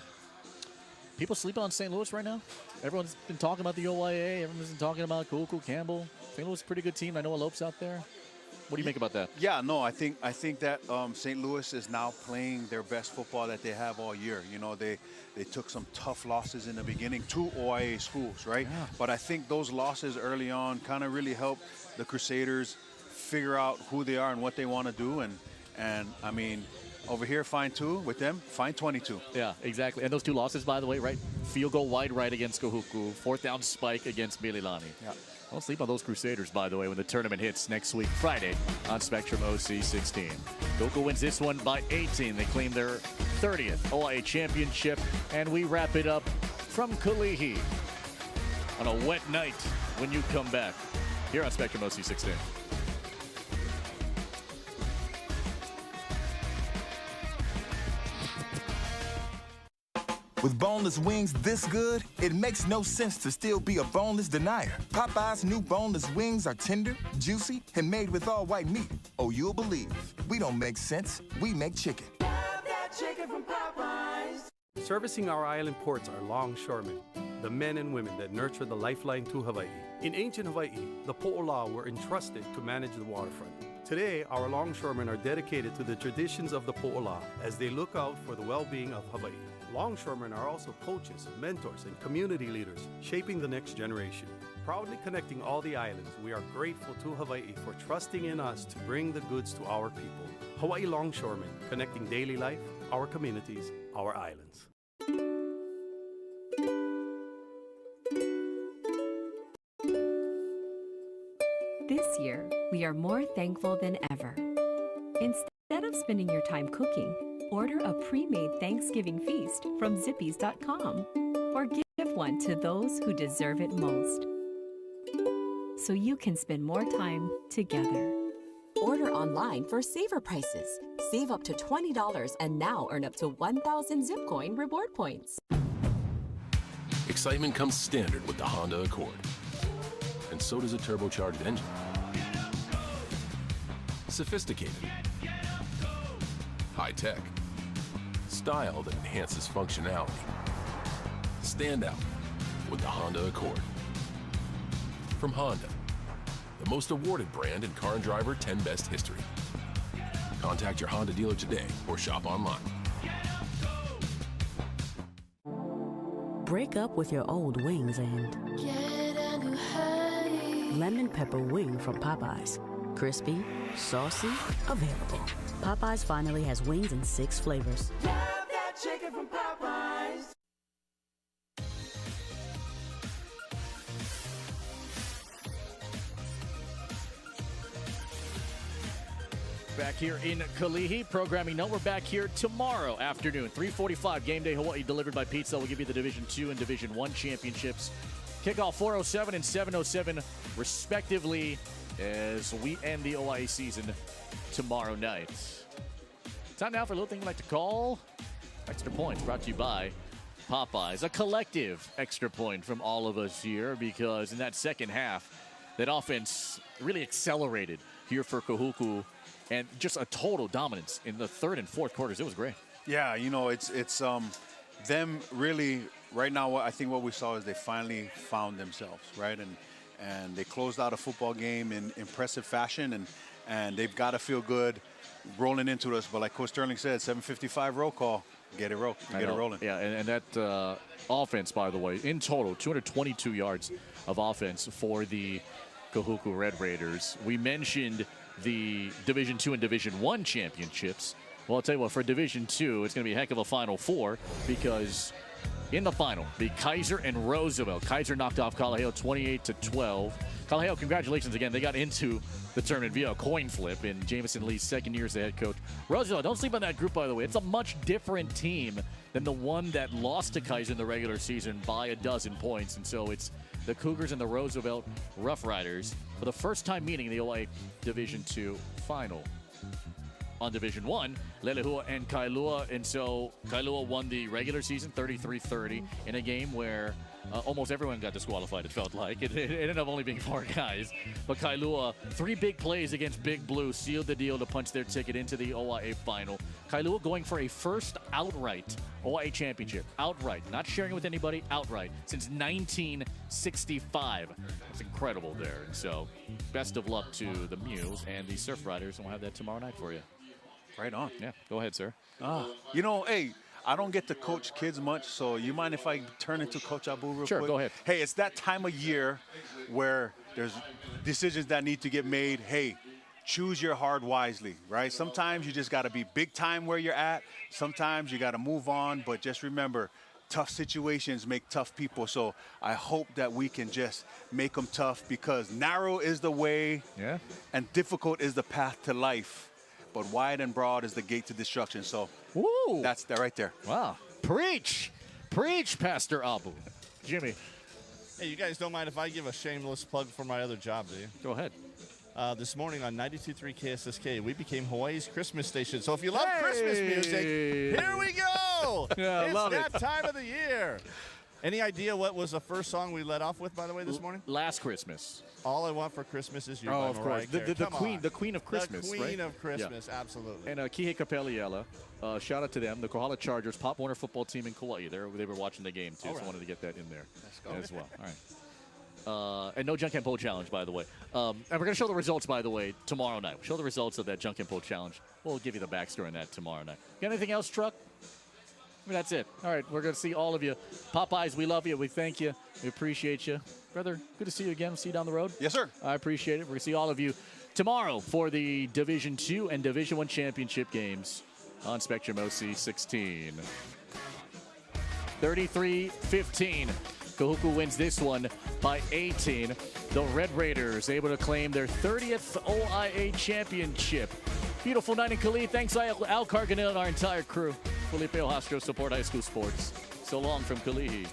People sleep on St. Louis right now? Everyone's been talking about the OIA. Everyone's been talking about Kahuku, Campbell. St. Louis is a pretty good team. I know Alope's out there. What do you make about that? Yeah, no, I think that St. Louis is now playing their best football that they have all year. You know, they took some tough losses in the beginning to OIA schools, right? Yeah. But I think those losses early on kind of really helped the Crusaders figure out who they are and what they want to do. And I mean, over here, fine 2. With them, fine 22. Yeah, exactly. And those 2 losses, by the way, right? Field goal wide right against Kahuku. 4th down spike against Mililani. Yeah. Don't sleep on those Crusaders, by the way, when the tournament hits next week, Friday, on Spectrum OC 16. Kahuku wins this one by 18. They claim their 30th OIA championship, and we wrap it up from Kalihi on a wet night when you come back here on Spectrum OC 16. With boneless wings this good, it makes no sense to still be a boneless denier. Popeye's new boneless wings are tender, juicy, and made with all white meat. Oh, you'll believe. We don't make sense, we make chicken. Servicing our island ports are longshoremen, the men and women that nurture the lifeline to Hawaii. In ancient Hawaii, the po'ola were entrusted to manage the waterfront. Today, our longshoremen are dedicated to the traditions of the po'ola as they look out for the well-being of Hawaii. Longshoremen are also coaches, mentors, and community leaders, shaping the next generation. Proudly connecting all the islands, we are grateful to Hawaii for trusting in us to bring the goods to our people. Hawaii Longshoremen, connecting daily life, our communities, our islands. This year, we are more thankful than ever. Instead of spending your time cooking, order a pre-made Thanksgiving feast from Zippy's.com or give one to those who deserve it most, so you can spend more time together. Order online for saver prices. Save up to $20 and now earn up to 1,000 Zipcoin reward points. Excitement comes standard with the Honda Accord. And so does a turbocharged engine. Sophisticated. High-tech. Style that enhances functionality. Stand out with the Honda Accord. From Honda, the most awarded brand in Car and Driver 10 Best history. Contact your Honda dealer today or shop online. Break up with your old wings and lemon pepper wing from Popeyes. Crispy, saucy, available. Popeyes finally has wings in 6 flavors. Love that chicken from Popeyes. Back here in Kalihi. Programming note, we're back here tomorrow afternoon, 3:45. Game Day Hawaii delivered by Pizza. We'll give you the Division II and Division I championships. Kickoff 4:07 and 7:07, respectively, as we end the OIA season tomorrow night. Time now for a little thing we like to call Extra Points, brought to you by Popeyes. A collective extra point from all of us here, because in that second half, that offense really accelerated here for Kahuku, and just a total dominance in the third and fourth quarters. It was great. Yeah, you know, it's them really right now. I think what we saw is they finally found themselves, right? And they closed out a football game in impressive fashion, and they've got to feel good rolling into us. But like Coach Sterling said, 7:55 roll call. Get it rolling. Yeah, and that offense, by the way, in total, 222 yards of offense for the Kahuku Red Raiders. We mentioned the Division II and Division I championships. Well, I'll tell you what, for Division II, it's going to be a heck of a Final Four, because in the final, the Kaiser and Roosevelt. Kaiser knocked off Kalaheo 28-12. Kalaheo, congratulations again. They got into the tournament via a coin flip in Jameson Lee's second year as the head coach. Roosevelt, don't sleep on that group, by the way. It's a much different team than the one that lost to Kaiser in the regular season by a dozen points. And so it's the Cougars and the Roosevelt Rough Riders for the first time meeting in the OIA Division II final. On Division I, Lelehua and Kailua. And so Kailua won the regular season 33-30 in a game where almost everyone got disqualified, it felt like. It ended up only being 4 guys. But Kailua, 3 big plays against Big Blue, sealed the deal to punch their ticket into the OIA final. Kailua going for a first outright OIA championship. Outright. Not sharing it with anybody. Outright. Since 1965. That's incredible there. And so best of luck to the Mules and the Surf Riders. And we'll have that tomorrow night for you. Right on. Yeah, go ahead, sir. You know, hey, I don't get to coach kids much, so you mind if I turn into Coach Abu real quick? Sure, go ahead. Hey, it's that time of year where there's decisions that need to get made. Hey, choose your hard wisely, right? Sometimes you just got to be big time where you're at. Sometimes you got to move on, but just remember, tough situations make tough people. So I hope that we can just make them tough, because narrow is the way and difficult is the path to life. But wide and broad is the gate to destruction. So that's that right there. Wow. Preach. Preach, Pastor Abu. Jimmy. Hey, you guys don't mind if I give a shameless plug for my other job, do you? Go ahead. This morning on 92.3 KSSK, we became Hawaii's Christmas station. So if you love Christmas music, here we go. Yeah, it's love that time of the year. Any idea what was the first song we led off with, by the way, this morning? Last Christmas. All I Want for Christmas Is You. Oh, by of course. Mariah Carey. The queen of Christmas, The queen right? of Christmas, absolutely. And Kihei Kapeliela, shout out to them. The Kohala Chargers, Pop Warner football team in Kauai. They were watching the game, too, so I wanted to get that in there as well. All right. And no Junk and Poll Challenge, by the way. And we're going to show the results, by the way, tomorrow night. We'll show the results of that Junk and Poll Challenge. We'll give you the backstory on that tomorrow night. Got anything else, Truck? That's it. All right, we're going to see all of you. Popeyes, we love you. We thank you. We appreciate you. Brother, good to see you again. We'll see you down the road. Yes, sir. I appreciate it. We're going to see all of you tomorrow for the Division II and Division I championship games on Spectrum OC 16. 33-15. Kahuku wins this one by 18. The Red Raiders able to claim their 30th OIA championship. Beautiful night in Kalihi. Thanks, Al Carganel and our entire crew. Felipe Ojastro, Support High School Sports. So long from Kalihi.